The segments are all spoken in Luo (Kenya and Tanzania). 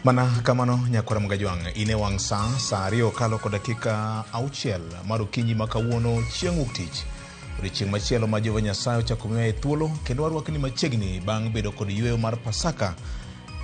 Mana kamano nyakwara Mgajwang ine wang sa ariyo kalo ko dakika auchiel marukinyi makawuono chieng' wuok tich. Odiochieng' machielo ma Jehova Nyasaye ochako miyowa thuolo kendo warwakni machiegni bang' bedo kod yweyo mar Pasaka.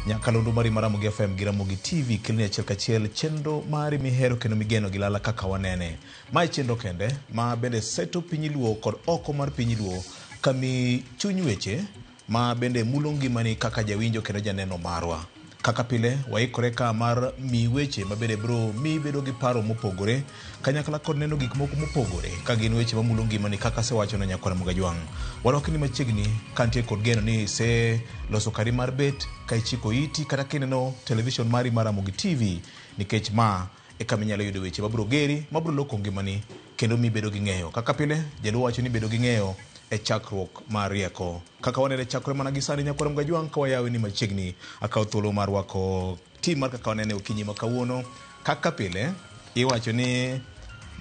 Nyakalondo mari mar Ramogi FM gi Ramogi TV kelni achiel kachiel chenro mari mihero kendo migeno gi lala kaka wanene. Mae chenro kende ma bende seto piny luo kod oko mar piny luo kami chuny weche ma bende mulo ngimani kaka jawinjo kendo janeno marwa. Kaka pile waikore ka mar mi weche mabede bro mi bedo gi paro mopogore kanyakla kod neno gik moko mopogore ka gin weche mamulo ngimani kaka se wacho na Nyakwara Mgajwang. Warokni machiegni kantie kod geno ni se loso kari mar bet ka ichiko iti kata kineno television mari mar Ramogi TV nikech ma e kama inyalo yudo weche mabro geri mabro loko ngimani kendo mi bedo gi ng'eyo. Kaka pile jaluo wacho ni bedo gi ng'eyo e chakruok mar rieko. Kaka wanene chakre mana gi sani Nyakwara Mgajwang ka wayawe ni machiegni akaw thuolo mar wako team mar kaka wanene okinyi makawuono. Kaka pile iwacho ni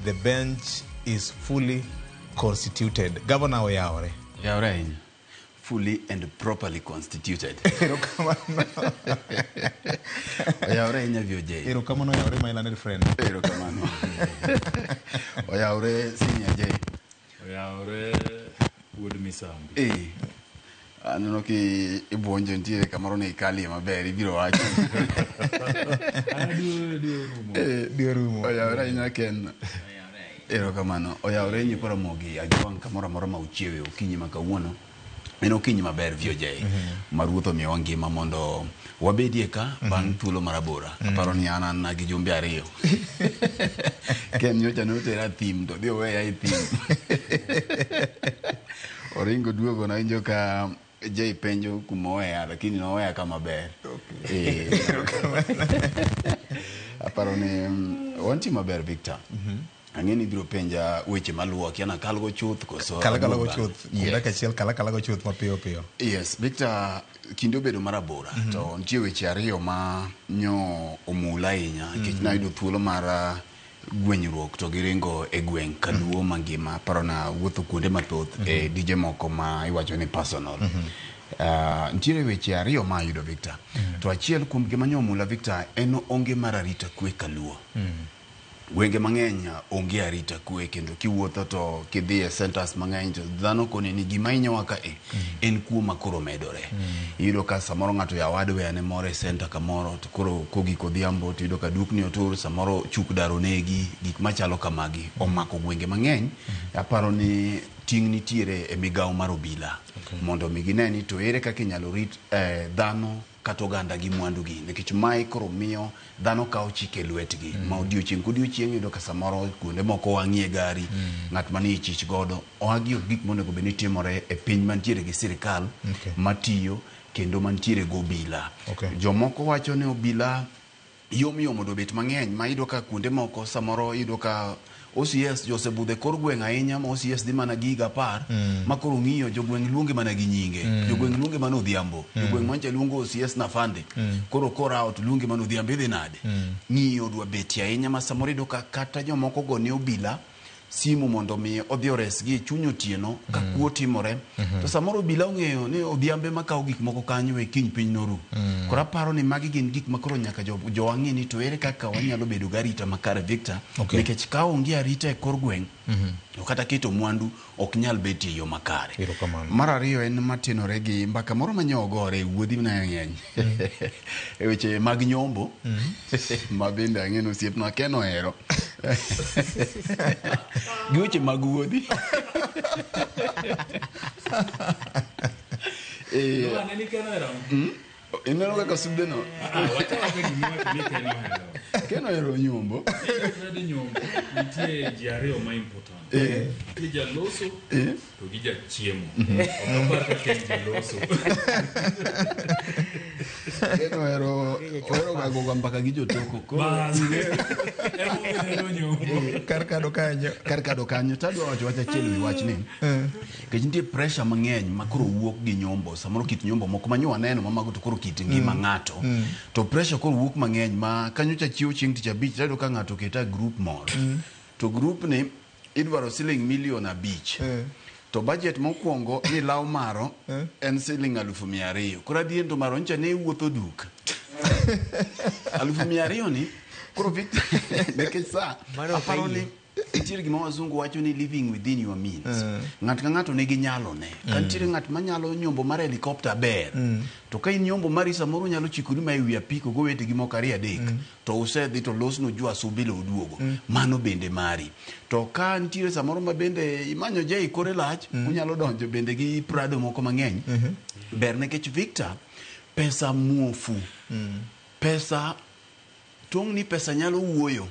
the bench is fully constituted. Governor oyawre. Yawre fully and properly constituted. Oyawre inya VOJ. Erokamano oyawre my learned friend. Erokamano. Oyawre senior J. Oyawre Wood Misambi. Aneno ki ibonjo ntiere kamaro ne ikali maber ibiro wacho. Dio rumo. Oyawre inya ken. Erokamano. Oyawre nyipora Ramogi Ajwang kamoro amora ma uchiewe okinyi makawuono. En okinyi maber VOJ. Maruotho miyo ngima mondo wabedie ka bang' thuolo marabora. Aparo ni an gi jumbe ariyo. Ken nyocha notera thim to dhi oweya e thim. Oringo duogo na injo ka J penjo kumoweya lakini noweya kama ber. Aparo ni wanti maber Victor. Angeni biro penja weche maluwo kiana kalgo chuth koso kalgo chuth kunda kachiel kalgo chuth mapiyo piyo. Yes Victor kindo bedo marabora to nitie weche ariyo ma nyo omula ahinya nikech nayudo thuolo mar gwenyruok to giringo e gweng' kaluo mangima paro na wuotho kuonde mathoth e dije moko ma iwacho ni personal. Ntiere weche ariyo ma ayudo Victor. To achiel kuom gima nyo omula Victor en onge mar arita kwe kaluo. Gwenge mang'eny onge arita kwe kendo kiwuotho to kidhi e centers mang'eny to dhano kone ni gima inyowa ka en kuo makoro medore. Iyudo ka samoro ng'ato yawadwe ane moro e center kamoro to koro kogik odhiambo to iyudo ka dukni otur samoro chuk daro negi gik machalo kamagi omako gwenge mang'eny. Aparo ni ting' nitiere e migawo mar obila mondo migineni to ere kaka inyalo rit dhano kata oganda gi mwandu gi nikech mai koro miyo dhano kawo chike lwetgi ma odiochieng' kodiochieng' yudo ka samoro kuonde moko wang'ie gari ng'at mani ichich godo oagio gik monego bed ni timore e piny mantiere gi sirikal matiyo kendo mantiere go obila. Jomoko wacho ni obila yom mondo bet mang'eny ma yudo ka kuonde moko samoro yudo ka OCS josebudhe kor gweng' ahinya ma OCS di mana giga par ma koro ng'iyo jogweng' luonge mana gi nyinge jogweng' luonge mana odhiambo jogweng' mancha luongo OCS na fande koro out luonge mana odhiambo idhi nade ng'iyo dwa betie ahinya ma samoro yudo ka kata jomoko go ne obila simu mondo mi odhi oresgi e chuny otieno ka kuo timore to samoro obila ong'eyo ni odhiambe makawo gik moko kanyo e kiny piny noru. Koro aparo ni magi gin gik makoro nyaka jowang'e ni to ere kaka wanyalo bedo garita makare Victor nikech ka onge arita e kor gweng' kata keto mwandu ok nyal betie yo makare. Mar ariyo en matinore gi mbaka moro manyogore wuodhi na ng'eny e weche mag nyombo ma bende ang'eno osiepna keno hero giweche mag wuodhi. Ineno kaka subde no keno hero nyombo nitie ji ariyo ma important. Nitie jaloso to gi jachiemo. Okapar kaka en jaloso. Keno hero gago mbaka gi jotoko karkado kanyo tadwa wacho achiel wi wach ni kech nitie pressure mang'eny ma koro wuok gi nyombo samoro kit nyombo moko manyo aneno mamago to koro kit ngima ng'ato to pressure koro wuok mang'eny ma kanyocha chiwo chieng' tich abich tayudo ka ng'ato keta group moro to group ni idwaro siling milion 5 to budget mokwongo ni law maro en siling 200,000 koro adhi ento maro ncha ne wuotho duk 200,000 ni koro Victor nekech sa aparo ni nitiere gima wazungu wacho ni living within your means. Ng'at ka ng'ato nigi nyalo ne. Ka nitiere ng'at manyalo nyombo mar helicopter ber. To ka in nyombo mari samoro nyalo chikori ma ewi apiko go wete gi moko 2-3 to usedhi to losno jua subilo oduogo. Mano bende mari. To ka nitiere samoro ma bende imanyo jei kore lach, unyalo donjo bende gi Prado moko mang'eny. Ber nekech Victor pesa muofu. Pesa tong' ni pesa nyalo wuoyo.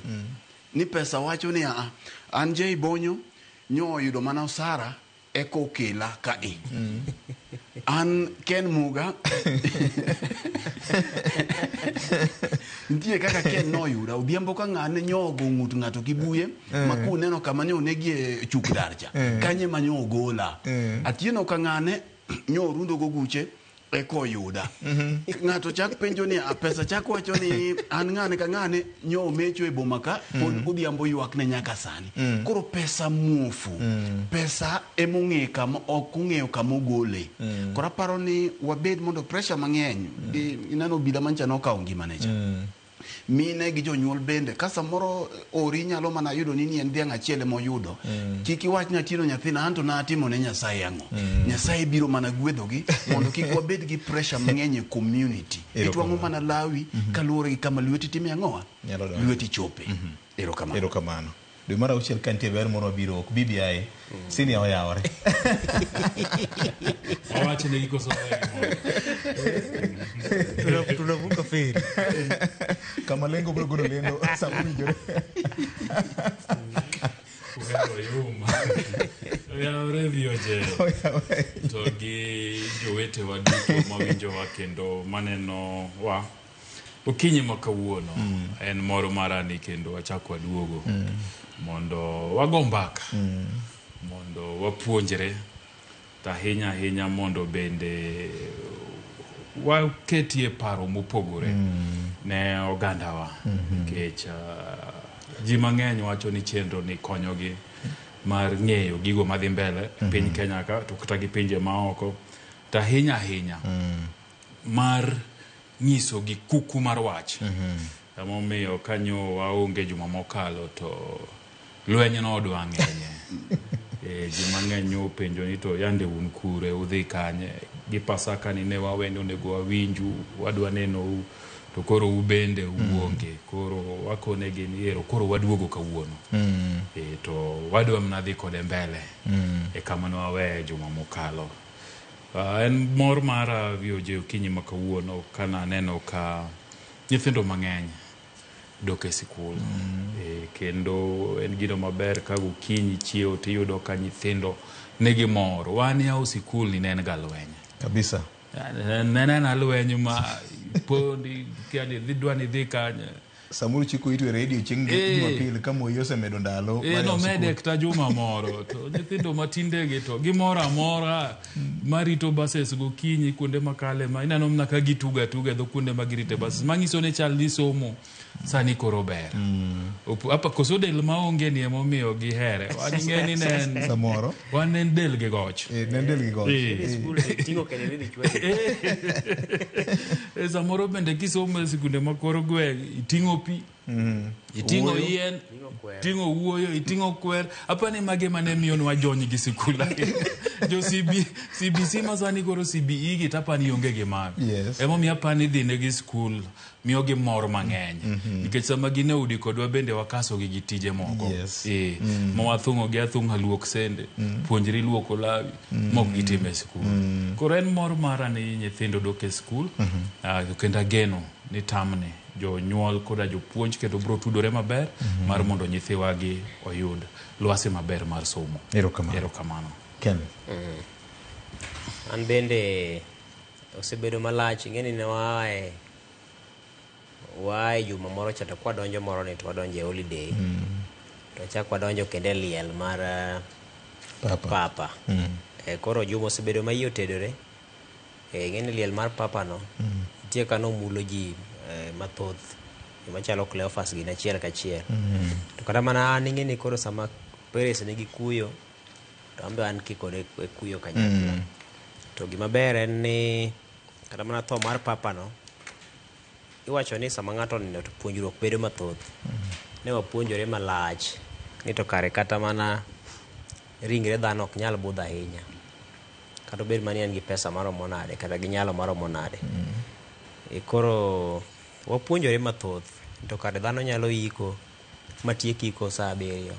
Ni pesa wacho ni an jei bonyo nyo yudo mana osara eko kela ka an Ken Muga ntie kaka Ken no yuda odhiambo ka ng'ane nyogo ng'ut ng'ato kibuye maku neno kama nyo negie chuk darcha kanye manyo gola atieno ka ng'ane nyo rundo go guche eko yuda ng'ato chak penjo ni pesa chak wacho ni an ng'ane ka ng'ane nyo mecho e boma ka odhiambo ywak ne nyaka sani koro pesa muofu pesa emong'e kama ok ong'eyo kama ogole koro aparo ni wabed mondo pressure mang'eny ineno bila mancha nokawo ngimane cha mine gi jonyuol bende ka samoro ori nyalo mana yudo ni en dhiang' achiel moyudo kik iwach ni atino nyathina anto na atimo ne Nyasaye ang'o Nyasaye biro mana gwedhogi mondo kik wabed gi pressure mang'eny e community itwang'o mana lawi kaluwore gi kama lweti time ang'owa lweti chope erokamano dwe mar 6 ka nitie ber moro biro ok BBI sini oyawore awache ne giko tunavuka feri kama lengo bro gono lendo sababu jore oyawore vioje to gi jowete waduto mawinjo wa kendo maneno wa okinyi makawuono en moro marani kendo wachako waduogo mondo wago mbaka mondo wapuonjre ahinya mondo bende waketie paro mopogore ne ogandawa nikech ji mang'eny wacho ni chenro ni konyogi mar ng'eyo gigo madhi mbele piny Kenya ka to kata gi pinje maoko ahinya mar nyiso gi kuku mar wach emomiyo kanyo waonge juma mokalo to lweny no odwa ng'enye ji mang'eny openjo ni to yande un kure udhi kanye gi Pasaka ni ne waweni onego wawinju wadwa neno to koro ubende uonge koro wakonegi ni ero koro waduogo kawuono to wadwa mnadhi kode mbele kama no wawe juma mokalo en mor mara vioje okinyi makawuono kana neno ka nyithindo mang'eny dok e sikul kendo en gino maber ka gokinyi chiewo tiyudo ka nyithindo nigi mor wan yawo sikul ni nen ga lweny kabisa nena lweny ma pondi kiani dhi dhi kanye samuru chiko itwe radio chieng' Jumapil kama oyose medo ndalo no mede kta juma moro to nyithindo matindege to gimoro amora marito bases gokinyi kuonde makale ma ineno mna ka gituga dho kuonde magirite bases mangiso ne chal ni somo sani koro ber apa koso del maonge ni emomiyo gihere waning'eni nen samoro wan nen del gi goch nen del gi goch skul tingo kene ni chwe samoro bende kisomo sikunde makoro gwe itingo pi itingo yien itingo wuoyo itingo kwer apani mage mane mionwa jony gi sikul jo CBC masani koro CBE gi tapani onge gi mag emomiyo apani dhi ne gi skul miyo gi mor mang'eny nikech sama gine udi kodwa bende wakaso gi tije moko mo wathung'o gi athung'a luok sende puonjri luoko lawi mok gitime skul koro en mor mara ni nyithindo dok e skul kendo geno ni tamne jonyuol koda jopuonj kendo bro tudore maber mar mondo nyithiwa gi oyud lwasi maber mar somo erokamano Ken an bende osebedo malach ing'eni ne wae juma moro cha to kwadonjo moro ni to wadonjo e holiday to chak wadonjo kende liel mar papa koro juma osebedo mayot tedore ing'eni liel mar papa no nitie kano mulo ji mathoth machalo Cleophas gin achiel kachiel to kata mana an ing'eni koro sama Peres nigi kuyo to ambe an kikode kuyo kanyakla to gima ber en ni kata mana tho mar papa no iwacho ni sama ng'ato oneno to puonjruok bedo mathoth. Ne wapuonjore malach ni to kare kata mana ringre dhano ok nyal budho ahinya, kata obed mani en gi pesa maromo nade kata gi nyalo maromo nade. Koro wapuonjore mathoth to kare dhano nyalo iko matiek iko saa 7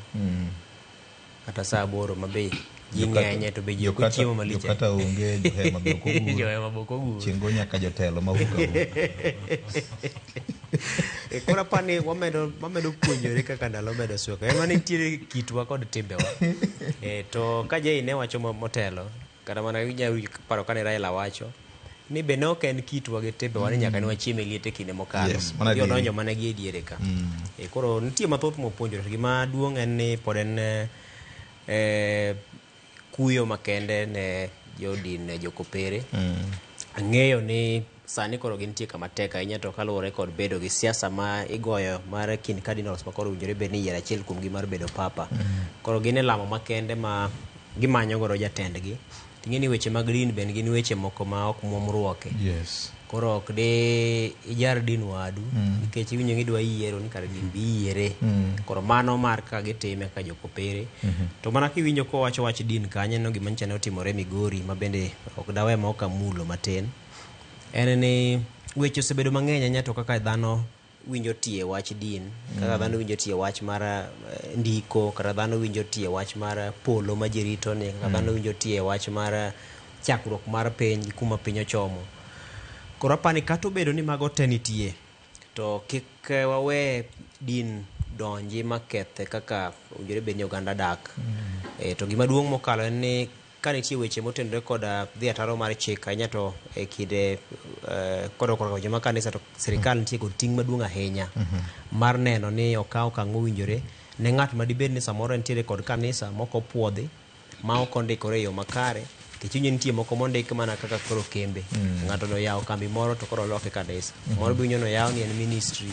kata saa 8 mabe ji ng'enye to be ji ok chiemo malich. Kata onge johema be ok johema be ok ogur. Chengo nyaka jotelo mahuka. Koro apani wamedo puonjore kaka ndalo medo suoka. Ema nitiere kitwa kod timbewa. To ka je ne wacho motelo kata mana inyalo paro kane Raila wacho ni be nok en kitwa gi timbewa ni nyaka ne wachieme liete kinde mokalo. Yo donjo mana gi ediere ka. Koro nitie mathoth mopuonjore. Gima duong' en ni pod en kuyo makende ne jodin ne jokopere. Ang'eyo ni sani koro gintie kama tek ahinya to kaluwore kod bedo gi siasa ma igoyo mar kind cardinals ma koro winjore bed ni yiero achiel kuomgi mar bedo papa. Koro gin e lamo makende ma gimanyo godo jatendgi. Ting'e ni weche mag din ben gin weche moko ma ok muomruoke. Koro ok de ijar din wadu nikech iwinjo ni idwa yiero ni kar din bi yiere. Koro mano mar ka gitime ka jokopere. To mana kiwinjo ko wacho wach din kanye no gima nchane otimore Migori ma bende ok dawe ma ok amulo matin. En ni weche osebedo mang'eny ahinya to kaka dhano winjo tie wach din, kaka dhano winjo tie wach mar ndiko, kata dhano winjo tie wach mar polo ma jirito ni, kaka dhano winjo tie wach mar chakruok mar piny kuma piny ochomo. Koro apani kata obedo ni mago te nitie to kik wawe din donji makethe kaka winjore bed ni oganda dak. To gima duong' mokalo en ni ka nitie weche motenore kod dhi ataro mar chik ahinya to e kinde kod weche mag kanisa to sirikal nitie kod ting' maduong' ahinya mar neno ni okaw okang' mowinjore ne ng'at ma dibed ni samoro entiere kod kanisa moko puodhi ma ok ondikore e yo makare. Kichunye nitie moko mondik mana kaka koro kembe. Ng'ato no yawo kambi moro to koro loke kanisa. Moro binyo no yawo ni en ministry.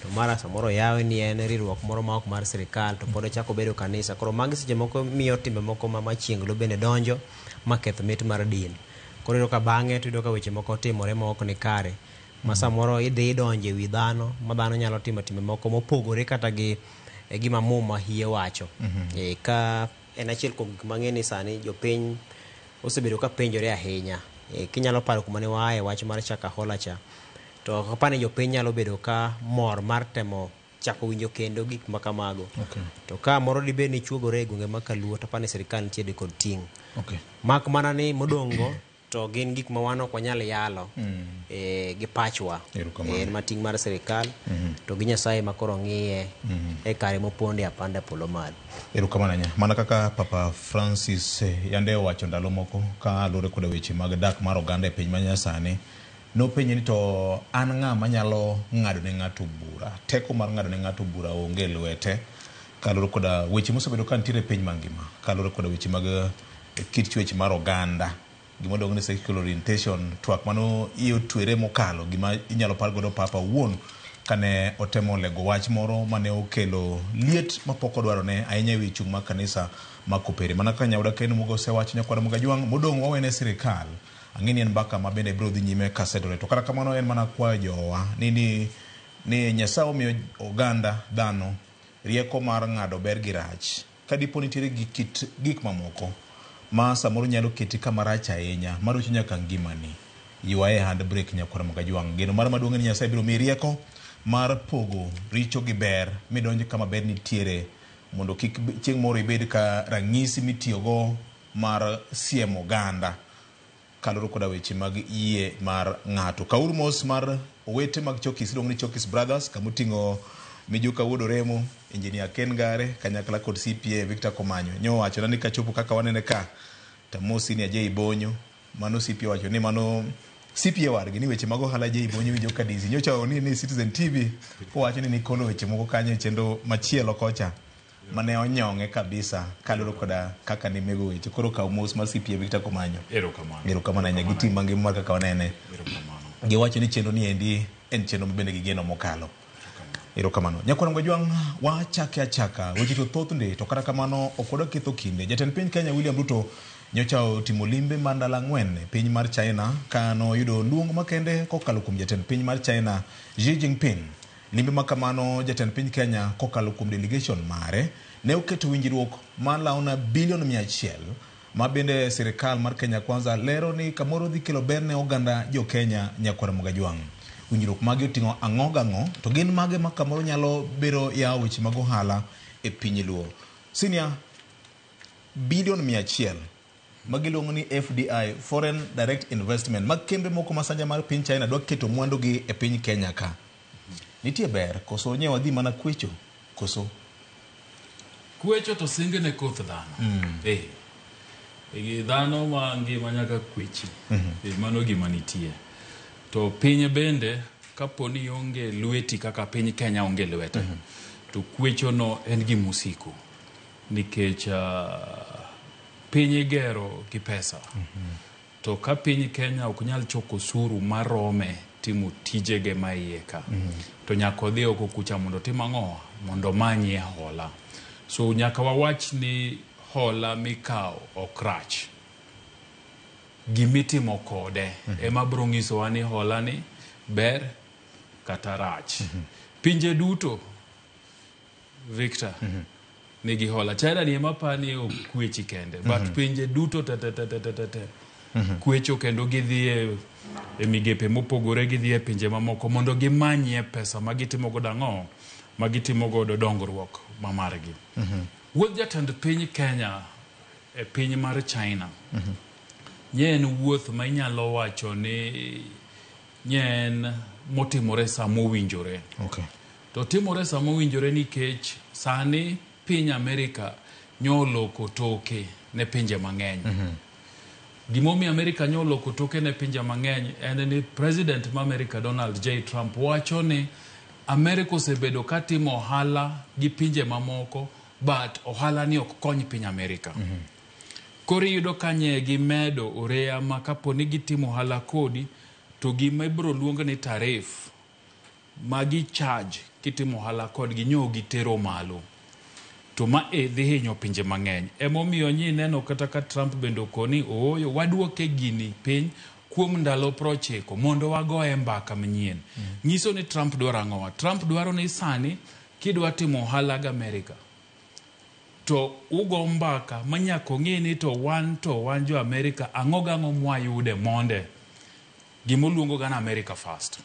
To mara samoro yawe ni en riwruok moro ma ok mar sirikal to pod chako bedo kanisa. Koro magi seche moko miyo timbe moko ma machienglo bende donjo maketh mit mar din. Koro iro ka bang'e to iro ka weche moko timore ma ok ni kare. Ma samoro idhi donje wi dhano ma dhano nyalo timo timbe moko mopogore kata gi gima muma hie wacho. Ka en achiel kuom gik mang'eny sani jopiny osebedo ka penjore ahinya. Kinyalo paro kuma ne waaye wach mar Shakahola cha. To kapani jopiny nyalo bedo ka mor mar temo chako winjo kendo gik makamago. To ka moro dibed ni chuogore e gwenge ma kaluo to apani sirikal nitie kod ting'. Mak mana ni modongo to gin gik ma wan ok wanyal yalo gi pachwa. En mating' mar sirikal to gi Nyasaye ma koro ng'iye e kare moponde apanda polo malo. Erokamano nya. Mana kaka Papa Francis yande wacho ndalo moko ka lure kod weche mag dak mar oganda e piny manyasani. Nopenje ni to an ng'a manyalo ng'ado ne ng'ato bura. Teko mar ng'ado ne ng'ato bura onge lwete. Kalure kod weche mosebedo ka nitiere piny mangima. Kalure kod weche mag kit chwech mar oganda. Gima dong ni sexual orientation twak mano iyo twere mokalo gima inyalo par godo papa wuon kane otemo lego wach moro mane okelo liet mapok odwarone ahinya ewi chung' mar kanisa ma Kopere. Mana ka Nyawda Ken Mugo osewach nyakwara Mugajwang' modong' wawene sirikal. Ang'eni en mbaka mabende biro dhi nyime kasedore. To kata kamano en mana kwayo jowa ni Nyasaye omiyo oganda dhano rieko mar ng'ado ber gi rach. Ka dipo nitiere gik mamoko ma samoro nyalo keti kama rach ahinya marucho nyaka ngimani, ywaye handbrake nyakwara Mugajwang'. Geno mar maduong' ni Nyasaye biro miyi rieko mar pogo richo gi ber midonjo kama ber nitiere mondo kik chieng' moro ibed ka ranyisi mitiyogo mar siemo oganda kaloro koda weche mag yie mar ng'ato. Kauru mos mar owete mag Chokis, iluongo ni Chokis Brothers, kamuting'o Mijuka Wuod Oremo, Engineer Ken Gare, kanyakla kod CPA Victor Komanyo. Nyo wacho ni kachopo kaka wanene ka tamosi ni Ajay Bonyo, mano CPA wacho ni mano CPA wargi ni weche mag ohala Ajay Bonyo winjo ka dizi. Nyocha ni Citizen TV ko wacho ni nikono weche moko kanyo chendo machielo kocha mane onyong'e kabisa kaloro koda kaka ni mego weche. Koro kaw mos mar CPA Victor Komanyo. Erokamano nya gitim mangima mar kaka wanene. Giwacho ni chendo ni endi en chendo mabende gigeno mokalo. Erokamano. Nyakwara Mugajwang' wachake achaka weche to thoth nde to kata kamano okoda ketho kinde. Jatend piny Kenya William Ruto nyocha otimo limbe mar ndalo 4 piny mar China kano yudo luong makende kokalo kuom jatend piny mar China Xi Jinping. Limbe makamano jatend piny Kenya kokalo kuom delegation mare ne oketo winjruok mar laona bilion 100 ma bende sirikal mar Kenya Kwanza lero ni kamoro dhi kelo ber ne oganda jo Kenya nyakwara Mugajwang'. Winjruok magi oting'o ang'o to gin mage ma kamoro nyalo bero ya weche mag ohala e piny luo. Senior bilion 100 magiluongo ni FDI, Foreign Direct Investment, mag kembe moko masanja mar piny China dwa keto mwandu gi e piny Kenya ka. Nitie ber koso nyewa dhi mana kwecho koso kwecho to singe ne koth dhano. Dhano ma ngima nyaka kwechi. Mano gima nitie. To piny bende kaponi onge lweti kaka piny Kenya onge lwete. To kwecho no en gi musiko. Nikech piny igero gi pesa. To ka piny Kenya ok nyal choko osuru marome timo tijege ma iye ka. To nyaka odhi oko kucha mondo tim ang'o? Mondo manye hola. So nyaka wawach ni hola mikao okrach. Gimitimo kode ema biro nyisowa ni hola ni ber kata rach. Pinje duto Victor nigi hola. China ni ema pani okwechi kende, but pinje duto kwecho kendo gidhie e migepe mopogore, gidhie pinje mamoko mondo gimanye pesa magitimo godo ang'o, magitimo godo dongruok mamargi. Wuoth jatend piny Kenya e piny mar China nyen wuoth ma inyalo wacho ni nyen motimore samo winjore. To timore samo winjore nikech sani piny Amerika nyoloko toke ne pinje mang'eny. Gimomi Amerika nyoloko toke ne pinje mang'eny en ni President ma Amerika Donald J. Trump wacho ni Amerika osebedo katimo ohala gi pinje mamoko, but ohala ni ok kony piny Amerika. Koro yudo kanye gimedo oreya ma kaponi gitimo ohala kodi to gima ibro luongo ni tarif magi charge kitimo ohala kodgi nyo gitero malo. To ma dhi hinyo pinje mang'eny. Emomiyo nyi neno kata ka Trump bendo koni ooyo waduoke gini piny kuom ndalo 90 mondo wagoe mbaka manyien. Nyiso ni Trump dwaro ang'owa. Trump dwaro ni sani kidwa timo ohala gi Amerika to ugo mbaka manyako ng'e ni to wan jo Amerika ang'o mwayude monde gimoluongo gan America First.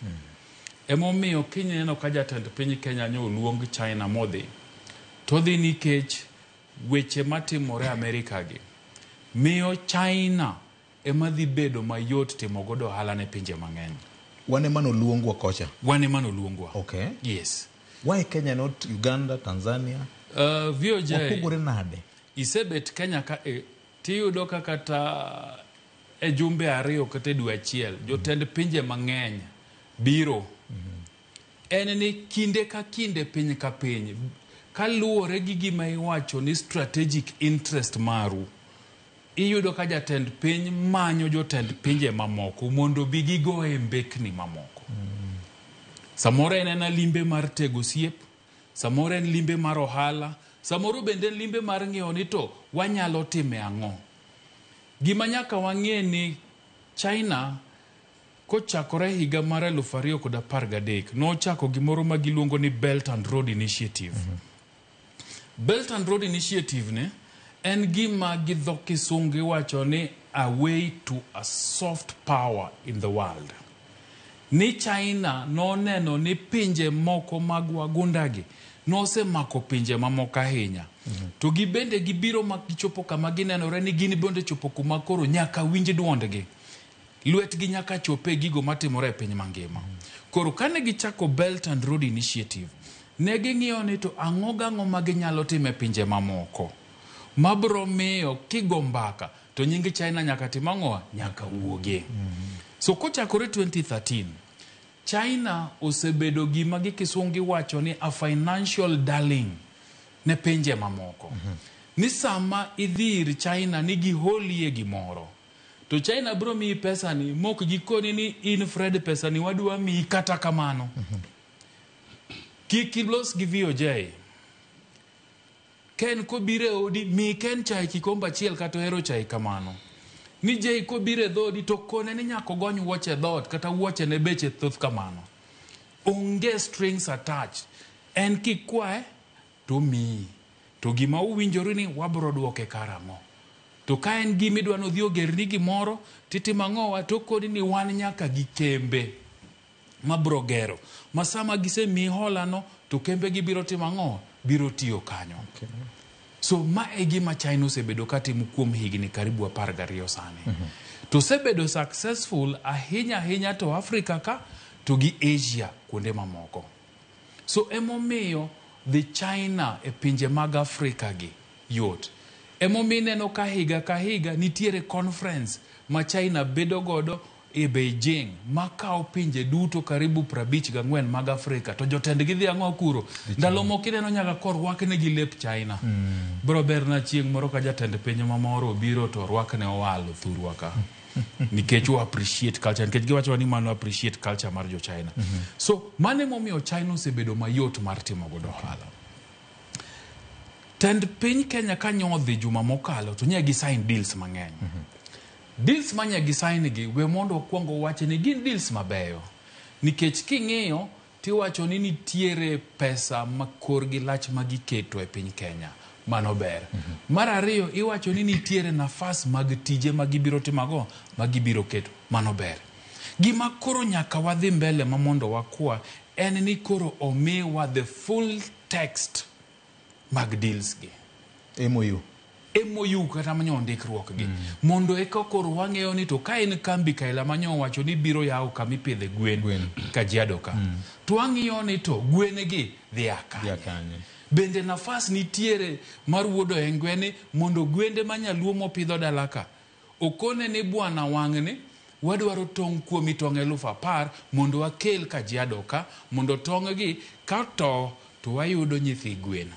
Emomiyo kineno ka jatend piny Kenya nyo luong China modhi to dhi nikech weche matimore Amerika gi miyo China ema dhi bedo mayot timo godo ohala ne pinje mang'eny. Wane mano luongwa kocha? Wane mano luongwa. Okay. Yes. Why Kenya, not Uganda, Tanzania? VOJ. Opogore nade? Isebet Kenya ka tiyudo ka kata e jumbe 2 kata dwe achiel jotend pinje mang'eny biro. En ni kinde ka kinde piny ka piny kaluwore gi gima iwacho ni strategic interest maru, iyudo ka jatend piny manyo jotend pinje mamoko mondo bigigo e mbekni mamoko. Samoro en limbe mar tego siep, samoro en limbe mar ohala, samoro bende limbe mar ng'iyo ni to wanyalo time ang'o. Gima nyaka wang'e ni China kochakore higa mar 2013 nochako gimoro ma giluongo ni Belt and Road Initiative. Belt and Road Initiative ne en gima gi dho kisungu iwacho ni a way to a soft power in the world. Ni China noneno ni pinje moko mag wagundagi nosemako pinje mamoko ahinya. To gibende gibiro magichopo kama ginenore ni gin bende chopo kuma koro nyaka winj duondgi. Lwetgi nyaka chope gigo matimore e piny mangima. Koro kane gichako Belt and Road Initiative, ne ging'iyo ni to ang'o ma ginyalo timo e pinje mamoko mabro miyo kigo mbaka to nyingi China nyaka tim ang'o, nyaka wuogie. So kochakore 2013 China osebedo gima gi kisungu wacho ni a financial darling ne pinje mamoko. Ni sama idhir China ni giholie gimoro to China bro mi pesa ni mok gikoni ni in Fred pesa ni wadwa mi kata kamano. Kikiblos gi VOJ Ken kobire odi mi Ken chai kikomba achiel kata hero chai kamano. Ni Jay kobire dhodi to kone ni nyako gony wuoche dhot kata wuoche ne beche thoth kamano. Onge strings attached. En kikwae to mi. To gima uwinjore ni wabro duoke karang'o. To ka en gima idwa nodhi ogerni gimoro titimo ang'owa to kodi ni wan nyaka gi kembe mabro gero. Ma sama gisemi holano to kembe gibiro timo ang'o? Biro tiyo kanyo. Okay. So ma e gima China osebedo katimo kuom higni karibu 12 sani. To osebedo successful ahinya to Africa ka to gi Asia kuonde mamoko. So emomiyo the China e pinje mag Africa gi yot. Emomiyo neno ka higa nitiere conference ma China bedo godo e Beijing makao pinje duto karibu 54 mag Afrika to jotendgi dhi ang'o kuro ndalo moko ineno nyaka korwakne gi lep China. Bro berna chieng' moro ka jatend piny mamoro biro to rwakne owalo thurwa ka. Nikech we appreciate culture, nikech giwacho ni mano appreciate culture mar jo China. So mane momiyo China osebedo mayot mar timo godo ohala. Tend piny Kenya ka nyodhi juma mokalo to nye gi sign deals mang'eny. Deals manya gi sign gi we mondo kwongo wache ni gin deals mabeyo. Nikech king'iyo tiwacho ni nitiere pesa makor gi lach magiketo e piny Kenya. Mano ber. Mar ariyo iwacho ni nitiere nafas mag tije magibiro timago magibiro keto. Mano ber. Gima koro nyaka wadhi mbele mamondo wakwa en ni koro omiwa the full text mag deals gi. MOU kata manyo ndikruok gi. Mondo eka koro wang'eyo ni to ka en kambi kaila manyo wacho ni biro yawo kama ipidhe gwen Kajiado ka. To wang'iyo ni to gwen gi dhi akanye. Bende nafas nitiere mar wuodo e gwene mondo gwende manyaluo mopidho dalaka. Okone ni bwana wang'ni wadwaro tong' kuomi tong' 10,000 mondo wakel Kajiado ka mondo tong' gi ka to wayudo nyithi gwen.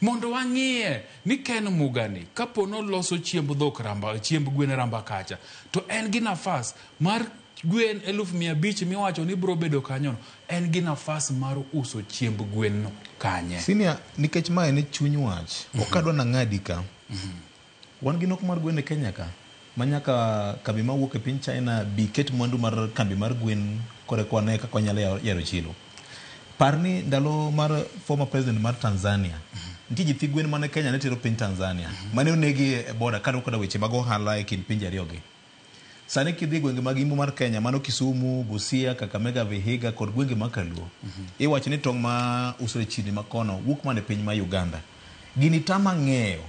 Mondo wang'iye ni Ken Mugani kapono loso chiemb gwen ramba kacha to en gi nafas mar gwen 500,000 miwacho ni bro bedo kanyo en gi nafas mar uso chiemb gwen no kanye. Sinia nikech mae ni chuny wach okadwa na ng'adi ka. Wan gi nok mar gwen e Kenya ka manyaka kambi mawuok e piny China bi ket mwandu mar kambi mar gwen kore kwane ka konyalo yaro chilo. Parni ndalo mar former president mar Tanzania nti nyithi gwen mane Kenya ne tero piny Tanzania mane onegi e border kado koda weche mag ohala e kind pinje ariyo gi. Sani kidhi gwenge mag Imbo mar Kenya mano Kisumu, Busia, Kakamega, Vihiga kod gwenge makaluo. Iwacho ni tong' ma usore chini makono wuok mane piny ma Uganda. Gini tama ng'eyo.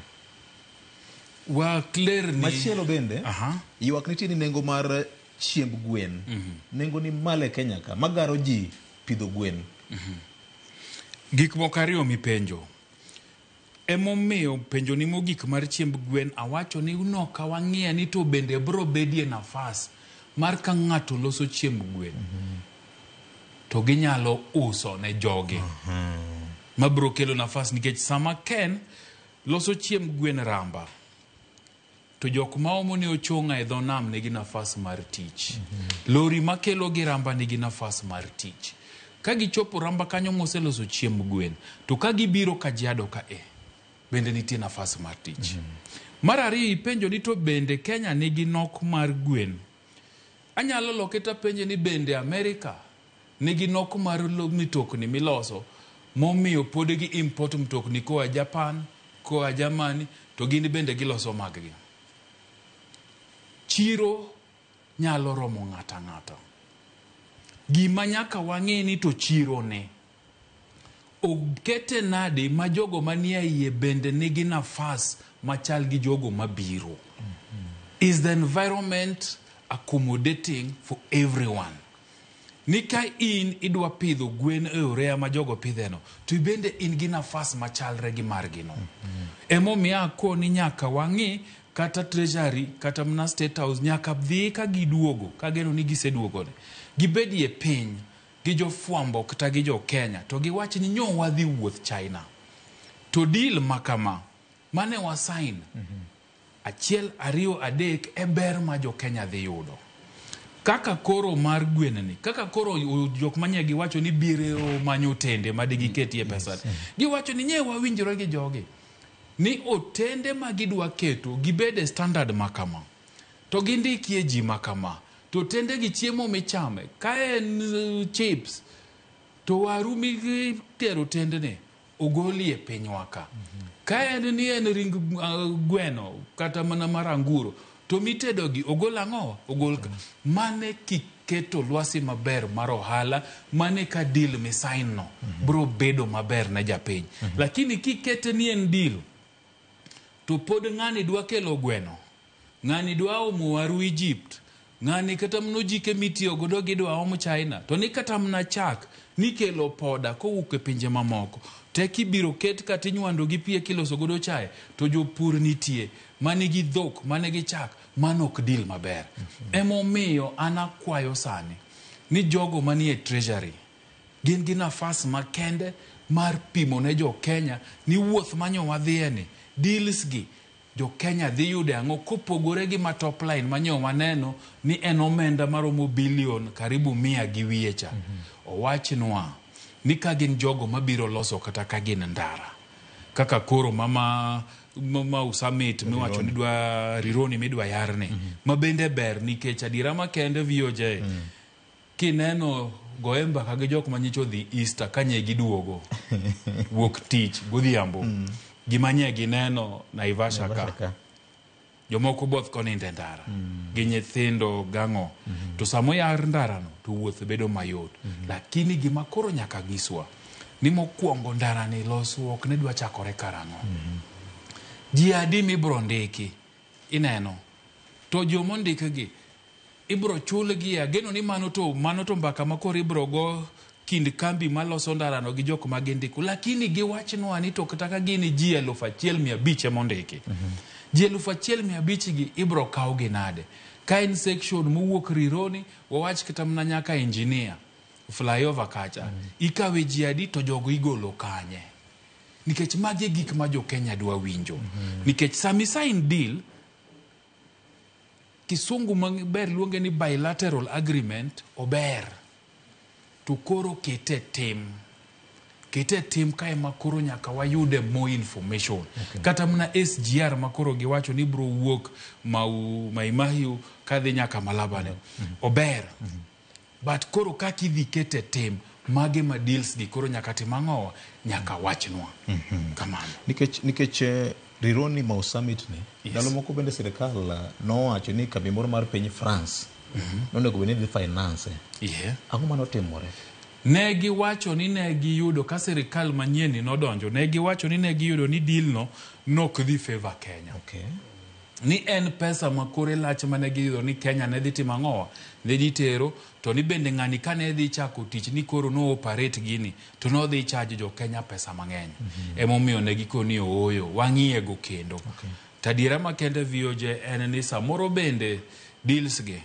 Wa clear ni machielo bende ywak nitie ni nengo mar chiemb gwen. Nengo ni male Kenya ka magaro ji pidho gwen. Gik moko ariyo mipenjo. Emomiyo penjo ni mogik mar chiemb gwen awacho ni uno ka wang'iya ni to bende bro bedie nafas mar ka ng'ato loso chiemb gwen to ginyalo uso ne jogi mabro kelo nafas nikech sama Ken loso chiemb gwen ramba to jok ma omo ni ochong'a e dho nam nigi nafas mar tich. Lori makelo gi ramba nigi nafas mar tich. Ka gichopo ramba kanyo moseloso chiemb gwen to ka gibiro Kajiado ka bende nitie nafas mar tich. Mar ariyo ipenjo ni to bende Kenya nigi nok mar gwen. Anyalo loketa penje ni bende Amerika nigi nok mar mitokni miloso momiyo pod gi import mtokni koa Japan, koa Germany to gini bende giloso maggi. Chiro nyalo romo ng'ata. Gima nyaka wang'e ni to chiro ne okete nade ma jogo manie iye bende nigi nafas machal gi jogo mabiro. Is the environment accommodating for everyone? Nika in idwa pidho gwen e orea ma jogo pidheno to bende in gi nafas machalre gi margino. Emomiyo koni nyaka wang'i kata treasury kata mna state house nyaka dhi ka giduogo ka geno ni giseduogone gibedie piny gi jo fuambo kata gi jo Kenya to giwachi ni nyo wadhi wuoth China to deal makama mane wa sign 1, 2, 3 e ber ma jo Kenya dhi yudo. kaka koro mar gwenani, kaka koro jok manye giwacho ni biro manyo otende ma digiketie pesa. Giwacho ni nye wawinjore gi jogi ni otende ma gidwa keto gibede standard makama, to gindikie ji makama, to otende gi chiemo michame ka en chips to waru mitero tendene ogolie pinywa ka. Ka en ni en ring gweno kata mana maranguro to mitedo gi ogol ang'o, ogol ka. Mane kiketo lwasi maber mar ohala, mane ka deal misign no bro bedo maber na japiny. Lakini kikete ni en deal to pod ng'ani dwa kelo gweno, ng'ani dwa omo waru Egypt, ng'ani kata mno jike mitiyo godo gidwa omo China, to ni kata mna chak ni kelo poda kowuok e pinje mamoko, teki biro ket kata inywando gi pie kiloso godo chae, to jopur nitie mane gi dhok, mane gi chak, manok deal maber. Emomiyo anakwayo sani ni jogo manie treasury gin gi nafas makende mar pimo ne jo Kenya ni wuoth manyo wadhiye ni deals gi jo Kenya dhi yude ang'o kopogore gi ma top line manyo waneno ni en omenda maromo bilion karibu 100 gi wiecha. Owachnwa ni ka gin jogo mabiro loso kata ka gin ndara kaka koro mama usamit miwacho ni dwa rironi midwa yarne mabende ber nikech adira makende VOJ kineno goemba kage jok manyicho dhi Easter kanye giduogo wuok tich godhiambo gimanye gineno Naivasha ka jomoko both koninde ndara gi nyithindo gang'o to samo yar ndara no to wuoth bedo mayot. Lakini gima koro nyaka giswa ni mokwongo ndara ni losruok ne dwa chakore karang'o. Ji adi mibro ndiki ineno to jomo ndikegi ibro chulgi ageno ni mano to mbaka makoro ibro go kind kambi maloso ndara no gi jok magindiku. Lakini giwachnwa ni to kata ka gini ji 1,500 mondiki ji 1,500 gi ibro kaw gi nade. Ka in section mowuok Rironi wawach kata mna nyaka engineer flyover kacha ikawe ji adi to jogo igolo kanye. Nikech magi gik ma jo Kenya dwa winjo. Nikech sami sign deal kisungu maber luonge ni bilateral agreement ober to koro kete tim kae makoro nyaka wayude more information. Kata mna SGR makoro giwacho ni bro wuok Maimahiu kadhi nyaka Malabane ober. But koro kaki dhi kete tim mage ma deals gi koro nyaka timang'owa nyaka wachnwa. Kamano nikech Rironi ma usamit ni dalo moko bende sirikal nowacho ni kambi moro mar piny France nonego bende dhi finance ang'o mano timore. Ne giwacho ni ne giyudo ka sirikal manyien nodonjo, ne giwacho ni ne giyudo ni deal no nok dhi favor Kenya. Ni en pesa makore lach mane giyudo ni Kenya ne dhi timang'owa ne dhi tero to ni bende ng'ani ka ne dhi chako tich ni koro no operate gini to no dhi charge jo Kenya pesa mang'eny. Emomiyo ne gikoni ooyo wang'iye go kendo. Tadira makende VOJ en ni samoro bende deals gi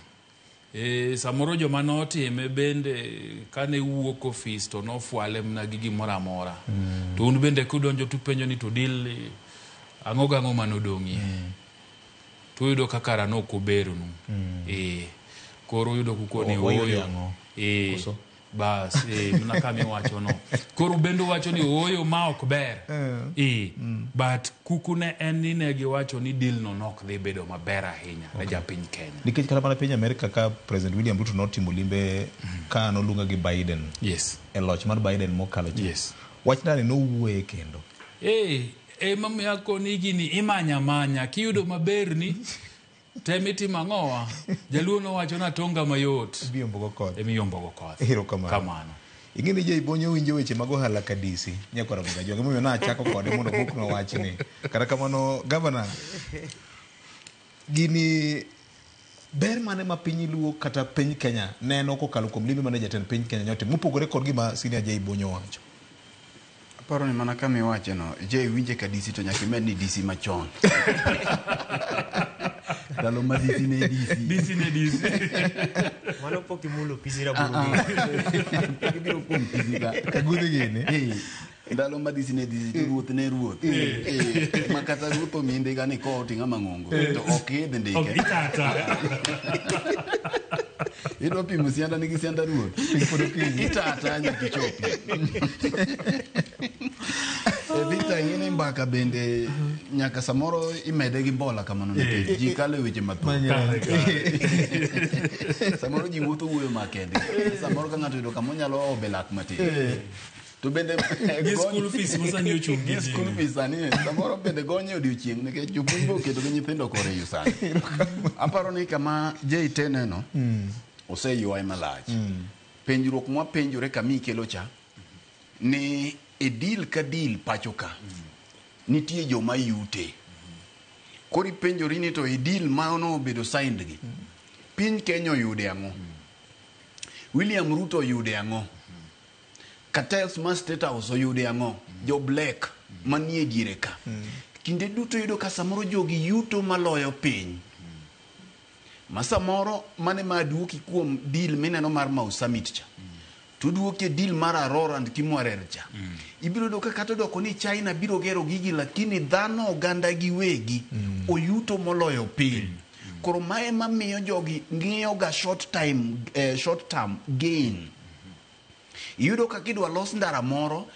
samoro joma notime bende kane wuok office to nofwale mna gi gimoro amora to un bende kudonjo tu penjo ni to deal ang'o manodong'ie to yudo kaka rano kuberunu koro yudo kukoni oyo bas mna kami wacho no koro bendo wacho ni oyo ma ok ber but kukune en ni ne giwacho ni deal no nok dhi bedo maber ahinya ne japiny Kenya. Nikech kata mana piny Amerika ka President William Ruto notimo limbe ka nolunga gi Biden e loch mar Biden mokalo wach ndani nowuoye kendo mamiyo koni gini imanya kiyudo maber ni temiti mang'owa jaluo nowacho na tonga mayot emiyombogo koth. Kamano ing'eni je ibonyo winjo weche mag ohala ka DC nyakora mga joge momiyo na chako kode mondo buk no wach ni kata kamano governor gini ber mane ma piny luo kata piny Kenya neno kokalo kuom limbe mane jatend piny Kenya nyote mopogore kod gima senior je ibonyo wacho. Paro ni mana kama iwache no je winje ka DC to nyaka med ni DC machon dalo ma DC ne DC mano poki mulo pisira burugi kibiro kum pisira kagudhi gini dalo ma DC ne ruoth makata ruoth ominde gani ko tinga mang'ongo to ok yedhe ndike Idwa pimo sianda nigi sianda ruoth. Itata nyaka ichopi. Victor ing'eni mbaka bende nyaka samoro imede gi mbola kamano nikech ji kale weche mathoth. Samoro ji wuotho wuoyo makende. Samoro ka ng'ato yudo kama onyalo obelak matin. To bende school fees mosani ochungi. School fees sani samoro bende gonye odiochieng' nikech jopuonj bo keto gi nyithindo kore yu sani. Aparo ni kama J10 neno oseywaye malach. Penjruok mwa penjore kama ikelo cha ni e deal ka deal pacho ka nitie joma yute. Kori penjori ni to e deal ma ono bedo signed gi. Piny Kenya oyude ang'o? William Ruto oyude ang'o? Cartels ma State House oyude ang'o? Jo Black manie diere ka. Kinde duto yudo ka samoro jogi yuto maloyo piny. Ma samoro mane ma duoki kuom deal mineno mar Mau Summit cha. Tuduoke deal mar Aurora and Kimwarer cha. Ibiro do ka kata doko ni China biro gero gigi lakini dhano oganda gi wegi oyuto moloyo piny. Koro mae mamiyo jogi ng'iyo ga short term gain. Yudo ka kidwa los ndara moro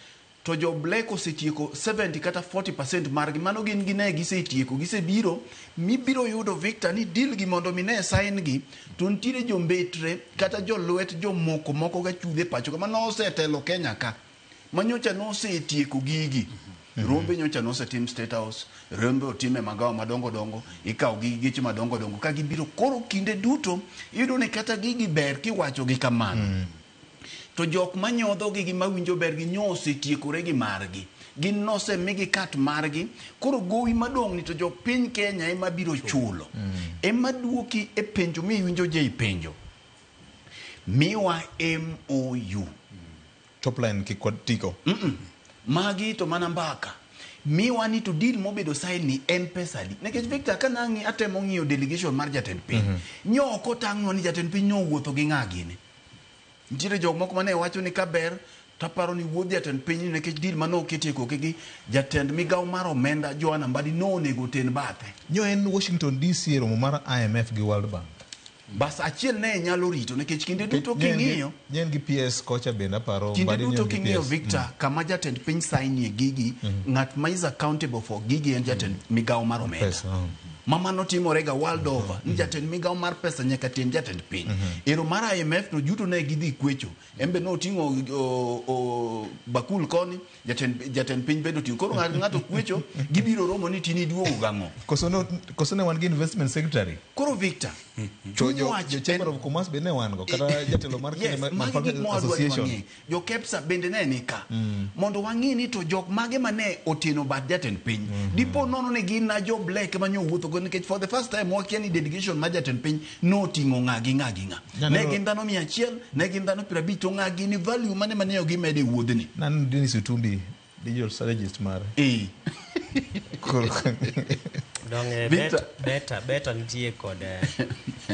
to jo Black osetieko 70 kata 40% margi mano gin gine gisetieko gisebiro mibiro yudo Victor ni deal gi mondo mine sign gi to ntiere jo mbetre kata jo lwet jo moko ga chudhe pacho kama no osetelo Kenya ka manyocha no osetieko gigi. Rombe nyocha no osetim State House, rombe otime magawa madongo ikaw gigi giche madongo ka gibiro koro kinde duto yudo ni kata gigi ber kiwacho gi kamano. To jok manyodho gi mawinjo ber gi nyose tiekore gi margi. Gin nose migi kat margi. Koro gowi madong' ni to jok piny Kenya ema biro chulo. Ema duoki e penjo mi winjo je penjo. Miwa MOU. Topline kikod tiko. Magi to mana mbaka. Miwa ni to deal mobedo sign ni en pesa di. Nekech Victor kanangi atemo ng'iyo delegation mar jatend piny. Nyoko tang'o ni jatend piny nyowuotho gi ng'agini. Ntiere jok moko mane wacho ni kaber taparo ni wuodh jatend piny nikech deal mano oketie koke gi jatend migawo mar omenda Joanna Mbadi no nego ten bathe. Nyo en Washington DC romo mar IMF gi World Bank. Bas achiel ne nyalo rito nikech kinde duto king'iyo nyen gi PS kocha bende aparo kinde duto king'iyo Victor kama jatend piny sign gigi ng'at ma is accountable for gigi en jatend migawo mar omenda. Mama no timorega world over ni jatend migawo mar pesa nyaka ten jatend piny. Ero mar IMF no juto ne gidhi kwecho embe no tingo bakul koni jatend piny bedo tingo koro ng'ato kwecho gibiro romo ni tini duogo gang'o koso ne wan gi investment secretary koro Victor jo chamber of commerce bende wan go kata jatelo mar association jo KEPSA bende ne nika mondo wang'i ni to jok mage mane otino bad jatend piny dipo nono ne gin na jo Black manyo wuotho go nikech for the first time wakia ni delegation ma jatend piny no tingo ng'agi ne gin dhano 100 ne gin dhano 50 to ng'agi ni value mane gimede wuodhni nan Dennis Utumbi digital strategist mar Dong beta nitie kod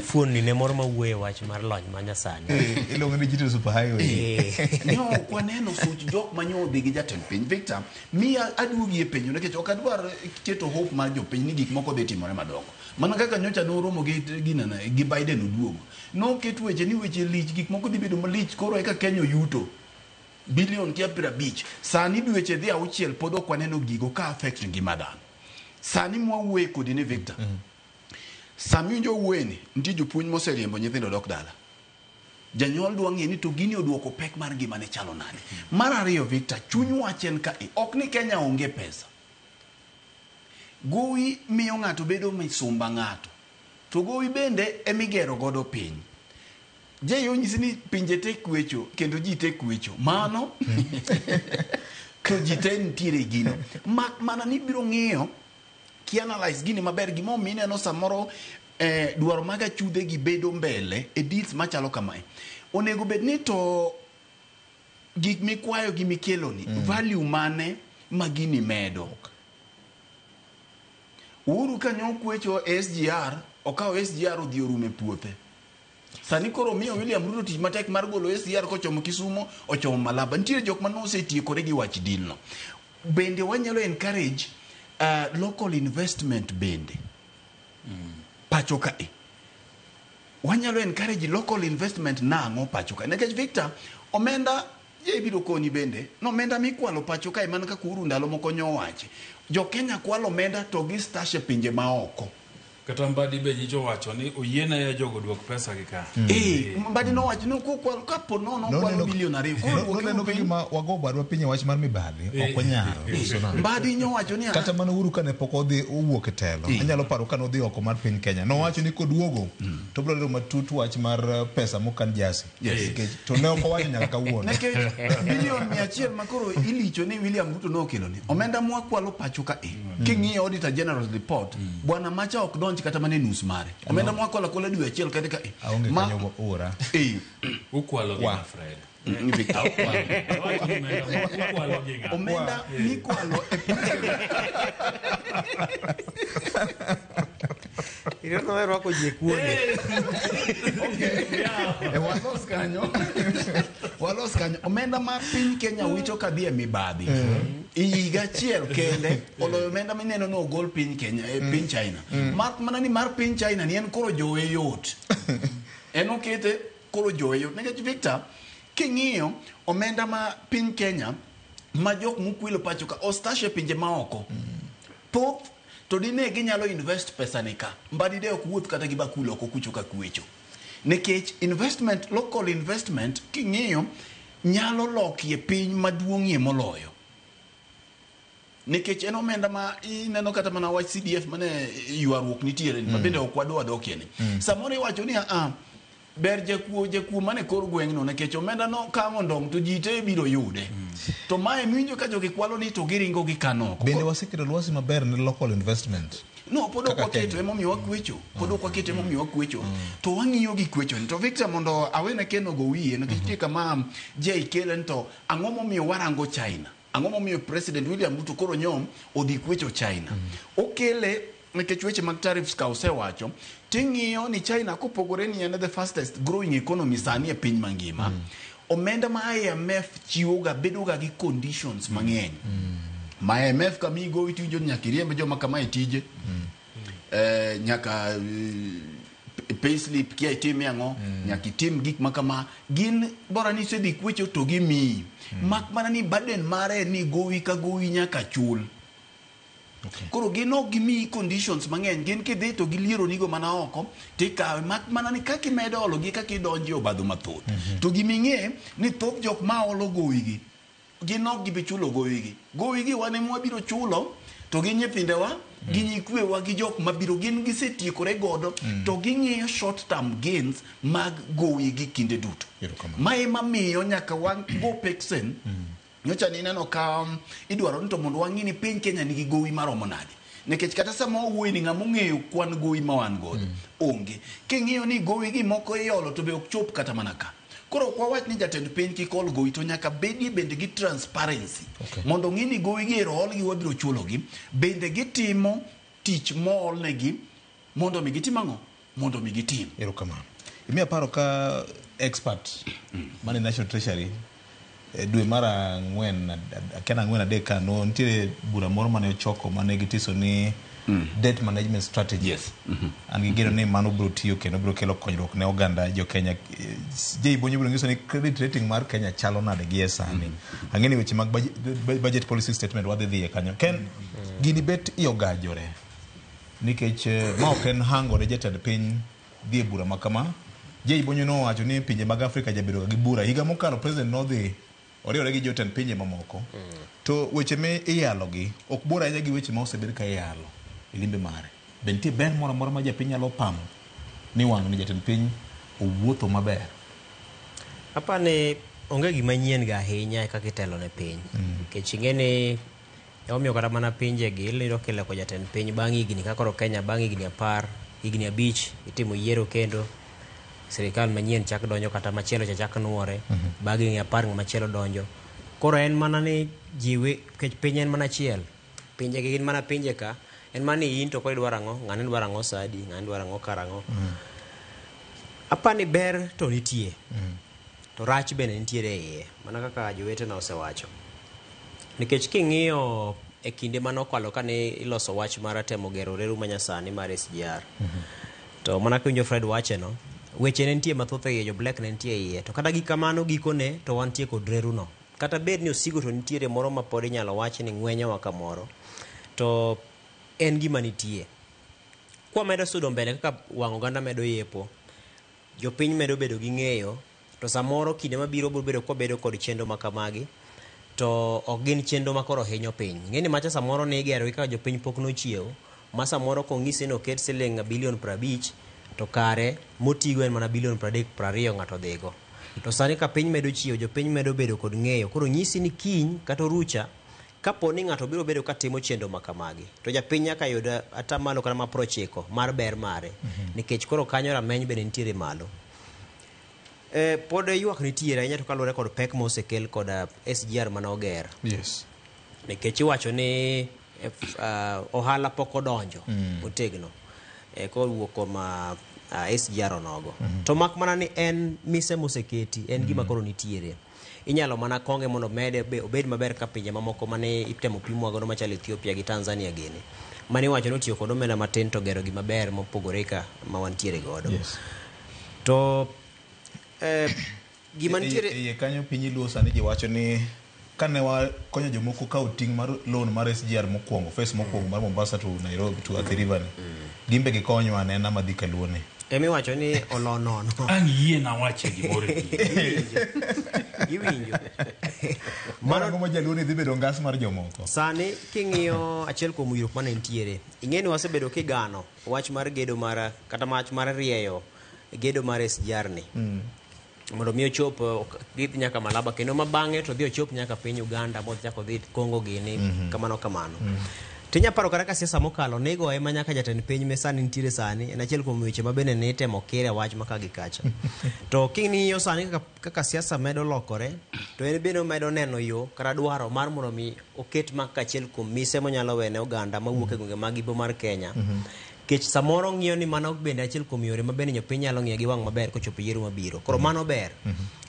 fuoni ne moro mawuoye wach mar lony manyasani ilongo ni digital superhighway no kwaneno such jok manyo dhi gi jatend piny Victor miya aduogi e penjo nikech ok adwar keto hope mar jopiny ni gik moko dhi timore madongo mana kaka nyocha no romo gi Biden oduogo no keto weche ni weche lich gik moko dhi bedo malich koro eka Kenya yuto bilion kia 50 sani dweche dhi auchiel pod ok waneno gigo ka affect ngima dhano sani mwawuoye kodi ni Victor sami winjo wuoyeni nitie jopuonj moseriembo nyithindo dok dala janyuol dwa ng'e ni to gini oduoko pek mar ngima ne chalo nade mar ariyo Victor chuny wachen ka ok ni Kenya onge pesa gowi miyo ng'ato bedo misumba ng'ato to gowi bende emigero godo piny yo nyisi ni pinje te kwecho kendo ji te kwecho mano to ji te ntiere gino mana ni biro ng'iyo kianalyze gini maber gimo mineno samoro dwaro maga chudhe gi bedo mbele e deals machalo kamae onego bed ni to gik mikwayo gi mikelo ni value mane magini medo Uhuru kanyo kwecho SGR okawo SGR odhi orume puothe sani koro miyo William Ruto tich matek mar golo SGR kochomo Kisumo ochomo Malaba ntiere jok mano osetiekore gi wach deal no bende wanyalo encourage local investment bende pacho ka wanyalo encourage local investment nang'o pacho ka nikech Victor omenda je biro koni bende no omenda mikwalo pacho ka man ka kuru ndalo moko nyowache jo Kenya kwalo omenda to gi stash e pinje maoko kata Mbadi be nyicho wacho ni oyiena ya jogo duok pesa gi ka Mbadi no wacho no kwalo kapo no kwalo bilionary no gima wago barwa piny wach mar mibadhi ok onyalo Mbadi nyo wacho ni kata mana Uhuru kane pok odhi owuok e telo anyalo paro kane odhi oko mar piny Kenya no wacho ni koduogo to biro lero matut wach mar pesa mokan jasi to ne ok owacho nyaka kawuono bilion 100 makoro ilicho ni William Ruto no kelo ni omenda mwa kwalo pacho ka king'iyo Auditor General report bwana Macha ok donji kata mane nus mare omenda mwa kwalo kola dwe achiel kata ka aonge kanyo ora ukwalo gi Fred omenda mikwalo no ero ko je kuone walos kanyo omenda ma piny Kenya wito kadhi e mibadhi iga chiel kende oloyo omenda mineno no gol piny Kenya piny China mana ni mar piny China ni en koro jowe yot en okete koro jowe yot nikech Victor king'iyo omenda ma piny Kenya ma jok mukwilo pacho ka ostashe pinje maoko thoth to dine ginyalo invest pesa ni ka Mbadi de ok wuoth kata gi bakulo oko kucho ka kwecho nikech investment local investment king'iyo nyalo lokie piny maduong'ie moloyo nikech en omenda ma ineno kata mana wach CDF mane yuarruok nitiere ma bende ok wadwa dokie ni samoro iwacho ni ber jakuo mane kor gweng' no nikech omenda no kang'o ndong to ji te biro yude to mae minjo ka jogi kwalo ni to giringo gi kanoko bende wasekiro lwasi maber ne local investment no pod ok waketo emomiyo wakwecho to wang'iyo gi kwecho to Victor mondo awene keno go wiye nikech kama je kelen to ang'o momiyo warango China ang'o momiyo President William Ruto koro nyom odhi kwecho China okele nikech weche mag tariffs ka osewacho ting'iyo ni China kopogore ni en the fastest growing economy sani e piny mangima omenda ma IMF chiwoga bedoga gi conditions mang'eny ma IMF kamigo itijo nyaka riembe joma kama itije nyaka payslip kia itime ang'o nyaka itim gik makama gin bora ni sedhi kwecho to gimiyi mak mana ni burden mare ni gowi ka gowi nyaka chul koro gin ok gimiyi conditions mang'eny gin kidhi to giliero nigo mana oko tikawe mak mana ni kaka imedo ologi kaka idonji obadho mathoth to giming'e ni thoth jok ma olo gowigi gin ok gibi chulo gowigi wan ema wabiro chulo to gi nyithindewa gi nyikwewa gi jok mabiro gin gisetiekore godo to ging'iyo short term gains mag gowigi kinde duto ma ema miyo nyaka wan go peksen nyocha ni neno ka idwaro ni to mondo wang'i ni piny Kenya nigi gowi maromo nade nikech kata sama owuoyi ni ng'ama ong'eyo kwan gowi ma wan godo onge king'iyo ni gowi gi moko iolo to be ok chop kata mana ka koro ok wawach ni jatend piny kik ol gowi to nyaka bende gi transparency mondo ng'i ni gowi gi ero olgi wabiro chulogi bende gitimo tich moolnegi mondo mi gitim ang'o mondo mi gitim erokamano imiya paro ka expert mane National Treasury dwe mar ang'wen adek kano nitiere bura moro mane ochoko mane gitiso ni debt management strategy an gigeno ni mano biro tiyo kendo biro kelo konyruok ne oganda jo Kenya Bonyo biro nyiso ni credit rating mar Kenya chalo nade gi sani ang'eni weche mag budget policy statement wadhi dhiye kanyo ken gini bet iogajore nikech ma ok en hango ne jatend piny dhie bura makama Bonyo no wacho ni pinje mag Afrika jabedo gi bura higa mokalo president nodhi oriwore gi jotend pinje mamoko to weche me iyalogi ok bura ahinya gi weche ma osebed ka iyalo limbe mare bentie ber moro moro ma japiny nyalo pamo ni wang' ni jatend piny owuotho maber apani onge gima nyien ga ahinya kaka itelo ne piny nikech ing'eni omiyo kata mana pinje gi ilindo kele ko jatend piny bang' higni kaka koro Kenya bang' higni 10 higni 5 itimo yiero kendo sirikal manyien chak donjo kata machielo chak nuore bang' higni 10 machielo donjo koro en mana ni jiwe kech piny en mana achiel pinje gi gin mana pinje ka en mana ni in to ko idwaro ang'o ng'ani dwaro ang'o sadi ng'ani dwaro ang'o karang'o apani ber to nitie to rach bende nitiere iye mana kaka jowetena osewacho nikech king'iyo e kinde manokwalo kane iloso wach mar temo gero reru manyasani mar SGR to mana kinjo Fred wache no weche ne nitie mathoth e jo black ne nitie iye to kata gi kamano gikone to wantie kod reru no kata bed ni osigo to nitiere moro ma pod inyalo wach ni ng'wenyowa kamoro to en gima nitie kwa medo sudo mbele kaka wang' oganda medo yepo jopiny medo bedo gi ng'eyo to samoro kinde mabiro biro bedo kobedo kod chenro makamagi to ok gin chenro makoro hinyo piny ng'eni macha samoro ne igero kaka jopiny pok nochiewo ma samoro kong'isi ni oket siling bilion 50 to kare motigo en mana bilion 30-20 ng'ato dhigo to sani ka piny medo chiewo jopiny medo bedo kod ng'eyo koro nyisi ni kiny kata orucha kapo ni ng'ato biro bedo katimo chenro makamagi to japiny nyaka yud atamalo kata ma 90 mar ber mare nikech koro kanyo rameny bende nitiere malo pod ywak nitiere ahinya to kaluwore kod pek mosekel kod SGR mana oger Yes. nikech iwacho ni ohala pok odonjo otegno kowuok kuom SGR onogo to mak mana ni en mise moseketi en gima koro nitiere inyalo mana konge mondo mede obed maber ka pinje mamoko mane itemo pimwa godo machalo Ethiopia gi Tanzania gini mane iwacho ni otiyo kod omenda matin to gero gima ber mopogore ka ma wantiere godo Yes. to gima nitiere iye kanyo piny iluo sani ji wacho ni kane wakonyo jomoko kawo ting' mar loan mar SGR mokwongo phase mokwongo mar Mombasa to Nairobi to Athi River ni gimbe gikonyo anena madhi kaluo ni emiwacho ni olo nono ang' yie na wache gimoro iwinjo mano mo jaluo ni dhi bedo ngas mar jomoko sani king'iyo achiel kuom wirruok mane nitiere ing'eni wasebedo kigano wach mar gedo mar kata wach mar rieyo gedo mar SGR ni mondo mi ochop gidhi nyaka Malaba kendo mabang'e to dhi ochop nyaka piny Uganda modhi nyaka dhi Kongo gini kamano tinya paro kata ka siasa mokalo nego ema nyaka jatend piny me sani nitiere sani en achiel kuom weche mabende ne itemo kire wach maka gi kacha to king'iyo sani kaka siasa medo lokore to en bende medo neno yo kata dwaro mar mondo mi oket maka achiel kuom mise monyalo wene oganda mawuok e gwenge mag Ibo mar Kenya kech samoro ng'iyo ni mano bende achiel kuom yore mabende jopiny nyalo ng'iyo gi wang' maber kochopo yiero mabiro koro mano ber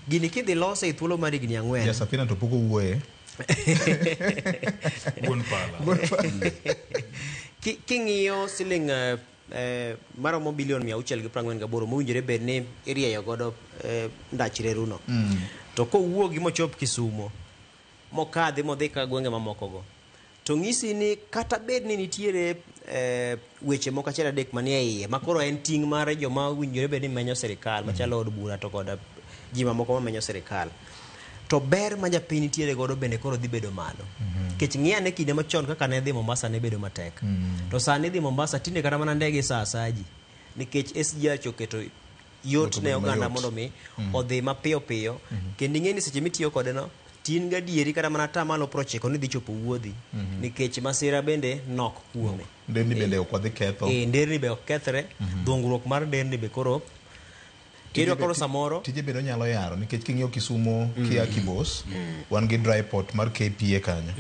gini kidhi lose e thuolo mar higni 4 Jasafina to pok owuoye Buon pala. King'iyo siling maromo bilion 648 mowinjore bed ni irieyo godo ndach reruno to kowuogi mochop Kisumo mokadhi modhi ka gwenge mamokogo to ng'isi ni kata bed ni nitiere weche moko achiel adek manie iye makoro en ting' mar joma winjore bed ni menyo sirikal machalo od bura to kod ji mamoko mamenyo sirikal to ber ma japiny nitiere godo bende koro dhi bedo malo kech ng'iyane kinde machon kaka ne dhi Mombasa ne bedo matek to sani dhi Mombasa tinde kata mana ndege saa asaji nikech SGR choketo yot ne oganda mondo mi odhi mapiyo piyo kendo ing'eni seche mitiyo kode no tin gadieri kata mana tamalo 90 ni dhi chopo wuodhi nikech masira bende nok kuome nderni bende ok wadhi ketho nderni be ok kethre dhungruok mar nderni be koro kendo koro samoro tije bedo nyalo yaro nikech king'iyo Kisumo kia Kibos wan gi dry port mar KPA kanyo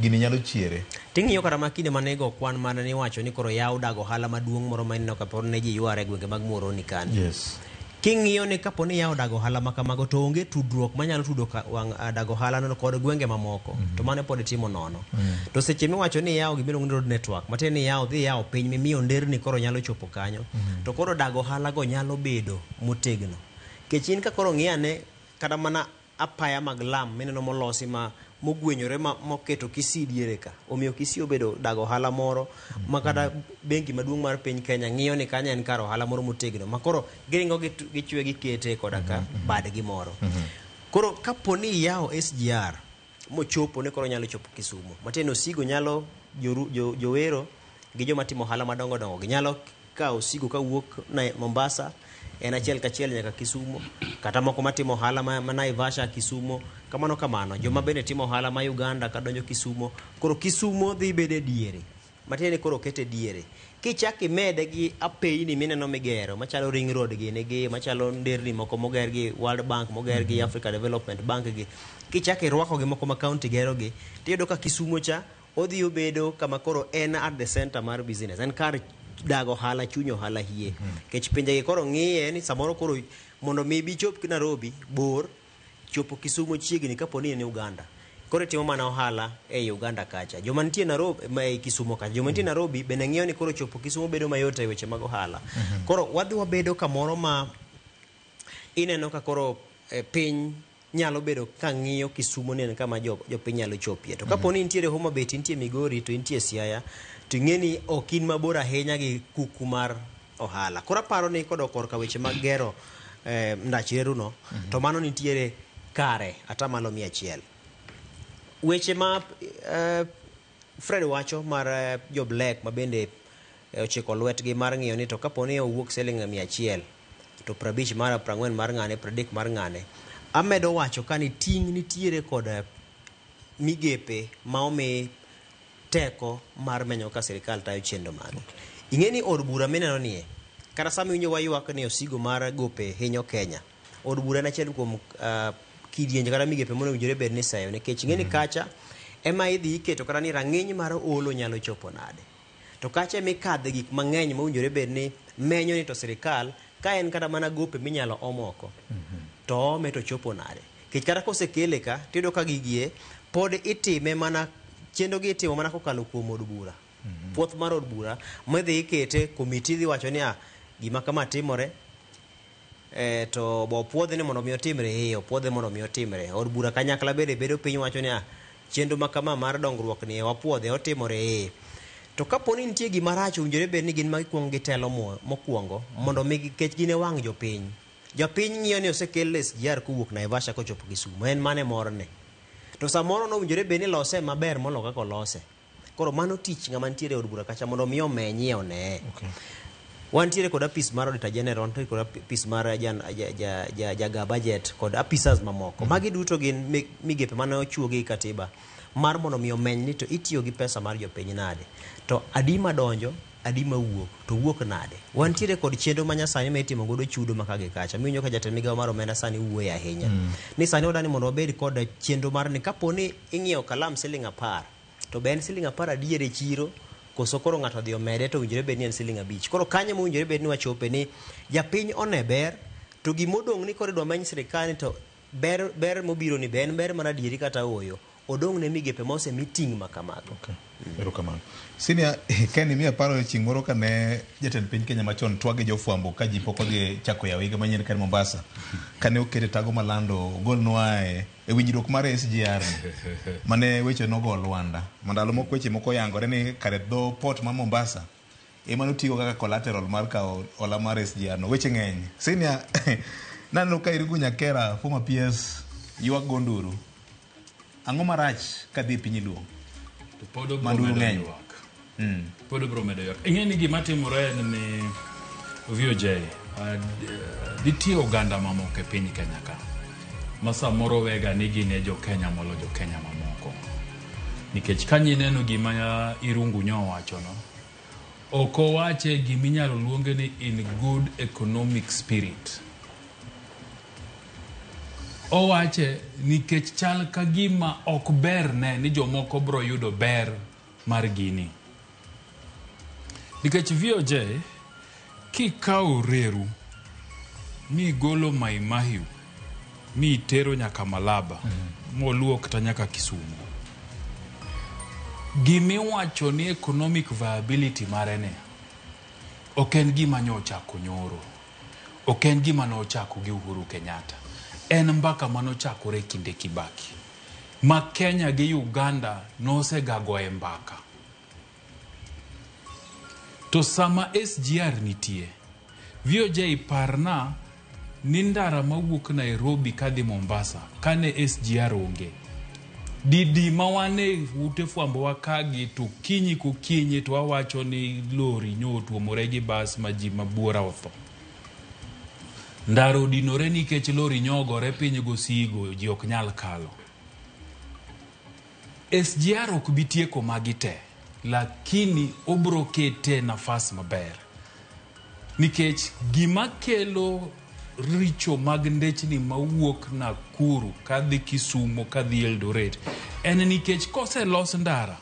gini nyalo chiere ting'iyo kata makinde manego kwan mana ni wacho ni koro yaw dago ohala maduong' moro maneno kapod ne ji yware gwenge mag Muhoroni kanyo yes king'iyo ni kapo ni yaw dago ohala makamago to onge tudruok manyalo tudo wang' dago ohala no kod gwenge mamoko to mane pod timo nono to seche miwacho ni yaw gimiluongo ni road network matiende ni yaw dhi yaw piny mimiyo nderni koro nyalo chopo kanyo to koro dago ohala go nyalo bedo motegno kech in ka koro ng'iyane kata mana apaya mag lam mineno molosi ma mogwenyore moketo Kisii diere ka omiyo Kisii obedo dago ohala moro ma kata bengi maduong' mar piny Kenya ng'iyo ni kanya en kar ohala moro motegno makoro giringo gichwe gikete koda ka badgi moro koro kapo ni yawo SGR mochopo ne koro nyalo chopo Kisumo matiende osigo nyalo jowero gi joma timo ohala madongo dongo ginyalo kawo osigo kawuok Mombasa en achiel kachiel nyaka Kisumo kata moko matimo ohala ma Naivasha Kisumo kamano joma bende timo ohala ma Uganda kadonjo Kisumo koro Kisumo dhi bede diere matiende koro kete diere kichaki mede gi apeyni mineno migero machalo ring road gi negi machalo nderni moko moger gi World Bank moger gi Africa Development Bank gi kichaki rwako gi moko ma county gero gi tiyudo ka Kisumo cha odhi obedo kama koro en at the center mar business en kar dago ohala chuny ohala hie kech pinje gi koro ng'iye ni samoro koro mondo mi bichop Nairobi bor chopo Kisumo chiegni kapo ni en Uganda koro timo mana ohala e Uganda kacha joma nitie Nairobi ma e Kisumo kacha joma nitie Nairobi bende ng'iyo ni koro chopo Kisumo bedo mayot e weche mag ohala koro wadhi wabedo kamoro ma ineno ka koro piny nyalo bedo ka ng'iyo Kisumu ne kama jopiny nyalo chopie. To kapo ni nitiere Homa Bay, nitie Migori, to nitie Siaya, to ing'e ni ok in mabor ahinya gi kuku mar ohala. Koro aparo ni kodok korka weche mag gero ndach reruno, to mano nitiere kare atamalo 100. Weche ma Fred wacho mar jo Black ma bende ochiko lwetgi mar ng'iyo ni to kapo ni owuok siling 100 to 50 mar 40 mar ng'ane, 30 mar ng'ane. Amedo wacho ka ni ting' nitiere kod migepe ma omi teko mar menyo ka sirikal tayo chenro mage. Ing'e ni od bura mineno nie, kata sama winjo waywak ni osigo mar gope hinyo Kenya, od bura en achiel kuom kidienje kata migepe monowinjore bed ni seyo, nikech ing'e ni kacha ema idhi iketo kata ni rang'iny mar olo nyalo chopo nade. To kacha mikadhe gik mang'eny mowinjore bed ni menyo ni to sirikal ka en kata mana gope minyalo omoko to ome to chopo nade. Kech kata kosekele ka tiyudo ka gigie pod itime mana chenro gi itimo mana kokalo kuom od bura. Puoth mar od bura madhi ikete, komiti dhi wacho ni gima kama timore, to bo puodhe ni mondo mi otimre, puodhe mondo mi otimre. Od bura kanyakla bedo piny wacho ni chenro ma kama mar dongruok ni wapuodhe otimore. To kapo ni nitie gima rach, owinjore bed ni gin ma gikwongo gitelo mokwongo mondo mi kech gine wang' jopiny. Jopiny ng'iyo ni osekel SGR kowuok Naivasha kochopo Kisumu, en mane morne. To samoro no owinjore bed ni lose maber molo kaka olose. Koro mano tich ng'ama nitiere od bura kacha mondo mi omenyie one. Okay. Wantiere kod apis mar Auditor General, wantiere kod apis mar jaga budget kod apisas mamoko. Magi duto gin migepe mane ochuo gi katiba mar mondo mi omeny ni to itiyo gi pesa mar jopiny nade. To adima donjo, adima wuok, to wuok nade. Wantiere kod chenro manyasani ma itimo godo chudo makage kacha. Miwinjo ka jatend migawo mar omenda sani wuoye ahinya. Ni sani wadani mondo wabed kod chenro mar ni kapo ni ing'iewo kalam siling 10, to be en siling 10 adiere chiro, koso koro ng'ato dhi omede to winjore bed ni en siling 5. Koro kanyo mowinjore bed ni wachope ni japiny one ber, to gimodong' ni koro idwa many sirikal to ber mobiro ni be en ber mar adieri kata oyo. Odong' ne migepe mose meeting makamago. Okay. Erokamano. Sinia Kenny miya paro chieng' moro kane jatend piny Kenya machon twage jofwambo ka ji pok odhi chako yawo higa manyien kan Mombasa, kane okete tago malando gol noae e winjruok mar SGR mane weche nogo Luanda. Mandalo moko weche moko yangore ni kare dho port ma Mombasa ema notigo kaka collateral mar kawo ola mar SGR no. Weche ng'eny. Sinia nano ka irigu nyakera former PS ywak gonduru. Ang'o marach kadhi piny luong? To podo manduru ng'eny. Podo bro medo ywak. Ing'e ni gima timore ni VOJ nitie oganda mamoko e piny Kenya ka. Masa moro wega ni gine jo Kenya molo jo Kenya mamoko. Nikech kanyi neno gima irungu nyo wacho no, oko wache giminyalo luonge ni in good economic spirit. Owache nikech chal ka gima ok ber ne ni jomoko bro yudo ber mar gini. Nikech VOJ kikawo reru mi golo Mai Mahiu mi tero nyaka Malaba moluo kata nyaka Kisumu, gimi wacho ni economic viability marene ok en gima nyochako nyoro, ok en gima nochako gi Uhuru Kenyatta. En mbaka manochakore kinde Kibaki ma Kenya gi Uganda nosegagoe mbaka. To sama SGR nitie, VOJ parna ni ndara mawuok Nairobi kadhi Mombasa kane SGR onge. Didi mawane ute fwambo wakagi to kinyi kukinyi to wawacho ni lori nyotu omoregi bas maji mabuora otho. Ndaro dinore nikech lori nyogore piny gosigo ji ok nyal kalo. SGR ok bitieko magite, lakini obro kete nafas maber. Nikech gima kelo richo mag ndechni mawuok Nakuru kadhi Kisumu kadhi Eldoret en nikech kose los ndara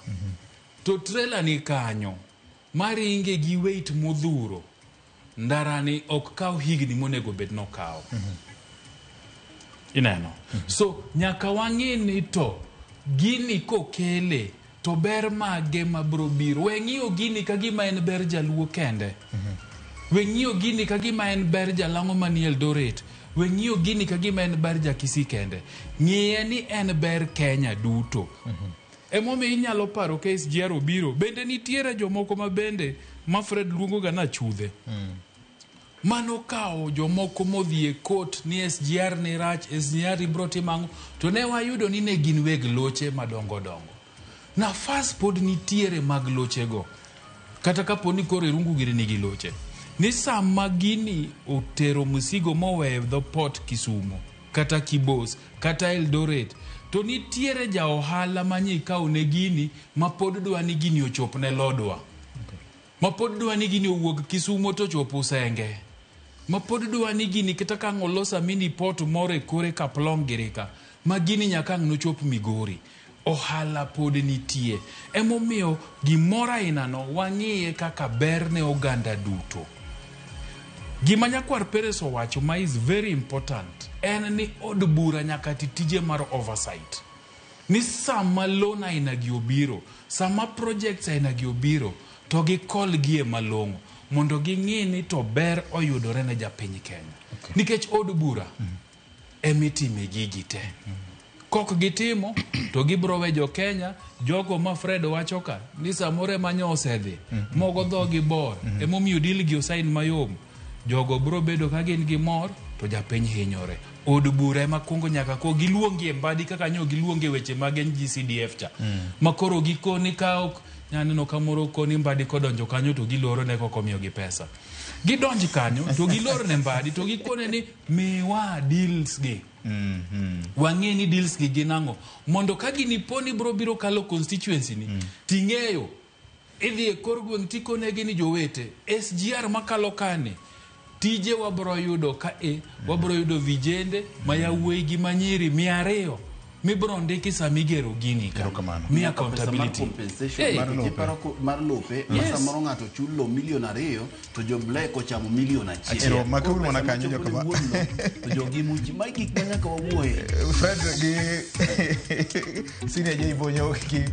to trailer ni kanyo maringe gi weight modhuro, ndara ni ok kaw higni monego bed no kaw. Ineno. So nyaka wang'e ni to gini kokele to ber mage mabro biro. Weng'iyo gini ka gima en ber jaluo kende. Weng'iyo gini ka gima en ber jalang'o mani Eldoret. we ng'iyo gini ka gima en ber Jakisi kende, ng'iye ni en ber Kenya duto. Emomiyo inyalo paro ka SGR obiro, bende nitiere jomoko ma bende ma Fred luongo ga na chudhe. Mano kao jomoko modhi e kot ni SGR ni rach, SGR ibro timango, to ne wayudo ni ne gin weg loche madongo dongo. Nafas pod nitiere mag loche go. Kata kapo ni kore rungu giri nigi loche. Ni sama gini otero musigo mowe the port Kisumu, kata Kibos, kata Eldoret, to nitiere ja ohala manyi kao ne gini ma pod dwa ni gini ochop ne lodwa. Ma pod dwa ni gini owuok Kisumu to chopo Senge. Ma pod dwa ni gini kata ka ngolosa mini port more kore Kaplong girika, ma gini nyaka nochop Migori. Ohala pod nitie. Emomiyo gimora inano wang'iye kaka ber ne oganda duto. Gima nyakwar Peres owacho ma is very important en ni od bura nyaka tije mar oversight. Ni sama loan aina gi obiro, sama projects aina gi obiro, to gi call gi e malong'o mondo gi ng'i ni to ber oyudore ne japiny Kenya. Nikech od bura emitime gigi te. Kok gitimo to gibro wejo Kenya, jogo ma Fred wacho ka ni samore manyo osedhi, mogo dhogi bor, emomiyo deal gi osain mayom. Jogo bro bedo ka gin gi mor to japiny hinyore. Od bura ema kungo nyaka ko giluongi e mbadi kaka nyo giluongi weche mag GCDF cha. Makoro gikoni ka ok nyaneno kamoro koni mbadi kodonjo kanyo to giloro ne koko miyo gi pesa. Gidonji kanyo to giloro ne mbadi to gikone ni miwa deals gi. Wang'e ni deals gi ginango mondo ka gini poni bro biro kalo constituency ni ting'eyo idhi e kor gweng' tikone gini jowete SGR makalo kane tije wabro yudo ka wabro yudo vijende mayawuoyi gi manyiri 200 mibro ndiki samigero gini ka mi accountability mar lope samoro ng'ato chulo $1,2 to jo black ochamo $1,100,000 makuru mana kanyo jo kama to jo gimuchi mai gik manya ka wawuoye Fred gi senior jay bonyo ki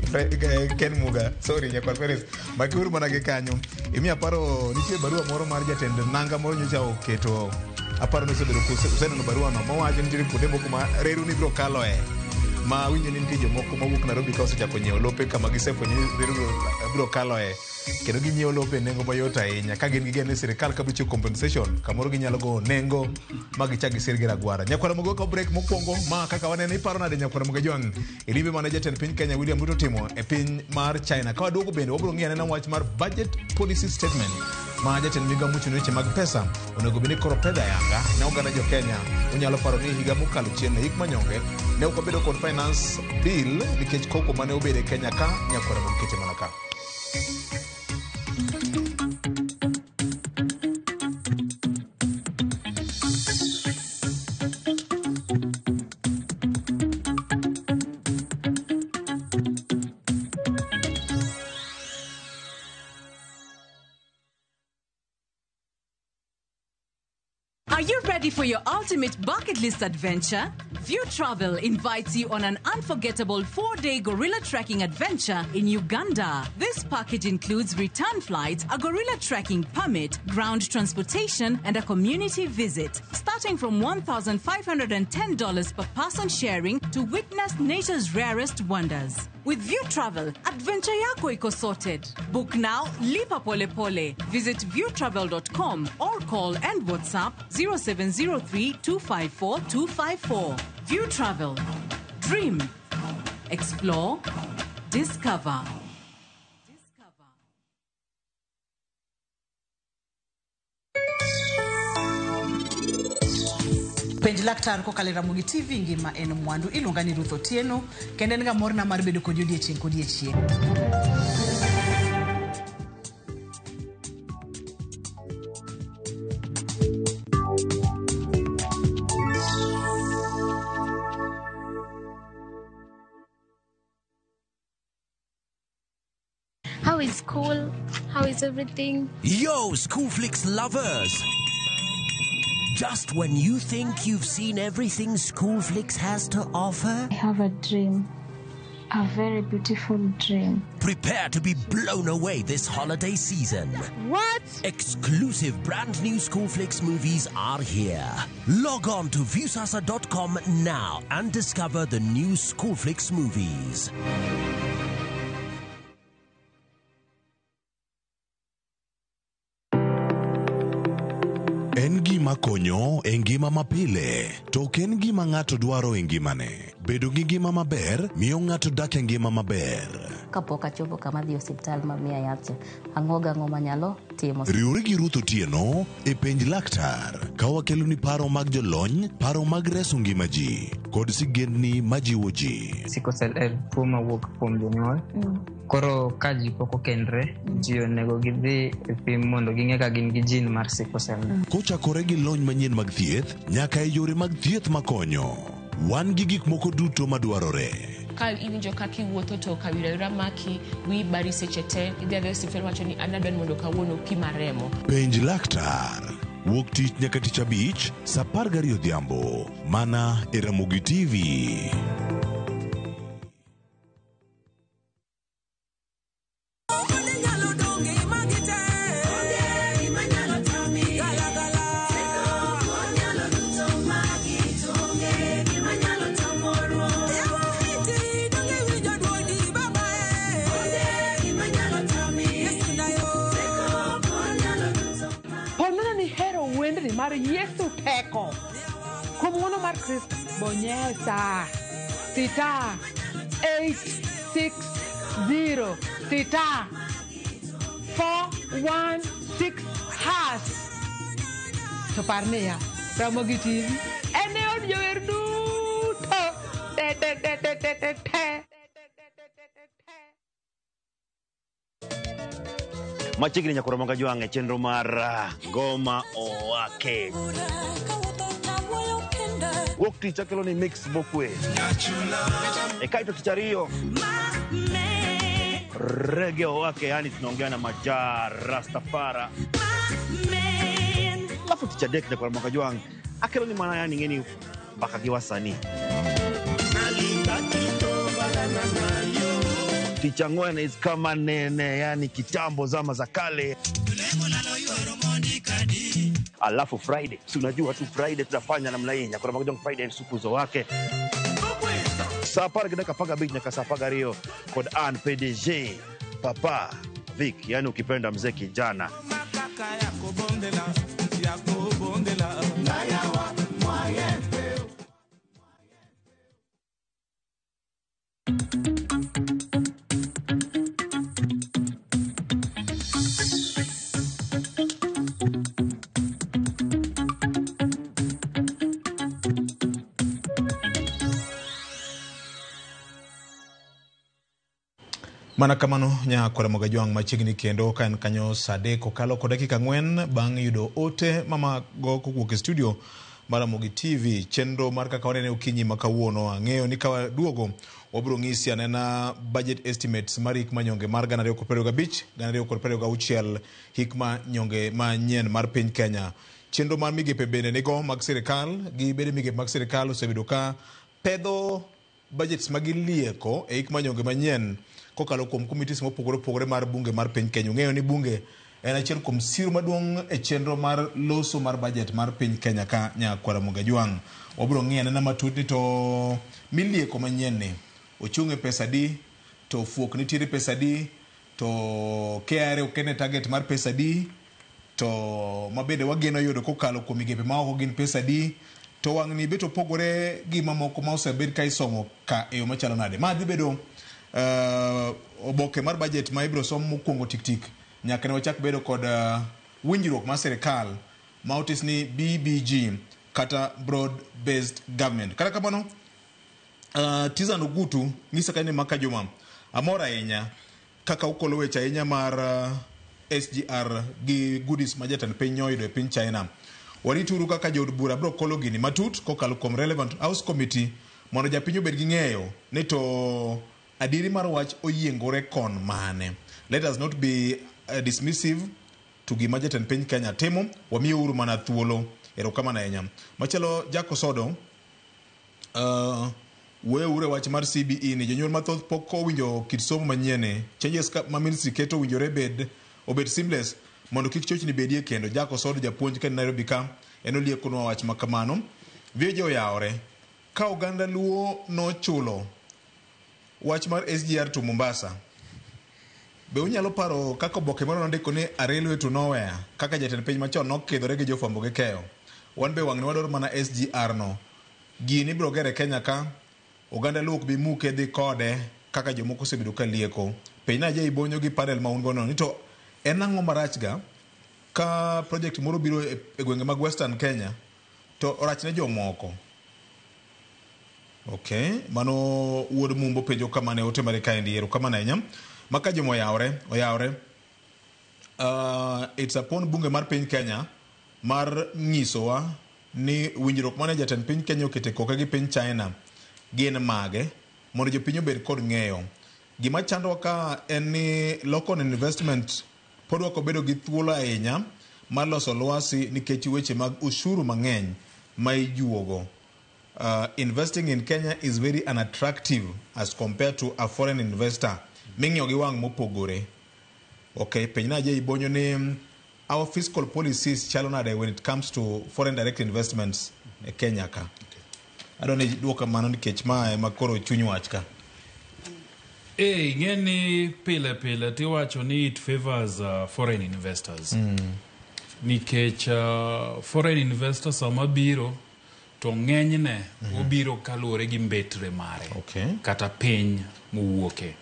Ken Muga sorry nyakwa Peres makuru mana ge kanyo imi aparo nitie barua moro mar jatend nanga moro nyocha oketo aparo no sebedo kuseno barua no mawacho ni kuonde moko ma reru ni bro kalo ma winjo ni nitie jomoko mawuok Nairobi ka osechako nyiewo lope kama gisefwenyo biro kaloe kendo ginyiewo lope nengo mayot ahinya ka gin gigeno ni sirikal ka bichiwo compensation kamoro ginyalo go nengo ma gichak gisir gi ragwara. Nyakwara mogo ka break mokwongo ma kaka waneno iparo nade Nyakwara mogo jwang' e limbe mane jatend piny Kenya William Ruto timo e piny mar China. Ka waduogo bende wabiro ng'iyo anena wach mar budget policy statement ma jatend migawo mochung' weche mag pesa onego bed ni koro pedho ayanga ne oganda jo Kenya. Unyalo paro ni higa mokalo chien hik manyonge ne ok obedo kod finance bill nikech koko mane obedo e Kenya ka Nyakwara mogo keche mana ka. Are you ready for your ultimate bucket list adventure? View Travel invites you on an unforgettable 4-day gorilla trekking adventure in Uganda. This package includes return flights, a gorilla trekking permit, ground transportation, and a community visit. Starting from $1,510 per person sharing to witness nature's rarest wonders. With View Travel, adventure yako iko sorted. Book now, lipa pole pole. Visit viewtravel.com or call and WhatsApp 0703-254-254. View Travel. Dream. Explore. Discover. Penj laktar kokalo Ramogi TV ngima en mwandu iluonga ni Ruth Otieno kendo en ga morna mar bedo kod odiechieng' kod odiechieng'. How is school? How is everything? Yo, Schoolflix lovers! Just when you think you've seen everything Schoolflix has to offer, I have a dream. a very beautiful dream. Prepare to be blown away this holiday season. What? Exclusive brand new Schoolflix movies are here. Log on to viewsasa.com now and discover the new Schoolflix movies. En gima konyo e ngima mapile, to ok en gima ng'ato dwaro e ngimane. Bedo gi ngima maber miyo ng'ato dak e ngima maber. Kapok achopo kama dhi osiptal mamiya yath, ang'o manyalo timo. Riwri gi Ruth Otieno e penj laktar, ka wakelo ni paro mag jolony, paro mag reso ngima ji, kod sigendni majiwo ji. Sickle cell en tuo mawuok kuom jonyuol. Koro ka ji pok okendre, ji onego gidhi e pim mondo ging'e ka gin gi jin mar sickle cell. Kochakore gi lony manyien mag thieth, nyaka e yore mag thieth makonyo. Wan gi gik moko duto madwarore. Ka iwinjo kaka iwuotho to kawira maki wi bari seche te idhi adhi osiptal wacho ni an adwani mondo kawuono pima remo. Penj laktar. Wuok tich nyaka tich abich, saa 12 odhiambo. Mana e Ramogi TV. Mar Yesu teko. Como mar Cristo. Bonyeza. Sita. 860. Sita. 416 hash. To parneya. Ramogi TV. Ene od jower duto. Te. Machigni nyakoromoga jwange chenro mar ngoma owake. Wuok tich akelo ni mix bokwe. E kaito tich ariyo. Reggae owake, yani tunaongea na majar Rastafara. Alafu tich adek nyakoromoga jwange akelo ni mana yani ngeni mpaka giwasani. Tich ang'wen is kama nene, yani kitambo zama za kale. Alafu Friday, si unajua tu Friday tunafanya namna hii, nyakora magojong Friday ni supu zo wake. Sapara kidaka paga beach nyaka sapaga rio kod an PDG Papa Vic, yani ukipenda mzee kijana. Mana kamano nyakore moga jwang machiegni kendo kan kanyo sade kokalo kod dakika 4 bang' yudo ote mama go kuwuok e studio mar Ramogi TV. Chenro mar kaka wanene okinyi makawuono, ang'eyo ni ka duogo wabro ng'isi anena budget estimates mar hik manyonge mar 2025 2026 hik manyonge manyien mar piny Kenya. Chenro mar migepe bende nigo mag sirikal gi bede migepe mag sirikal osebedo ka pedho budgets magilieko e hik manyonge manyien kokalo kuom committees mopogore mar bunge mar piny Kenya. Ng'eyo ni bunge en achiel kuom siro maduong' e chenro mar loso mar budget mar piny Kenya ka nyakwara moga jwang. Wabro ng'iyo anena matut ni to milieko manyien ni ochung' e pesa di, to fuok nitiere pesa di, to KRA okene target mar pesa di, to mabende wageno yudo kokalo kuom migepe maoko gin pesa di, to wang' ni beto pogore gi mamoko ma osebed ka isomo ka e yo machalo nade. Ma dhi bedo oboke mar budget ma ibro som mokwongo tik nyaka ne wachak bedo kod winjruok mar sirikal ma otis ni BBG kata broad based government. Kata kamano Tizan Ogutu ng'isa ka ni maka juma amora ahinya kaka ukolo weche ahinya mar SGR gi goodies ma jatend piny oyudo e piny China. Warituru kaka jood bura bro kolo gini matut kokalo kuom relevant house committee mondo japiny obed gi ng'eyo ni to adiri mar wach oyiengore kon mane. Let us not be dismissive to gima jatend piny Kenya timo, wamiyo uru mana thuolo. Erokamano ahinya. Machielo Jack Osodo we ure wach mar CBE ni jonyuol mathoth pok owinjo kit somo manyien. Changes ma ministry keto winjore obed seamless mondo kik chochni bedie kendo. Jack Osodo japuonj kan Nairobi ka en oliekonwa wach makamano. Viejo oyawore ka oganda luo nochulo wach mar SGR to Mombasa. Be unyalo paro kaka oboke moro nondiko ni a railway to nowhere kaka jatend piny machon nokidhore gi jofwambo gi keyo. Wan be wang' ni wadwaro mana SGR no. Gini biro gere Kenya ka oganda luok bi muke dhi kode kaka jomoko osebedo ka lieko. Piny na je ibonyo gi panel ma un gono ni to en ang'o marach ga ka project moro biro e gwenge mag Western Kenya to orachne jomoko. Okay, mano wuod mumbo penjo kama ne otemare ka ndiero kama na nyam maka jomo oyawre it's upon bunge mar piny Kenya mar nyisowa ni winjruok mane jatend piny Kenya okete koka gi piny China gin mage mondo jopiny obed kod ng'eyo. Gima chandowa ka en ni local investment pod wako bedo gi thuolo ahinya mar loso lwasi nikech weche mag ushuru mang'eny ma ijuogo. Investing in Kenya is very unattractive as compared to a foreign investor. Ming'yo gi wang' mopogore. Okay, piny na je ibonyo ni our fiscal policies chalo nade when it comes to foreign direct investments e Kenya ka. Adone duoka mano nikech ma koro chuny wach ka. Ng'eni pile tiwacho ni it favors foreign investors. Nikech foreign investors sama biro to ng'enyne obiro kaluwore gi mbetre mare kata piny mowuoke.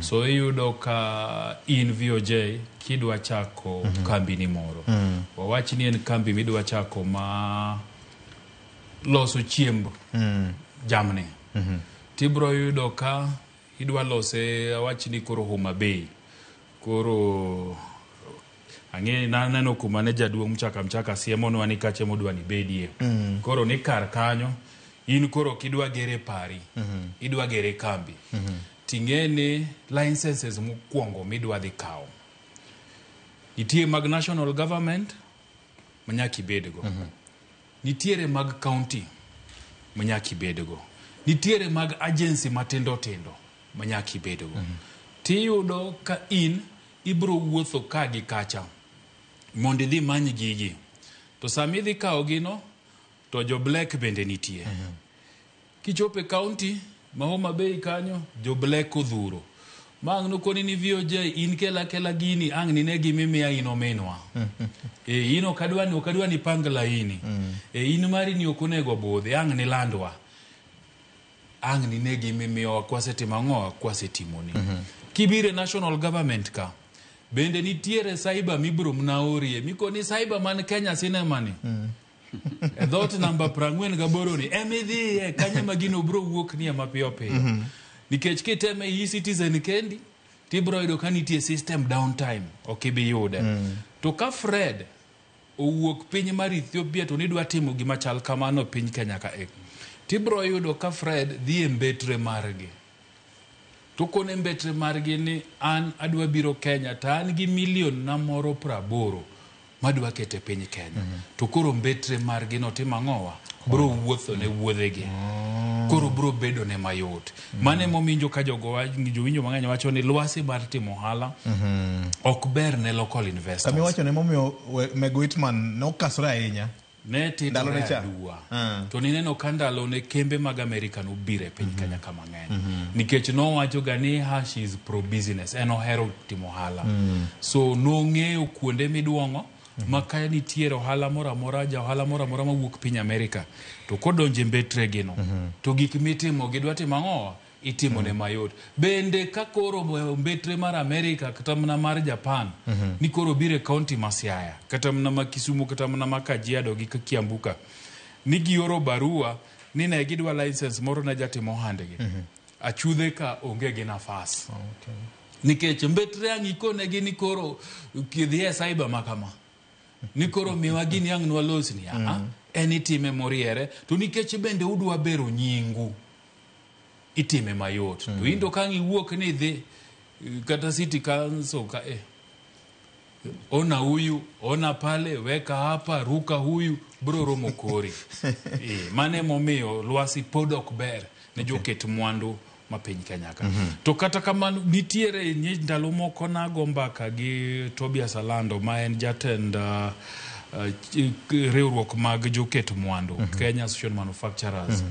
So iyudo ka in VOJ kidwa chako kambi ni moro. Wawach ni en kambi midwa chako ma loso chiemb jamni. Tibro yudo ka idwa lose wawach ni koro Homa Bay. Koro ang'e naneno kuma ne jaduong' mchaka siemonwa ni kache modwa ni bedie. Koro ni kar kanyo in koro kidwa gere pari idwa gere kambi ting'eni licenses mokwongo midwa dhi kawo nitie mag national government manyaki bedgo nitiere mag county manyaki bedgo nitiere mag agency matindo manyaki bedgo tiyudo ka in ibro wuotho ka gi kacha mondo idhi many gigi to sami dhi kawo gino to jo black bende nitie kichope county ma Homa Bay kanyo jo black odhuro mang no koni ni VOJ in kela gini ang ni ne gimimiya ino menwa ino okadwa ni pangla ini in mari ni okonego bodhe ang ni landwa ang ni ne gimimiyo kwasetima ng'o kwasetimoni kibire national government ka bende nitiere cyber mibro mnaorie mikoni cyber man Kenya cinema ni dot number 48 ni emidhi Kenya magino bro wuok ni mapiyo nikech kiteme yi citizen kendi tibro yudo ka nitie system downtime okibi yude to ka Fred owuok piny mar Ethiopia to nidwa timo gima chal kamano piny Kenya ka tibro yudo ka Fred dhi e mbetre margi to kone mbetre margi ni an adwa biro Kenya ta an gi milion na moro 80 madwa kete piny Kenya to koro mbetre margi no timang'owa bro wuotho ne wuodhegi koro bro bedo ne mayot mane mominjo ka jowinjo mang'eny wacho ni lwasi mar timo hala ok ber ne local investors kami wacho ne momiyo Meg Whitman nokasra ahinya ne tindalo ne chadua to nineno kandalo ne kembe mag America no bire piny Kenya kama ng'eny nikech no wacho ga ni she is pro business eno hero timo hala so no ng'eyo kuonde midwongo makaya nitiere ohala moro amora mawuok piny America to kodonje mbetre gino to gik mitimo gidwa timo ang'o itimo ne mayot bende ka koro mbetre mar America kata mana mar Japan ni koro bire county Masiaya kata mana ma Kisumu kata mana ma Kajiado gi Kiambuka ni gioro barua ni ne gidwa license moro na jatimo handegi achudhe ka onge gi nafas nikech mbetre ang'ikone gi ni koro kidhie cyber makama ni koro miwa gini ang nwalosni itime moriere to nikech bende udwa bero nyingu itime mayot to indo kang iwuok ni dhi kata city council ka ona huyu, ona pale, weka hapa, ruka huyu, bro romo kori. Mane momiyo lwasi pod ok ber ne joket mwandu ma piny Kenya ka. To kata kamano nitiere ndalo moko nago mbaka gi Tobias Alando ma en jatend riwruok mag joket mwandu, Kenya Association Manufacturers.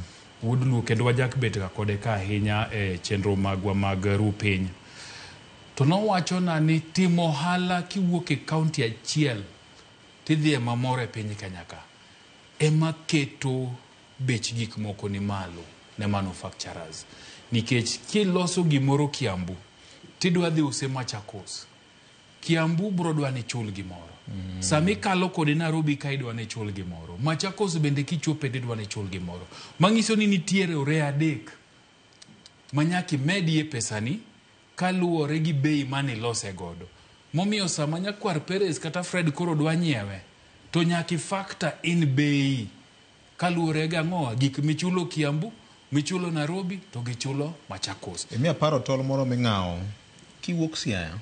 Wudlu kendo wajak bet ka kode ka ahinya e chenro magwa mag rupiny. To nowacho na ni timo hala kiwuok e kaunti achiel tidhi e mamoro e piny Kenya ka ema keto bech gik moko ni malo ne manufacturers. Nikech kiloso gimoro Kiambu tidwa dhi use Machakos, Kiambu bro dwa ni chul gimoro. Sami kalo kode Nairobi ka idwa ni chul gimoro, Machakos bende kichope idwa ni chul gimoro. Mangiso ni nitiere ore adek manyaki medie pesani kaluwore gi bei mane lose godo. Momiyo sama Nyakwar Perez kata Fred koro dwa nyiewe, to nyaki factor in bei kaluwore ga ng'oa gik michulo Kiambu, michulo Nairobi, to gichulo Machakos. Emi aparo tol moro ming'ao kiwuok Siaya,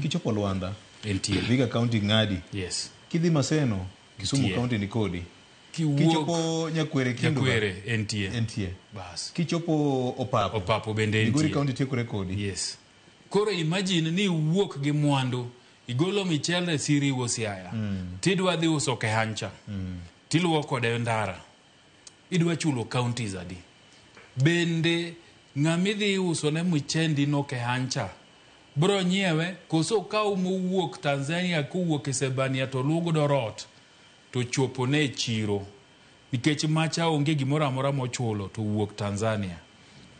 kichopo Luanda, Viga County ng'adi. Yes. Kidhi Maseno, Kisumu County ni kodi. Kichopo Nyakwere Kindu. Nyakwere entie. Bas. Kichopo Opapo. Opapo bende entie. Migori County tiekore kodi. Yes. Koro imagine ni wuok gi mwandu, igolo michele siri wo Siaya. Tidwa dhi uso Kehancha. Tiluwo kode ndara. Idwa chulo counties adi. Bende ng'amidhi uso ne mchendi no Kehancha. Bro nyiewe koso ka mowuok Tanzania kuwuok e Sebania to lugo dorot to chopo ne chiro. Nikech macha onge gimoro amora mochulo to wuok Tanzania.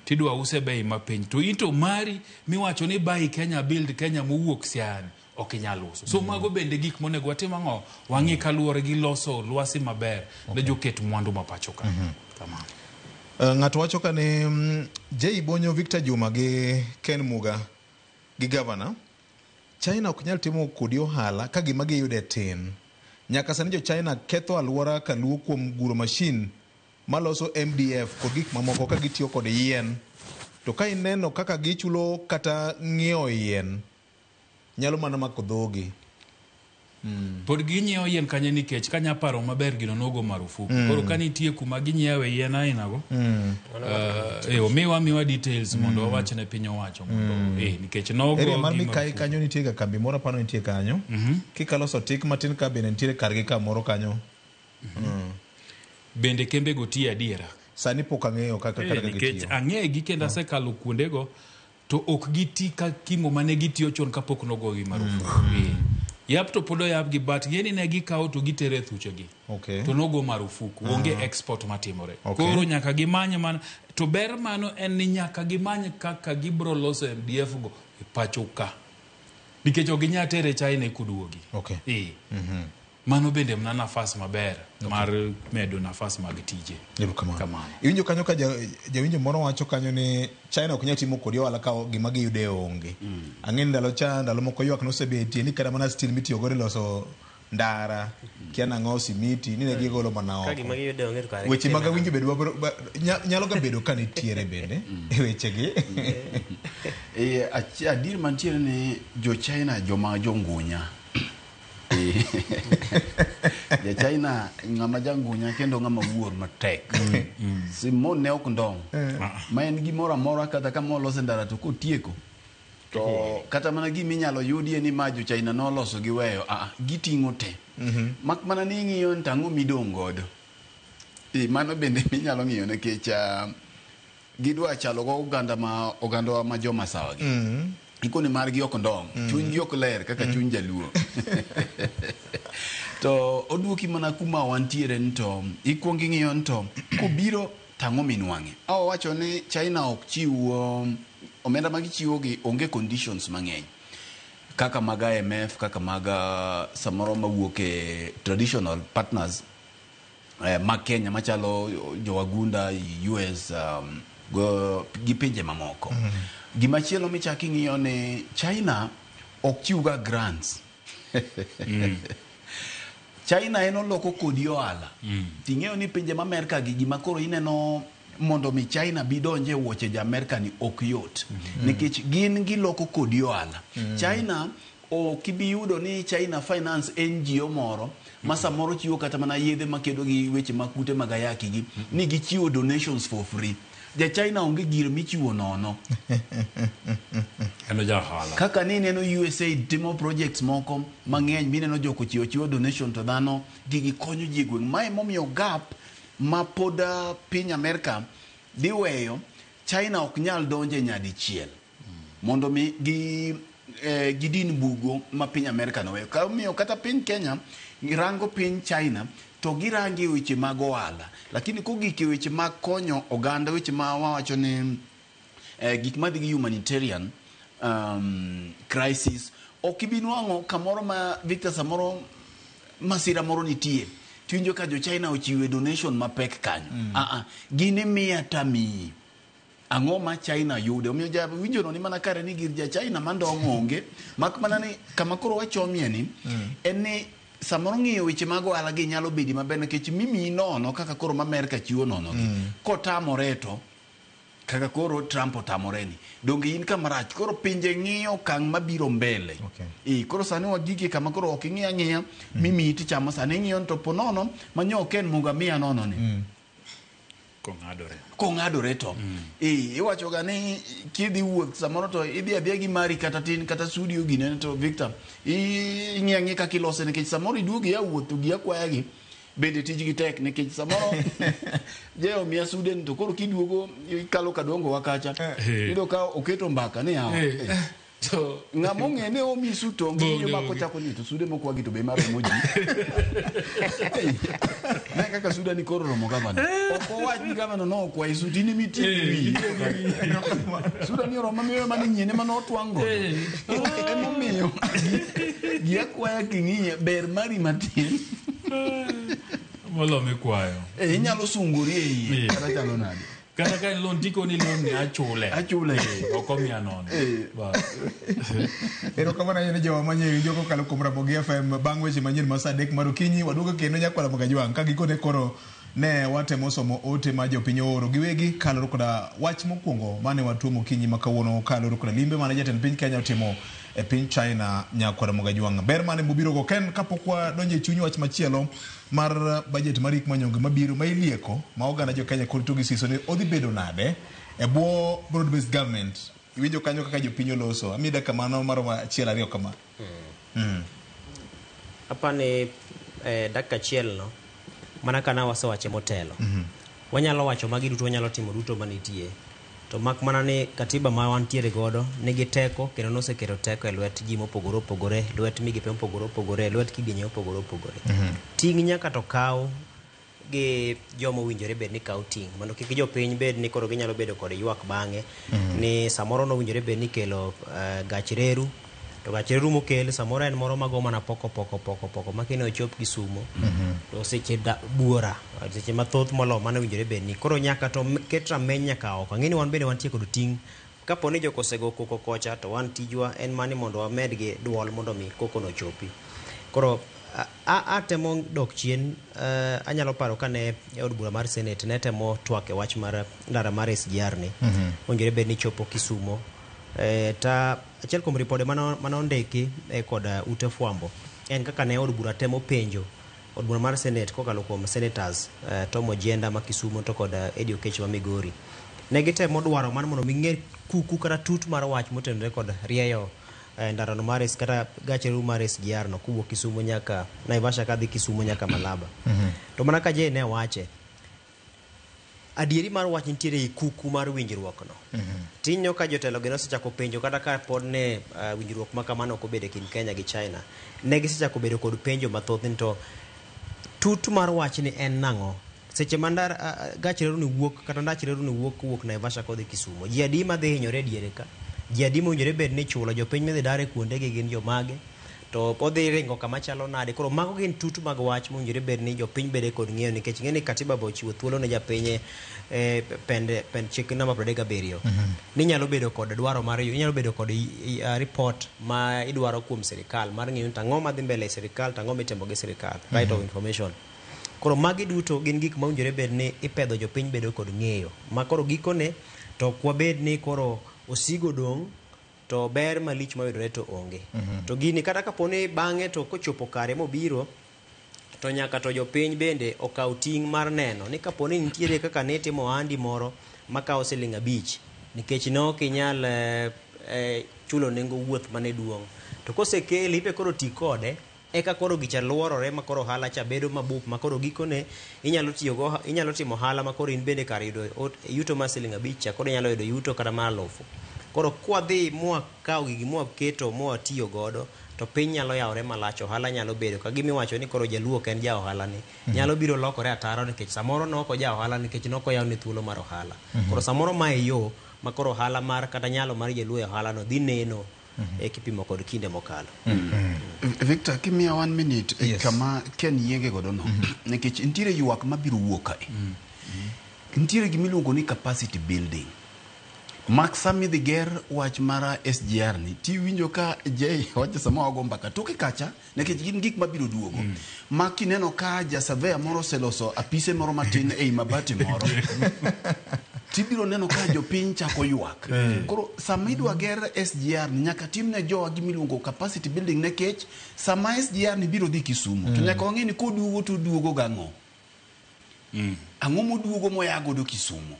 Tidwa use bei mapiny to into mari miwacho ni buy Kenya build Kenya mowuok Siaya ok inyalo uso. So mago bende gik monego watim ang'o wang'i kaluwore gi loso lwasi maber ne joket mwandu mapacho ka. Kamano. Ng'ato wacho ka ni J Bonyo, Victor Juma gi Ken Muga gi governor, China ok nyal timo kodi ohala ka gima giyude tin. Nyaka sani jo China ketho alwora kaluwo kuom guro mashin maloso MDF kod gik mamoko ka gitiyo kod yien. To ka ineno kaka gichulo kata ng'iewo yien, nyalo mana mako dhogi. Pod ginyiewo yien kanye nikech kanya paro maber gino nogo marufuku. Koro ka nitie kuma ginyiewe yien ainago, miwa details mondo wawache ne piny owacho mondo nikech nogo area mar Mikai kanyo nitie ga kambi moro pano nitie kanyo. Kikaloso tik matin ka bende nitie kargi kamoro kanyo. Bende kembe go tie adiera. Sani pok ang'eyo kaka gitiyo. Nikech ang'e gi kenda sekalo kuondego to ok giti ka kimo mane gitiyo chon kapok nogo gi marufuku. Yap to podo yap gi bat yeni ne gikawo to gitere thuchegi. To nogo marufuku. Onge export matimore. Koro nyaka gimanye man to ber mano en ni nyaka gimanye kaka gibro loso MDF go e pacho ka. Nikech oginya tere China kuduogi. Mano bende mna nafas maber mar medo nafas mag tije. Kamano. Iwinjo kanyo ka jawinjo moro wacho kanyo ni China ok nyal timo kodi ohala ka gima giyude onge. Ang'e ndalo moko ywak nosebetie ni kada mana steel mitiyo godo loso ndara, kiana ng'o simiti, ni ne gigolo mana oko. Ka gima giyude onge to kare. Weche mag winjo bedo nyalo ga bedo ka nitiere bende e wechegi. Adir mantiere ni jo China joma jongunya. Ja China ng'ama jangunya kendo ng'ama wuor matek. Simon ne ok ndong. Ma en gimoro amora kata kama oloso ndara to kotieko. To kata mana gimi nyalo yudie ni ma jo China noloso giweyo, giting'o te. Mak mana ni ng'iyo ntang'o midong godo. Mano bende minyalo ng'iyo nikech gidwa chalo go oganda ma joma sawa gi. Ikoni margi ok ndong, chuny gi ok ler kaka chuny jaluo. To oduoki mana kuma wantiere nto, ikuongi ng'iyo nto, kubiro tang'o minwang'e. Wacho ni China ok chiwo, omenda magichiwo gi onge conditions mang'eny. Kaka maga IMF, kaka maga samoro mawuok e traditional partners ma Kenya machalo jowagunda, US, gi pinje mamoko. Gimachielo michaki ng'iyo ni China ok chiwga grants. China eno loko kodi ohala. Ting'eyo ni pinje ma Amerika gi gima koro ineno mondo mi China bidonje wuoche ja Amerika ni ok yot. Nikech gin giloko kodi ohala. China o kibiyudo ni China Finance NGO moro ma samoro chiwo kata mana yedhe makedo gi weche makute magayaki gi ni gichiwo donations for free. Ja China onge giro michiwo nono. Eno jahala. Kaka ni neno USA timo projects moko mang'eny mineno joko chiwo donation to dhano gigi konyo ji gweng'. Mae momiyo gap ma poda piny Amerika diweyo China ok nyal donje nyadi chiel mondo mi gidin bugo ma piny Amerika no weyo. Kamiyo kata piny Kenya rango piny China to girangi weche mag ohala, lakini kogike weche mag konyo oganda, weche ma wawacho ni gik madhi gi humanitarian crisis, ok ibinwang'o kamoro ma Victor samoro masira moro nitie tiwinjo ka jo China ochiwe donation mapek kanyo. Gini miya tamiyi ang'o ma China yude. Omiyo winjo no ni mana kare ni gir ja China mandong' onge, mak mana ni kama koro wachomie ni en ni samoro ng'iyo weche mag ohala gi nyalo bedi maber nikech mimi nono kaka koro ma Amerika chiwo nono gi kotamore to kaka koro Trump otamore ni donge in kama rach koro pinje ng'iyo kang' mabiro mbele. Koro sani wagike kama koro ok ing'iya ng'iya mimi iti chama sani ng'iyo to ponono manyo ken mugamia nono ni kong'adore to iwacho ga ni kidhi wuoth samoro to idhi adhiya gi mari kata tin kata studio gine to Victor ing'iya ng'i kaka ilose nikech samoro iduogi ya wuoth gi akwaya gi bende tijgi tek nikech samoro je omiya Sweden to koro kiduogo ikalo kadongo wakacha ido ka oketo mbaka ni hao so ngamo ngene omi suto ngiyo makochako ni to Sweden moko wagi to be maro moji na kaka Sweden ni koro romo kama oko waji kama no kwa isuti ni miti wi Sweden ni romo meyo mani nyene mano twango emo miyo gia kwa kingi ber mari matin Molo me kwayo. Inyalo sunguri e kata chalo nade. Kata ka lon tiko ni lon ni achule. Okomia nono. Ero kama na yene jawa manye joko kalo kumra bogi FM bang weche manyien masadek marukinyi waduga kendo nyakwala magajwang ka gikone koro ne watemo somo ote ma jopiny oro giwegi kaloro koda wach mokwongo mane watuomo kinyi makawuono kaloro koda limbe mane jatend piny Kenya otimo e piny China nyakwara mogajwang. Ber mane mubiro go ken kapokwa donje chuny wach machielo mar budget marik manyonge mabiro ma ilieko ma oganda jo Kenya kod togi siso ni odhi bedo nade e bwo broad based government. Iwinjo kanyo kaka jopiny oloso amida kamano mar achiel ariyo kama. Hapa ni dakika achiel no mana kana wasewache motelo. Wanyalo wacho magi duto wanyalo timo duto manitie. To mak mana ni katiba ma wantiere godo nigi teko kendo nosekero teko e lwet ji mopogore opogore, lwet migepe mopogore opogore, lwet kidienje mopogore opogore. Ting' nyaka to kaw gi jomo winjore bed ni kaw ting' mondo kik jopiny bed ni koro ginyalo bedo kod ywak bang'e ni samoro no winjore bed ni kelo gach reru to gach reru mokel samoro en moro mago mana poko makine ochop Kisumo to seche buora seche mathoth molo mana winjore bed ni koro nyaka to ket rameny nyaka oko. Ng'eni wan bende wantie kod ting' kapo ni jokosego koko kocha to wan tijwa en mani mondo wamed gi duol mondo mi koko no chopi. Koro atemo dok chien anyalo paro kane e od bura mar Senate ne temo twak e wach mar ndara mar SGR ni winjore bed ni chopo Kisumo. Ta achiel kuom ripode manondiki kod ute fwambo en kaka ne od bura temo penjo od bura mar Senate kokalo kuom senators Tom Ojienda ma Kisumo to kod Eddie Oketch ma Migori. Ne gitemo dwaro man mondo ming'e kuku kata tut mar wach motenore kod rieyo ndara no mares kata gacheru mar SGR no kuwuok Kisumo nyaka Naivasha kadhi Kisumo nyaka Malaba. To mana ka je ne wache adieri mar wach nitiere kuku mar winjruok no. Tinyo ka jotelo geno sechako penjo kata ka pod ne winjruok ma kamano ok obede kin Kenya gi China ne gisechako bedo kod penjo mathoth to tut mar wach ni en nang'o seche mandar gacheru ni wuok kata ndacheru ni wuok Naivasha kodhi Kisumo ji adi ma dhi hinyore diere ka ji adi mowinjore bed ni chulo jopiny midhi dare kuonde gi gin jomage to odhi ringo kama chalo nade. Koro mago gin tut mag wach mowinjore bed ni jopiny bede kod ng'eyo nikech ng'eni katiba bo chiwo thuolo ne japiny pend chik namba 37 ni nyalo bedo kod dwaro mar nyalo bedo kod report ma idwaro kuom sirikal mar ng'eyo tang'o madhi mbele sirikal tang'o mitimo gi sirikal right of information. Koro magi duto gin gik ma owinjore bed ni ipedho jopiny bedo kod ng'eyo ma koro gikone to kwa bed ni koro osigo dong to ber malich mayudore to onge. To gini kata kaponi bang'e to kochopo kare mobiro, to nyaka to jopiny bende okaw ting' mar neno ni kaponi nitiere kaka nitimo ohandi moro makawo siling 5 nikech nok inyal chulo nengo wuoth mane duong'. To kosekele ipe koro ti kode eka koro gicha luorore ma koro ohala cha bedo mabup ma koro gikone inyalo timo ohala ma koro in bende kar yudo yuto mar siling 5 cha koro inyalo yudo yuto kata mar 1000. Koro kwadhi mwakawo gigi mwaketo mwatiyo godo to piny nyalo yawore malach, ohala nyalo bedo ka gimiwacho ni koro jaluo ken ja ohala ni nyalo biro lokore ataro nikech samoro noko ja ohala nikech noko yaw ni thuolo mar ohala. Koro samoro mae yo ma koro ohala mar kata nyalo mar jaluo e ohala no dhi neno e kipimo kod kinde mokalo. Victor, kimia 1 minute kama ken yenge godo no nikech ntiere yuak mabiro wuok kae. Ntiere gimiluongo ni capacity building. Max Sami the ger wach mara SGR ni ti winjo ka je wacha sama wago mbaka toke kacha nikech gin gik mabiro duogo. Maki neno ka ja surveyor moro seloso apise moro matin ei mabati moro. Tibiro neno ka jopiny chako ywak. Koro sama idwa ger SGR ni nyaka timne jowa gimiluongo capacity building nikech sama SGR ni biro dhi Kisumu to nyaka wang'e ni koduogo to duogo gang'o. Ang'o moduogo moyago do Kisumu.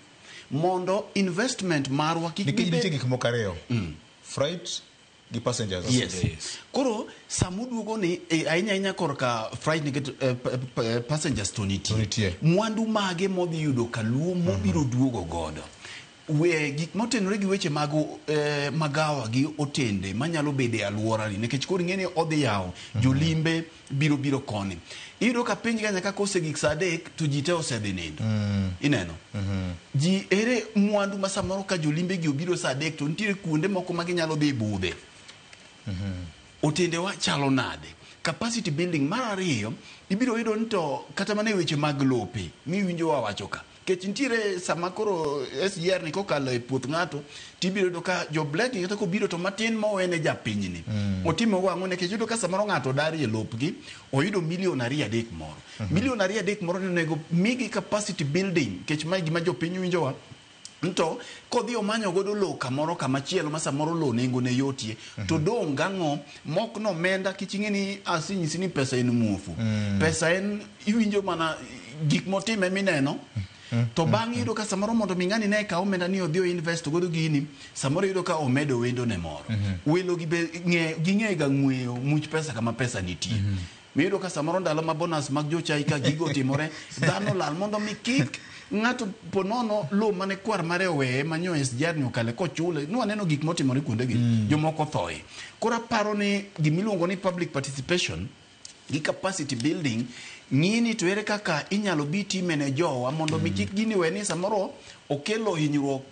Mondo investment marwa kikibite gik mokariyo freight gi passengers. Yes. Koro samuduogo ni ainya korka freight ni passengers to nitie mwandu mage modhi yudo kaluo mobiro duogo godo. We gik motenore gi weche mag magawa gi otende manyalo bede aluora ni nikech koro ng'eni odhi yawo jolimbe biro koni. Iyudo ka piny Kenya ka kose gik saa 3 to ji te osedhi nindo. Ineno. Ji ere mwandu ma samoro ka jolimbe gi obiro saa 3 to nitiere kuonde moko ma ginyalo dhi budhe. Otende wa chalo nade. Capacity building mar ariyo ibiro yudo nito kata mana weche mag lope mi winjo wawacho ka. Kech nitiere sama koro SGR ni kokalo e puoth ng'ato tibiro yudo ka jo black kata ko biro to matin mowene japiny ni. Otimo wang'o ne kech yudo ka samoro ng'ato dari e lopgi oyudo $2 million moro. $2 million moro nego migi capacity building kech ma gima jopiny winjowa. Nto kodhi omanyo godo lo kamoro kamachielo ma samoro lo nengo ne yotie to dong gang'o mok no menda kiching'e ni asinyisi ni pesa en muofu. Pesa en iwinjo mana gik motime mineno. To bang' yudo ka samoro mondo ming'ani ne ka omenda ni odhi invest godo gini samoro yudo ka omedo wendo ne moro. Welo ging'e ga ng'weyo much pesa kama pesa nitie. Miyudo ka samoro ndalo ma bonus mag jochai ka gigo timore dhano lal mondo mi kik ng'ato ponono lo mane kwar mare owe manyo SGR ni okale kochule nwa neno gik motimore kuonde gi jomoko thoe. Kora paro ni gimiluongo ni public participation gi capacity building ng'ini to ere kaka inyalo biti mene jowa mondo mi kik gini weni samoro okelo hinyruok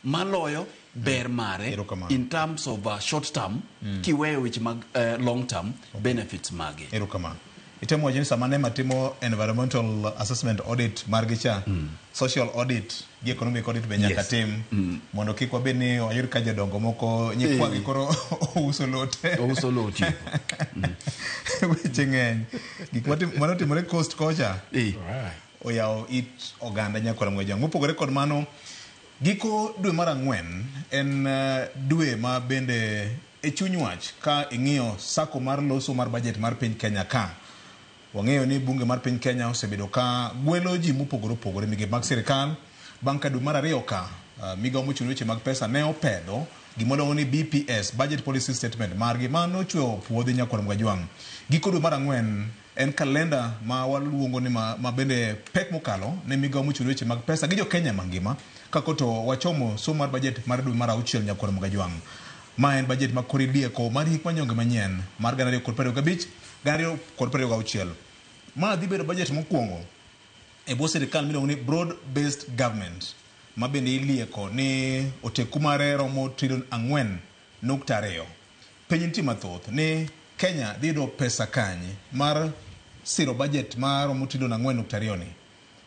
maloyo ber mare in terms of short term kiweyo which mag long term benefits mage. Erukama. Itemo wajini samane matimo environmental assessment audit margicha social audit gi economic audit be nyaka tim mondo kik wabeni wayud ka jodongo moko nyikwagi koro uso lote weche ng'eny gik manotimore coast kocha oyawo it oganda nyakwara mgejang mopogore kod mano giko dwe mar 4 en dwe ma bende e chuny wach ka ing'iyo sako mar loso mar budget mar piny Kenya ka wang'eyo ni bunge mar piny Kenya osebedo ka gwelo ji mopogore migepe mag sirikal bang' ka dwe mar 2 ka migawo mochung' weche mag pesa ne opedho gimodong' ni BPS budget policy statement margi mano chweyo puodhi nyakwara mgajwang'. Giko dwe mar 4 en kalenda ma waluongo ni ma bende pek mokalo ne migawo mochung' weche mag pesa gi jo Kenya mangima kakoto wachomo somo mar budget mar dwe mar 6 nyakwara mgajwang'. Ma en budget ma koridieko mar hik manyonge manyien mar 2025 2026. Ma dhi bedo budget mokwongo e bwo sirikal miluongo ni broad based government ma bende ilieko ni oteku mare romo $4.2. Penj nitie mathoth ni Kenya dhi yudo pesa kanye mar siro budget mar romo $4.2 ni.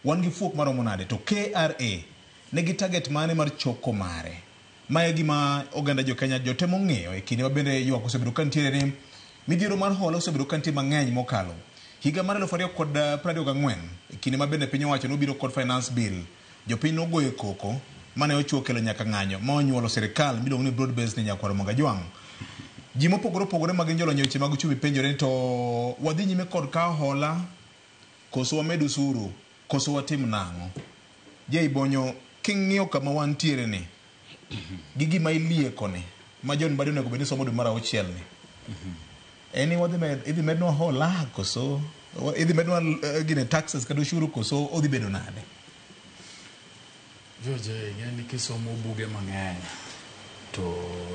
Wan gi fuok maromo nade to KRA negi target mane mar choko mare. Mae gima oganda jo Kenya jotemo ng'eyo e kinde mabende ywak osebedo ka nitiere ni midhiero mar hola osebedo ka nitie mang'eny mokalo. Higa mar 2024 e kinde mabende piny owacho nobiro kod finance bill jopiny nogoyo koko mane ochuo kelo nyaka ng'anyo ma onyuolo sirikal miluongo ni broad based ni Nyakwaro Magajwang'. Ji mopogore opogore mag jolony weche mag uchumi penjore to wadhi nyime kod ka hola koso wamed usuru koso watim nang'o. Je Ibonyo king'iyo kama wantiere ni gi gima ilieko ni ma John Mbadi onego bed ni somo dwe mar 6 ni. Eni idhi mednwa hola koso idhi mednwa gine taxes kata ushuru koso odhi bedo nade? Joje, yani kisomo buge mang'eny to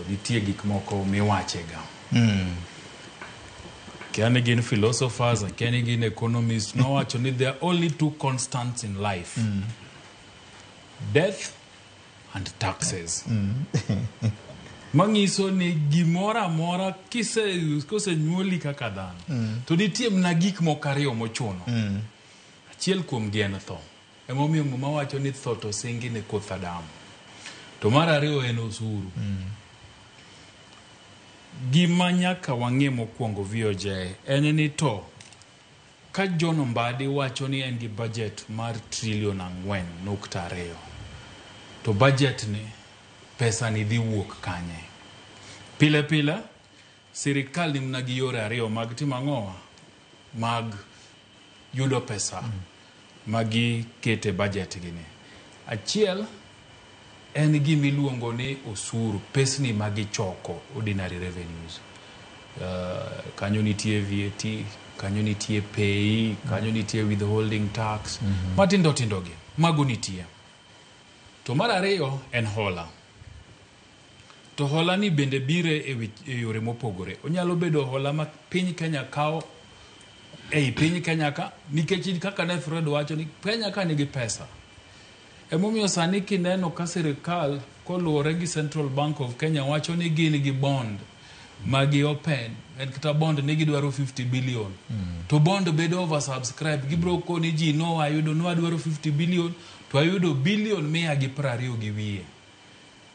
nitie gik moko miwachega. Kiani gin philosophers, kiani gin economists, nowacho ni there are only 2 constants in life. Death and taxes. Mangiso ni gimora amora kose nyuoli kaka dhano. To nitie mna gik moko ariyo mochuno. Achiel kuom gi en tho. Emomiyo mama wacho ni tho to singi ne koth Adam. To mar ariyo en osuru. Gima nyaka wang'e mokwongo VOJ en ni to ka John Mbadi wacho ni en gi budget mar $4.2 trillion, to budget ni pesa ni dhi wuok kanye? Pile pile sirikal ni mna gi yore ariyo mag timo ang'owa mag yudo pesa magi kete budget gini. Achiel en gimiluongo ni osuru, pesni magi choko, ordinary revenues. Kanyo nitie VAT, kanyo nitie pay, kanyo nitie withholding tax, matindo gi, mago nitie. To mar ariyo en hola. To hola ni bende bire e yore mopogore. Onyalo bedo hola ma piny Kenya kao ei piny Kenya ka, nikech kaka ne Fred wacho ni Kenya ka nigi pesa. Emomiyo sani kineno ka sirikal koluwore gi Central Bank of Kenya wacho ni gin gi bond magi open, en kata bond nigi dwaro 50 billion. To bond bedo oversubscribe, gibro koni ji no ayudo no adwaro 50 billion, to ayudo billion 120 gi wiye.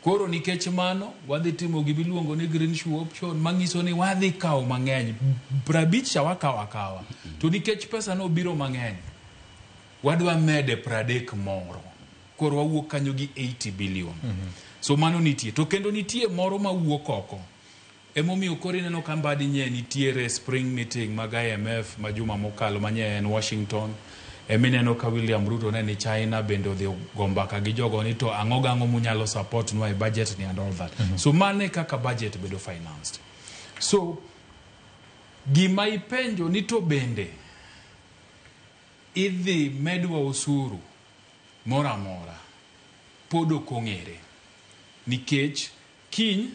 Koro nikech mano wadhi timo gibiluongo ni green shoe option, mangiso ni wadhi kawo mang'eny, 50 wakawa. To nikech pesa no biro mang'eny, wadwa mede 30 moro. Koro wawuok kanyo gi 80 billion. So mano nitie. To kendo nitie moro ma wuok oko. Emomiyo koro ineno ka Mbadi nye nitiere spring meeting mag IMF majuma mokalo manye en Washington. Emineno ka William Ruto ne ni China bende odhi gombaka gi jogo ni to ang'o munyalo support nwa e budget ni and all that. So mane kaka budget bedo financed. So gima ipenjo ni to bende idhi medwa usuru mora podo kong'ere. Nikech kiny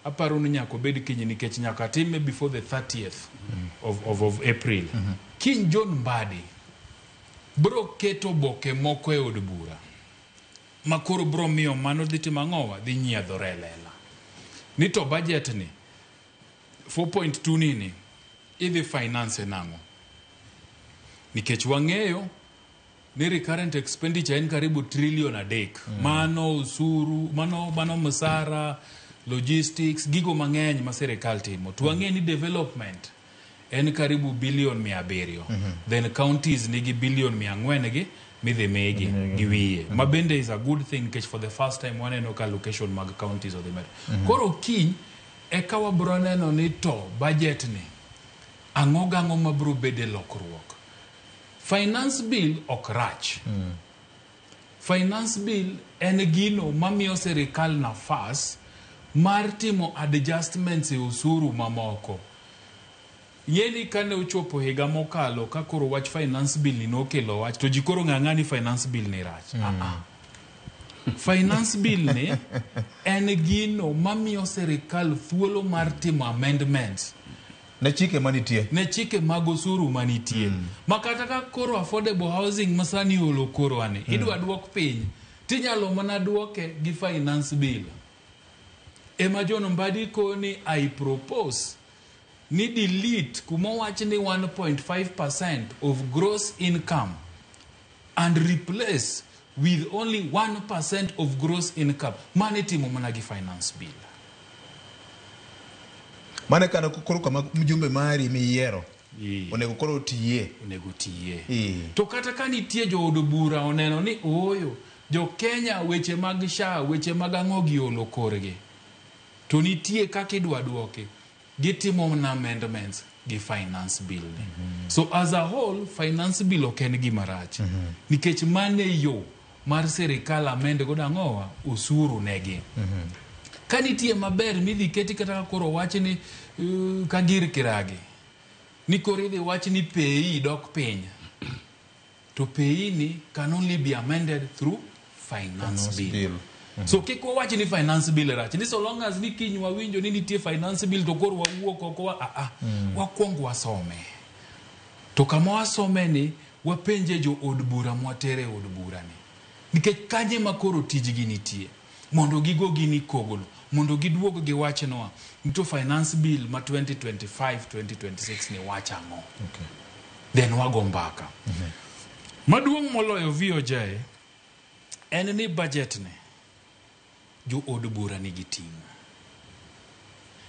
aparo ni nyako bed kiny nikech nyaka time before the 30th of April. Kiny John Mbadi bro keto boke moko e od bura makoro bro miyo mano dhi timo ang'owa dhi nyiedhore lela ni to budget ni 4.2 nini idhi finance nang'o, nikech wang'eyo ni recurrent expenditure en karibu $3 trillion. Mano usuru, mano msara, logistics, gigo mang'eny ma sirikal timo. To wang'e ni development en karibu billion 700. Then counties nigi billion 400 gi midhi megi giwiye. Ma bende is a good thing because for the first time waneno ka allocation mag counties of the matter. Koro kiny eka wabro neno ni to budget ni ang'o mabro bede lokruok. Finance bill ok rach. Finance bill en gino mamiyo sirikal nafas mar timo adjustments e usuru mamoko. Yeni kane uchopo higa mokalo ka koro wach finance bill ni nokelo wach to jikoro ng'ang'ani finance bill ni rach. Finance bill ni en gino mamiyo sirikal thuolo mar timo amendments ne chike manitie, ne chike mag osuru manitie. Makata ka koro affordable housing masani olo koro ane idwa duok piny tinyalo mana duoke gi finance bill. Ema John Mbadi koni I propose ni delete kuma wach ni 1.5% of gross income and replace with only 1% of gross income. Mane timo mana gi finance bill. Mane kana kukuru kama mjumbe mari miyiero. Onego koro tiye. To kata ka nitie jo od bura oneno ni oyo jo Kenya weche mag SHA, weche mag ang'o giolo korgi. To nitie kaka idwa duoke. Gitimo amendments gi finance bill. So as a whole, finance bill ok en gima rach. Nikech mane yo mar sirikal amend godo ang'owa usuru negi. Ka nitie maber midhi keti kata koro wach ni ka gir kiragi. Ni koro idhi wach ni pay dok piny. To pay ni can only be amended through finance bill. So kiko wachi ni finance bill rach. Ni so long as ni kiny wawinjo ni nitie finance bill to koro wawuok oko wakwong wasome. To kama wasome ni wapenje jo od bura mwatere od bura ni. Nikech kanye makoro tijgi nitie. Mondo gigo gini kogolo. Mondo giduogo gi wachno to finance bill ma 2025-2026 ni wachango. Okay. Then wago mbaka. Maduong' moloyo VOJ en ni budget ne jo od bura ni giting.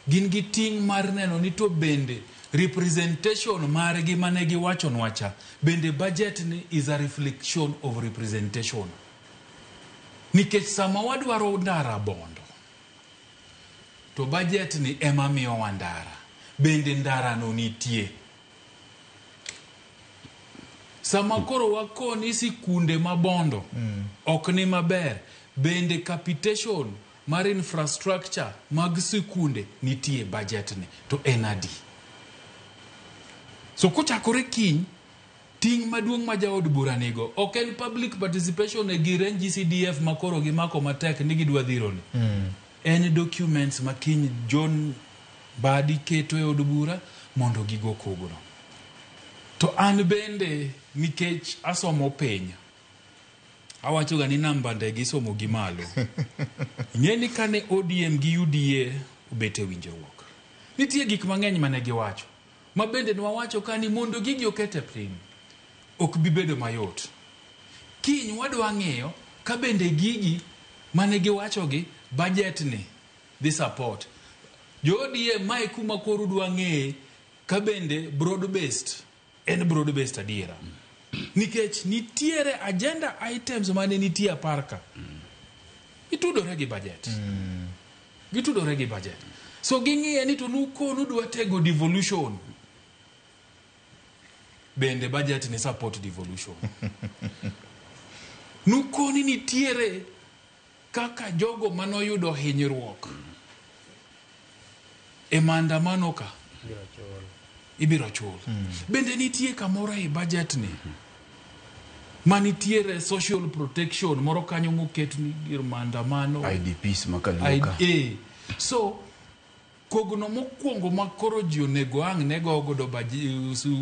Gin giting mar neno ni to bende representation margi mane giwachonwa cha bende budget ni is a reflection of representation. Nikech sama wadwaro ndara bondo to budget ni ema miyo wandara bende ndara no nitie. Sama koro wakoni sikunde mabondo ok ni maber bende capitation mar infrastructure mag sikunde nitie budget ni to enadi. So kuchakore kiny ting maduong' ma jaod bura nigo ok en public participation e gire GCDF makoro gimako matek ni gidwa dhiro ni. En documents ma kiny John Badi keto e od bura mondo gigo kogno. To an bende nikech asomo penya awacho ga ni namba ndege isomo gi malo. Ng'eni kane ODM gi UDA obete winjruok. Nitie gik mang'eny mane giwacho. Ma bende nwawacho ka ni mondo gigi okete piny ok bibedo mayot. Kiny wadwa ng'eyo ka bende gigi mane giwacho gi budget ni the support. Jo ODM mai kuma koro dwa ng'e ka bende broad based en broad based adiera. Nikech nitiere agenda items mane nitie aparka. Itudore gi budget. Gitudore gi budget. So ging'iye ni to nukonu dwa tego devolution. Bende budget ni support devolution. Nukoni nitiere kaka jogo manoyudo hinyruok e maandamano ka ibiro chul. Bende nitie kamoro e budget ni manitiere social protection moro kanyo moket ni gir maandamano IDPs makaluka. So kogno mokwongo makoro ji onego ang' nego godo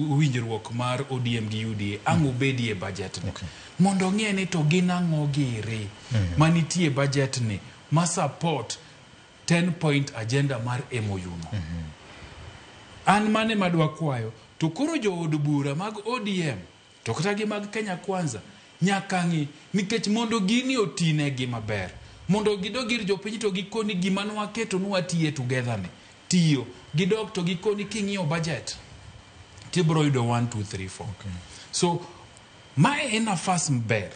winjruok mar ODM gi UDA ang' obedi e budget ni. Mondo ng'e ni to gin ang'o giri manitie budget ni ma support 10-point agenda mar MOU no. An mane madwa kwayo to koro jo od bura mag ODM to kata gi mag Kenya Kwanza nyaka ng'i nikech mondo gini otine gi maber. Mondo gidogir jopiny to gikoni gima nwaketo nwatiye together ni tiyo gidog to gikoni king'iyo budget tibro yudo 1 2 3 4. So mae en nafas mber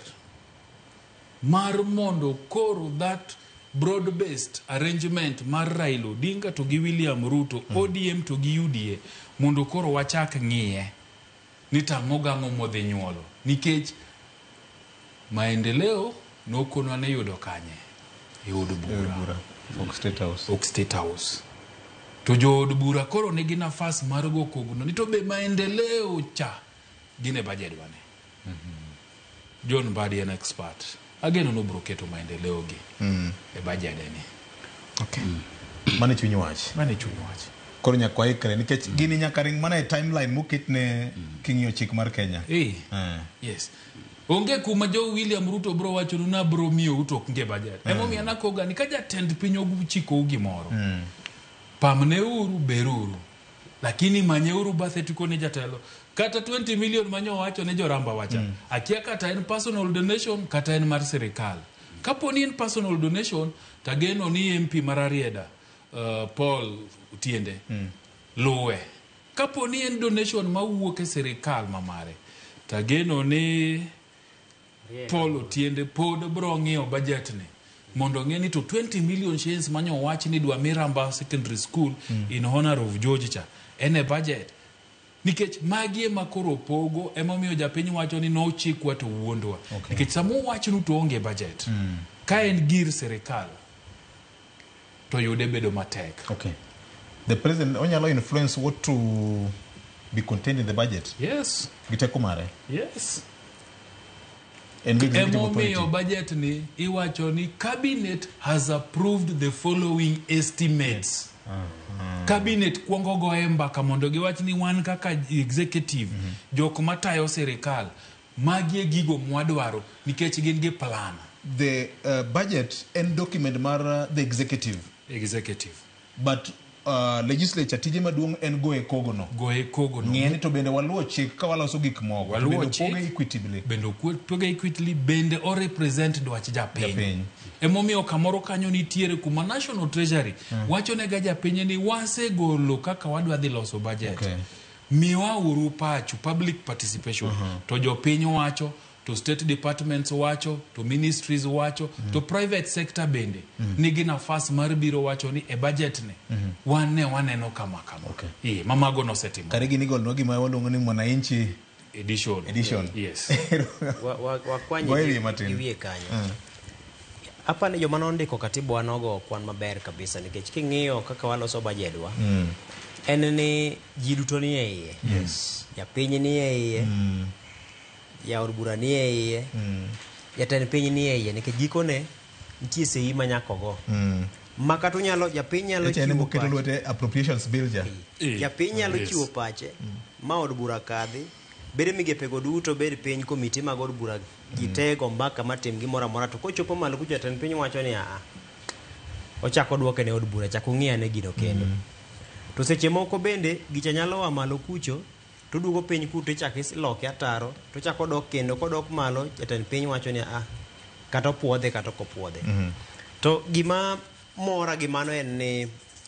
mar mondo koro that broad based arrangement mar Raila Odinga to gi William Ruto ODM to gi UDA mondo koro wachak ng'iye ni tang'o gang'o modhi nyuolo nikech maendeleo nokono ne yudo kanye od bura ok state house to jo od bura koro nigi nafas mar go kogno ni to be maendeleo cha gine budget wane. John Badi an expert ageno no broketo maendeleo gi e budget ni. Okay. Mane chunyi wach koro nyakwa ikre nikech gini nyaka ring mana e timeline mukit ne king'iyo chik mar Kenya. Yes. Onge kuma jo William Ruto bro wacho na bro miyo utok nge budget. Emomiyo anakoga ni ka jatend piny oguchiko gimoro. Pamne uru beruru. Lakini manyeuru bathe tukone jatelo. Kata 20 million manyo wacho ne joramba wacha. Akia kata en personal donation kata en mar serikal. Kaponi en personal donation tageno ni MP Mararieda Paul Utiende luwe. Kaponi en donation mawuok e serikal mamare tageno ni Paul Otiende pod bro ng'iyo budget ni mondo ng'e ni to 20 million shillings manyo wach ni dwa Miramba Secondary School in honor of George cha ene budget nikech magie makoro pogo emomiyo japiny wacho ni no chikwa to wuondwa nikech samo wach nu to onge budget ka en gir serikal to yude bedo matek. The president onyalo influence what to be contained in the budget. Yes. Giteko mare. Yes. Emomiyo budget ni iwacho ni cabinet has approved the following estimates. Cabinet kuongo goe mbaka mondo giwach ni wan kaka executive jok matayo serikal magie gigo mwadwaro nikech gin gi plan. The budget and document mar the executive. But legislature tije maduong' en goe kogono. Ng'eni to bende waluo chik ka waloso gik moko. Bende poge equitably. Bende o represent dwach japiny. Emomiyo kamoro kanyo nitiere kuma National Treasury wacho nega japiny ni wasegolo kaka wadwa dhi loso budget. Miwa uru pacho public participation to jopiny wacho to state departments wacho to ministries wacho to private sector bende nigi nafas mar biro wacho ni e budget ne waneno kama mamago no setimo karigi ni gol no gima waluongo ni Mwananchi edition. Yes. Wakwanye giwie kanyo. Hapa ni joma nondiko katibu wanogo kwan maber kabisa nikech king'iyo kaka waloso budgetwa en ni ji duto ni e iye. Ya piny ni e iye. Ya od bura ni e iye. Jatend piny ni e iye nikech gikone nitie sei ma nyaka go. Maka to nyalo japiny nyalo chiwo keto lwete appropriations bill ja. Japiny nyalo chiwo pache ma od bura kadhi bede migepego duto bed piny komiti mag od bura gitego mbaka matim gimoro amora to kochopo malo kucho jatend piny wacho ni ochako duoke ne od bura chako ng'iyane gino kendo. To seche moko bende gicha nyalo wa malo kucho to duogo piny kuto chako iloke ataro to chako dok kendo kodok malo jatend piny wacho ni kata opuodhe kata kopuodhe. To gima mora gimano en ni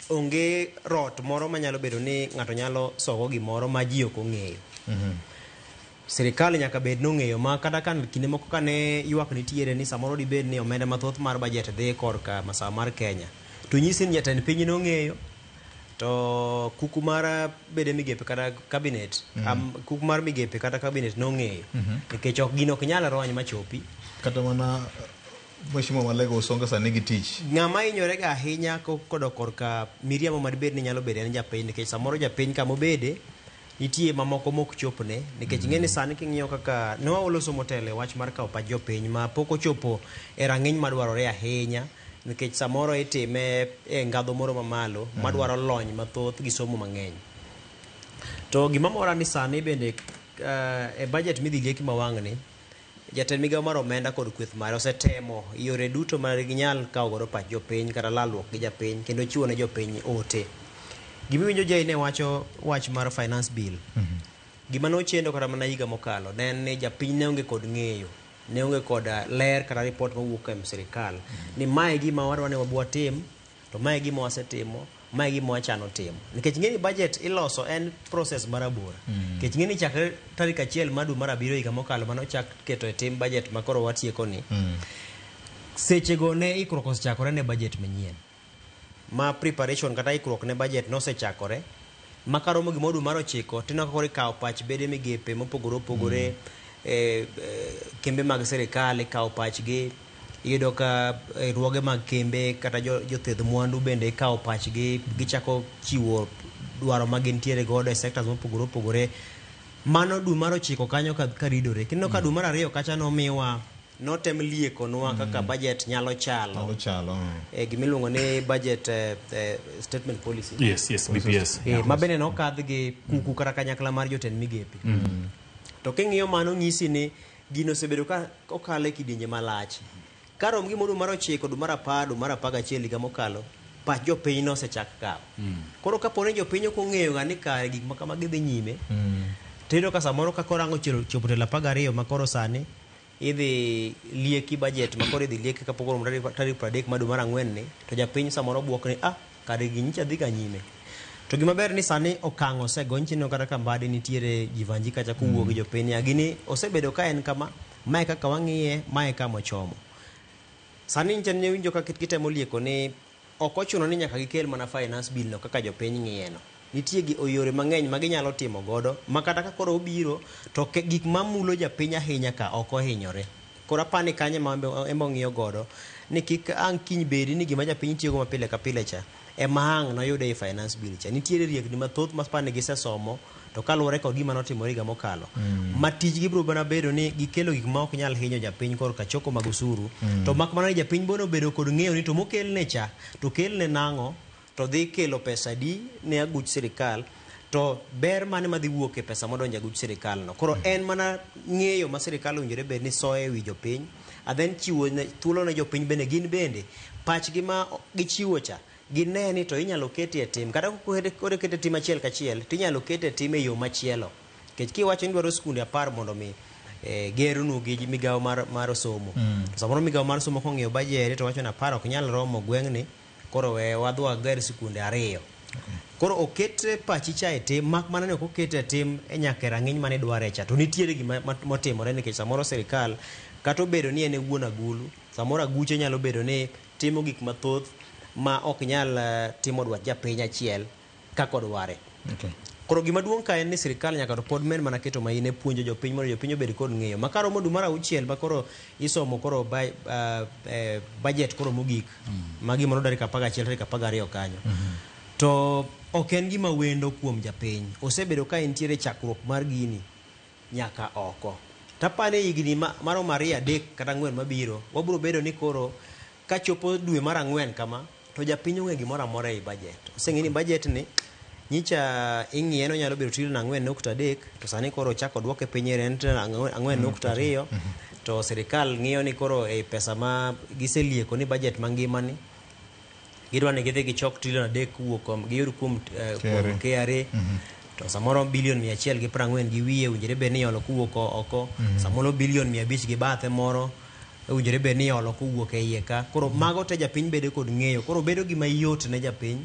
onge rot moro manyalo bedo ni ng'ato nyalo sogo gimoro ma ji ok ong'eyo. Serikal nyaka bed nong'eyo ma kata kan kinde moko kane ywak nitiere ni samoro dibed ni omenda mathoth mar budget dhi korka masawa mar Kenya to nyisi ni jatend piny nong'eyo to kuku mar bede migepe kata cabinet kuku mar migepe kata cabinet nong'eyo nikech ok gino ok nyal rony machopi kata mana Mheshimiwa Malego Usonga sani gi tich. Ng'ama inyore ga ahinya kodok korka miriamo madibed ni nyalo bedo en japiny nikech samoro japiny kamobede nitie mamoko mok chopne nikech ng'eni sani king'iyo kaka ne waloso motele wach mar kawo pach jopiny ma pok ochopo e rang'iny madwarore ahinya nikech samoro itime e ngadho moro mamalo madwaro lony mathoth gi somo mang'eny. To gima mora ni sani bende e budget midhi lieki mawang'ni jatend migawo mar omenda kod kweth mare osetemo yore duto ma ginyal kawo godo pach jopiny kata lalruok gi japiny kendo chiwo ne jopiny ote. Gimiwinjo jai ne wacho wach mar finance bill. Gima nochendo kata mana higa mokalo ne en ni japiny ne onge kod ng'eyo ne onge kod ler kata report mawuok e sirikal ni mae gima wadwa ne wabwa tim to mae gima wasetimo mae gima wachano timo nikech ng'eni budget iloso en process marabora nikech ng'eni chakre tarik 1 mar dwe mar 7 higa mokalo mano chak keto e tim budget makoro watieko ni sechego ne ikruok osechakore ne budget manyien ma preparation kata ikruok ne budget nosechakore makaromo gima dwe mar 9 tino kakoro ikawo pach bede migepe mopogore opogore kembe mag serikal ikawo pachgi iyudo ka ruoge mag kembe kata jothiedh mwandu bende ikawo pachgi gichako chiwo dwaro ma gintiere godo e sectors mopogore opogore mano dwe mar 9 kanyo ka ridore kendo ka dwe mar 2 kacha nomiwa notem liekonwa kaka budget nyalo chalo gimiluongo ni budget statement policy BPS ma bende nokadh gi kuku kata kanyakla mar jotend migepe to king'iyo mano nyisi ni gino osebedo ka okalo e kidienje malach karom gi dwe mar 9 dwe mar 10 dwe mar 11 higa mokalo pach jopiny nosechak kawo koro kaponi jopiny ok ong'eyo ga ni kare gik ma kama gidhi nyime tendo ka samoro ka korango chopo tela 12 makoro sani idhi lieki budget makoro idhi lieki kapok rom tarik 30 ma dwe mar 4 ni to japiny samoro buok ni kare ginyicha dhi ka nyime to gima ber ni sani okang' osegonchino kata ka mbadi nitiere jivanji kacha kuwuok gi jopiny gini osebedo ka en kama mae kaka wang'iye, mae kama ochomo. Sani nchen winjo ka kitemo lieko ni ok ochuno ni nyaka gikel mana finance bill no kaka jopiny ng'iyeno. Nitie yore mang'eny ma ginyalo timo godo ma kata ka koro obiro to gik mamulo japiny ahinya ka ok ohinyore. Koro apani kanye ma embo ng'iyo godo ni kik ang' kiny bedi ni gima japiny tiyogo mapile ka pile cha ema ang' noyude e finance bill cha. Nitiere riekni mathoth ma apani gisesomo to kaluwore kod gima notimore higa mokalo ma tijgi biro bana bedo ni gikelo gik ma ok nyal hinyo japiny kor ka choko mag osuru to mak mana ni japiny bono bedo kod ng'eyo ni to mokelne cha to kelne nang'o to dhi kelo pesa di ne aguch sirikal to ber mane madhi wuok e pesa modonjo aguch sirikal no. Koro en mana ng'eyo ma sirikal owinjore bed ni soye wi jopiny adhen chiwo thuolo ne jopiny bende gin bende pachgi ma gichiwo cha gine ni to inyalo kete e tim kata kore kete tim achiel kachiel tinyalo kete tim e yo machielo. Kech kiwacho ni dwaro skunde 10 mondo mi gerunu gi migawo mar somo. Samoro migawo mar somo kong'iyo budget to wacho na 10 ok nyal romo gweng'ni koro we wadwa ger skunde 2. Koro oket pachi cha e tim mak mana ne ok okete e tim e nyaka rang'iny mane dware cha to nitiere gima motimore nikech samoro sirikal kata obedo ni en e wuon agulu samoro aguche nyalo bedo ni timo gik mathoth ma ok nyal timo dwach japiny achiel kaka odware. Koro gima duong' ka en ni sirikal nyaka to pod men mana keto maine puonjo jopiny mondo jopiny obed kod ng'eyo ma karo modu mar 6 ma koro isomo koro budget koro mogik ma gimoro tarik 11 tarik 12 kanyo to ok en gima wendo kuom japiny osebedo ka entiere chakruok mar gini nyaka oko tapane higni maro Maria 3 kata 4 mabiro wabiro bedo ni koro ka chopo dwe mar 4 kama to japiny ong'e gimoro amora e budget. Oseng'eni budget ni nyicha ing'ieno nyalo bedo trilion 4.3 to sani koro chako duoke piny rent 4.2 to sirikal ng'iyo ni koro e pesa ma giselieko ni budget mangimani gidwa ni gidhi gichok trilion 3 kuwuok giyud kuom KRA to samoro bilion 140 gi wiye owinjore bed ni iolo kuwuok oko samoro bilion 500 gi bathe moro owinjore bed ni iolo kuwuok e iye ka. Koro mago te japiny bedo kod ng'eyo koro bedo gima yot ne japiny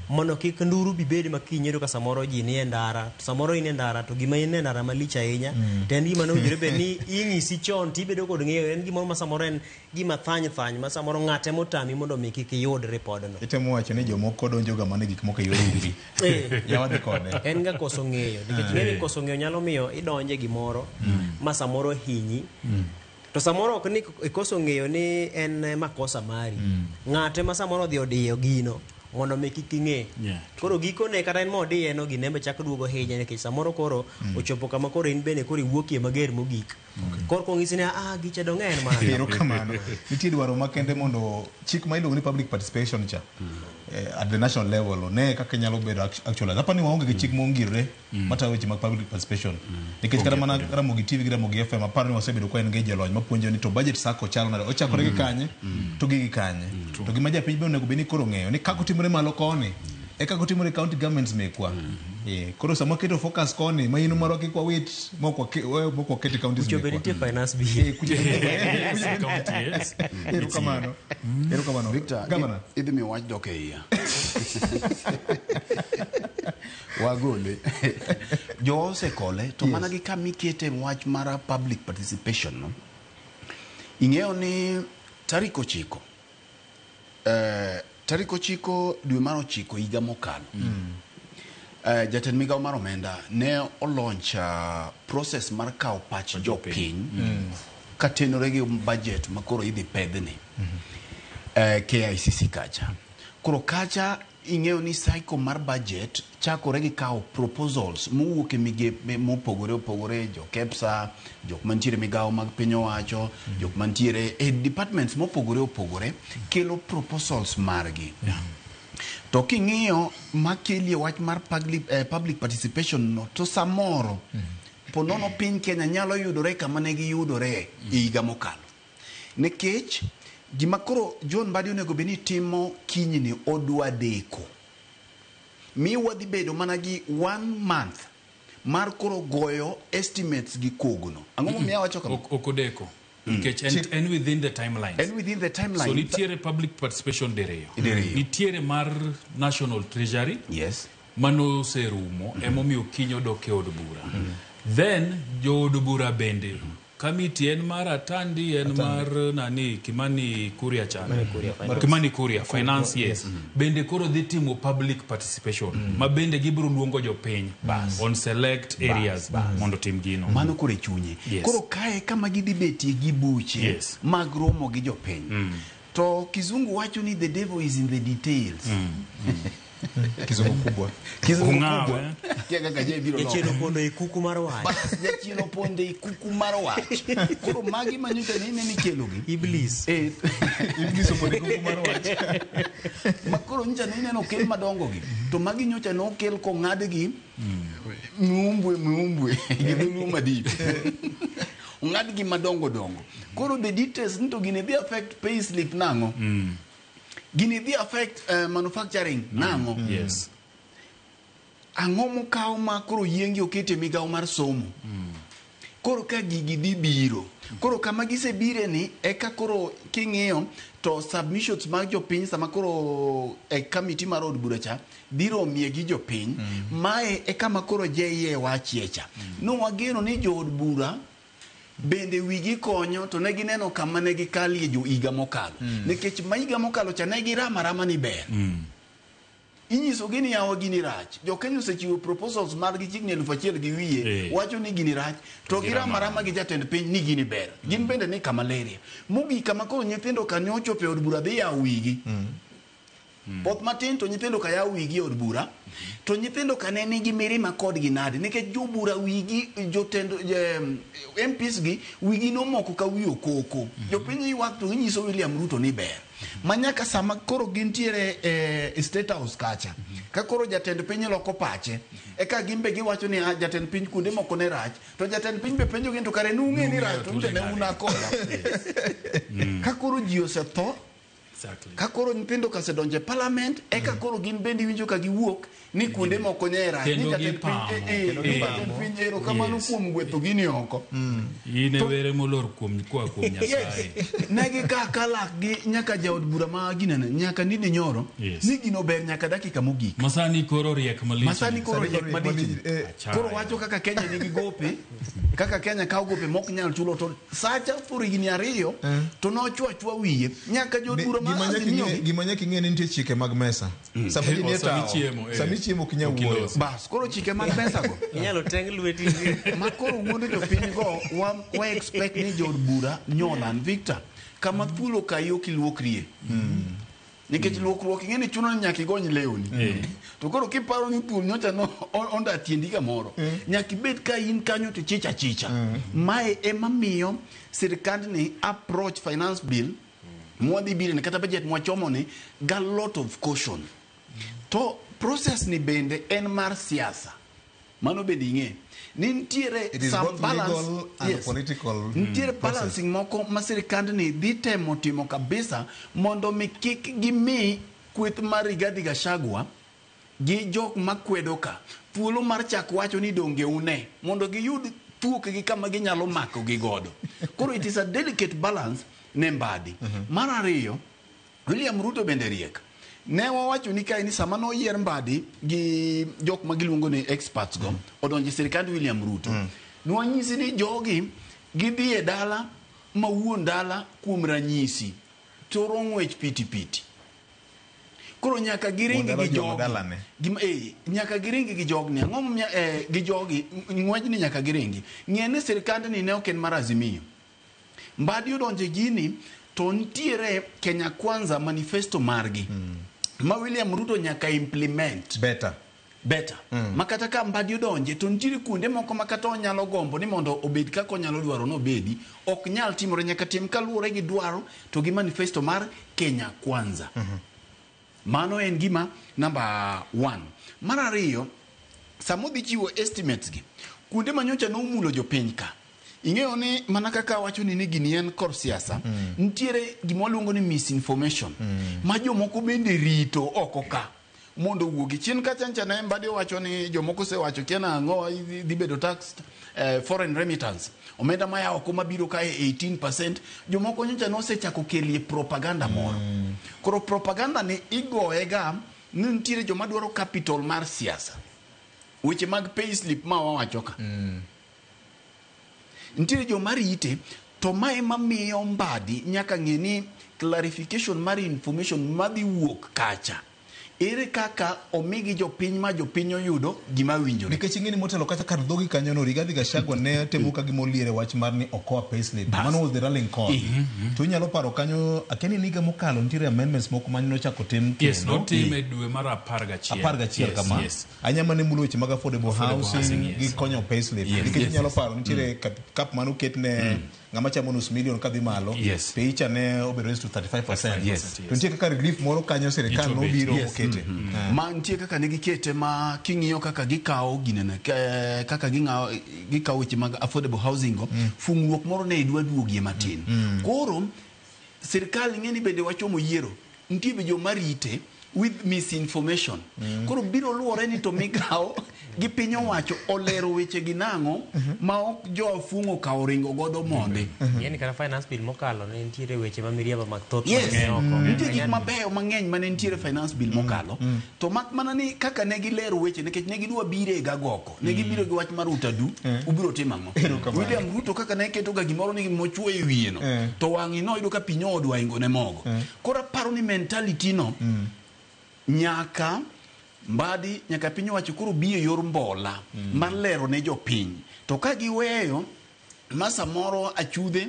mondo kik nduru bi bedi makinyero ka samoro ji ni e ndara to samoro in e ndara to gima in e ndara malich ahinya to en gima owinjore bed ni ing'isi chon tibedo kod ng'eyo en gimoro ma samoro en gima thany ma samoro ng'ate motami mondo mi kik iyud ripodno. Itemo wacho ni jomoko donjo ga mana gik moko e yor umbi yawadhi kode en ga koso ng'eyo nikech ng'eni koso ng'eyo nyalo miyo idonje gimoro ma samoro hinyi to samoro ok ni ikoso ng'eyo ni en makosa mari ng'ate ma samoro dhi odiyo gino mondo mi kik ing'e koro gikone kata en modiye no ginembe chako duogo hinya nikech samoro koro ochopo kama koro in bende koro iwuokie mager mogik koro kong'isi ni gicha dong' en mana ero kamano nitie dwaro makende mondo chik ma iluongo ni public participation cha at the national level ne kaka nyalo bedo actually apani waonge gi chik mongirre mata weche mag public participation nikech kata mana Ramogi TV gi Ramogi FM aparo ni wasebedo ko en ge jolony mapuonjo ni to budget sako chalo nade ochakore gi kanye to gi kanye to gima japiny be onego beni koro ng'eyo ni kako timore malo koni e kako timore county governments mekwa koro samo keto focus koni ma ino maro kikwa wit moko kete counties mekwa kuchobe finance bill ero kamano Victor Governor idhi mi wach dok e iya wagole jo osekole to mana gi kama ikete wach mara public participation no ing'eyo ni tarik 9 dwe mar 9 higa mokalo jatend migawo mar omenda ne olaunch process mar kawo pach jopiny katenore gi budget ma koro idhi pedhni KICC kacha koro kacha ing'eyo ni cycle mar budget chakore gi kawo proposals mowuok e migepe mopogore opogore jo KEPSA jok mantiere migawo mag piny owacho jok mantiere e departments mopogore opogore kelo proposals margi to king'iyo makelie wach mar public participation no to samoro ponono piny Kenya nyalo yudore kama ne giyudore e higa mokalo nikech gima koro John Mbadi onego beni timo kinyni odwa deko mi wadhi bedo mana gi 1 month mar koro goyo estimates gi kogno ang'o momiyo wacho kama okodeko because and within the timeline so nitiere public participation deriyo nitiere mar national treasury mano serumo emomiyo kinyo dok e od bura then jo od bura bende Kamiti en mar Atandi en mar nani Kimani Kuria chana. Kimani Kuria finance yes. Bende koro dhi timo public participation. Ma bende gibiro luongo jopiny on select areas mondo tim gino. Mano kore chunye. Koro kae kama gidhi betie gi buche mag romo gi jopiny. To kizungu wacho ni the devil is in the details. Kizungu kubwa. Kiaga gaje biro no. Jachino pondo ikuku mar wach. Bas jachino pondo ikuku mar wach. Koro magi manyuta ni kelo gi. Iblis. Iblis opondo ikuku mar wach. Makoro nja no kel madongo gi. To magi nyocha no kel ko ng'ad gi. Muumbwe. Gidhulu madip. Ng'ad gi madongo dongo. Koro the details nito gine dhi affect pay slip nango. Gini dhi affect manufacturing nango. Yes. Ang'o mokaw ma koro yiengi okete migawo mar somo. Koro ka gigi dhi biro. Koro kama gisebire ni eka koro king'iyo to submissions mag jopiny sama koro committee mar od bura cha biro mie gi jopiny. Mae eka ma koro jeye wachiecha. No wageno ni jo od bura bende wigi konyo to ne gineno kama ne gikalie jo iga mokalo. Nikech ma iga mokalo cha ne girama ni ber. Inyiso gini yawa gini rach. Jo Kenya osechiwo proposals mar gi chigni 1,000 gi wiye wacho ni gini rach to girama gi jatend piny ni gini ber. Gin bende ni kama malaria. Mugi kama koro nyithindo kanyocho pe od bura dhi yaw wigi. Poth matin to nyithindo ka yaw wigi od bura to nyithindo ka ne nigi mirima kod gi nade nikech jo bura wigi jotendo MPs gi wigi no moko ka wiyo koko. Jopiny ywak to inyiso William Ruto ni ber. Manyaka sama koro gintiere State House kacha. Ka koro jatend piny loko pache eka gimbe giwacho ni jatend piny kunde moko ne rach to jatend piny be penjo gin to kare nung'e ni rach to ne una kola. Ka koro ji osetho ka koro nyithindo ka sedonje parliament eka koro gin bende winjo ka giwuok ni kunde moko nyera ni jatend piny ero kamano kuom gwetho gini oko. Ine were molor kuom Nyasaye. Negi kaka lak gi nyaka jaod bura ma ginene nyaka nini nyoro ni gino ber nyaka dakika mogik. Masani koro riek malich. Koro wacho kaka Kenya nigi gope kaka Kenya kawo gope mok nyal chulo to sacha furi gini ariyo to nochwa wiye nyaka jod bura gimanya king'e ni nitie chike mag mesa. Sami chiemo kinya wuoyo. Bas koro chike mag mesa go inyalo teng lweti ma koro wuondo jopiny go wa expect ni jod bura nyolan Victor kama thulo kayo kiluokrie. Nikech luokruok ing'eni chuno nyaka igony lewni. To koro kiparo ni thuol nyocha no onda tiendi kamoro nyaka ibed ka in kanyo to chicha. Mae ema miyo sirkand ni approach finance bill mwadhi bile ni kata budget mwachomo ni ga lot of caution. To process ni bende en mar siasa. Mano bende ing'e. Nintiere some balance and political. Nintiere balancing moko ma sirkand ni dhi temo timo kabisa mondo mi kik gimi kweth mar Rigathi Gachagua gi jok makwedo ka thuolo mar chak wacho ni donge une mondo giyud thuok gi kama ginyalo mako gi godo. Koro it is a delicate balance ne Mbadi. Mar ariyo William Ruto bende riek. Ne wawacho ni kae ni sama no yier Mbadi gi jok magiluongo ni experts go odonje sirkand William Ruto. Nwanyisi ni jogi gidhi e dala ma wuon dala kuom ranyisi to rong'wech pitipiti. Koro nyaka giringi gi jogi. Nyaka giringi gi jogni. Ang'o gi jogi ng'wech ni nyaka giringi. Ng'ene sirkand ni ne oken mar Azimio. Mbadi odonje gini to ntiere Kenya Kwanza manifesto margi. Ma William Ruto nyaka implement better. Makata ka Mbadi odonje to ntiere kunde moko makata onyalo gombo ni mondo obed kako nyalo dwaro no bedi ok nyal timore nyaka tim kaluwore gi dwaro to gi manifesto mar Kenya Kwanza. Mano en gima number 1. Mar ariyo samodhi chiwo estimates gi kunde manyocha no mulo jopiny ka. Ing'eyo ni mana kaka wacho ni gini en kor siasa ntiere gimoluongo ni misinformation ma jomoko bende rito oko ka mondo wuogi chien kacha ncha na Mbadi wacho ni jomoko se wacho kiana ang'o dhi bedo tax foreign remittance omenda maya oko mabiro ka 18% jomoko nyocha no sechako kelie propaganda moro. Koro propaganda ni igoega ni ntiere joma dwaro capital mar siasa weche mag pay slip ma wawacho ka nitiere joma rite to mae mamiyo Mbadi nyaka ng'e ni clarification mar information madhi wuok kacha ere kaka omigi jopiny ma jopiny oyudo gima winjore. Nikech ing'eni motelo kata kar dhogi kanyo no Rigathi Gachagua ne temo ka gimoliere wach mar ni okoa payslip. Mano was the rallying call. To inyalo paro kanyo akeni niga mokalo nitiere amendments moko manyo chako tim. Yes, no tim e dwe mar 11 kama. Anyama ne mulo weche mag affordable housing gi konyo payslip. Nikech inyalo paro nitiere cap mano ket ne ngama chamo nus million kadhi malo. Peicha ne obedo raised to 35%. To nitie kaka relief moro kanyo serikal no biro kete. Ma nitie kaka ne gikete ma king'iyo kaka gikawo ginene kaka gikawo weche mag affordable housing go fungruok moro ne idwa duogie matin. Koro serikal ng'eni bende wachomo yiero nitie be joma rite with misinformation. Koro biro luore ni to migawo gi piny owacho olero weche gi nang'o ma ok jo afungo ka oringo godo monde. Yani kara finance bill mokalo ne nitiere weche ma miriamba mag thoth nitie gik mabeyo mang'eny mane nitiere finance bill mokalo to mak mana ni kaka ne gilero weche nikech ne gidwa bire ga goko ne gibiro gi wach mar utadu ubiro timo ang'o. William Ruto kaka ne keto ga gimoro ni mochuo e wiye no to wang'i no yudo ka piny odwa ingo ne mogo. Koro paro ni mentality no nyaka Mbadi nyaka piny owacho koro biye yor mbola mar lero ne jopiny to ka giweyo ma samoro achudhe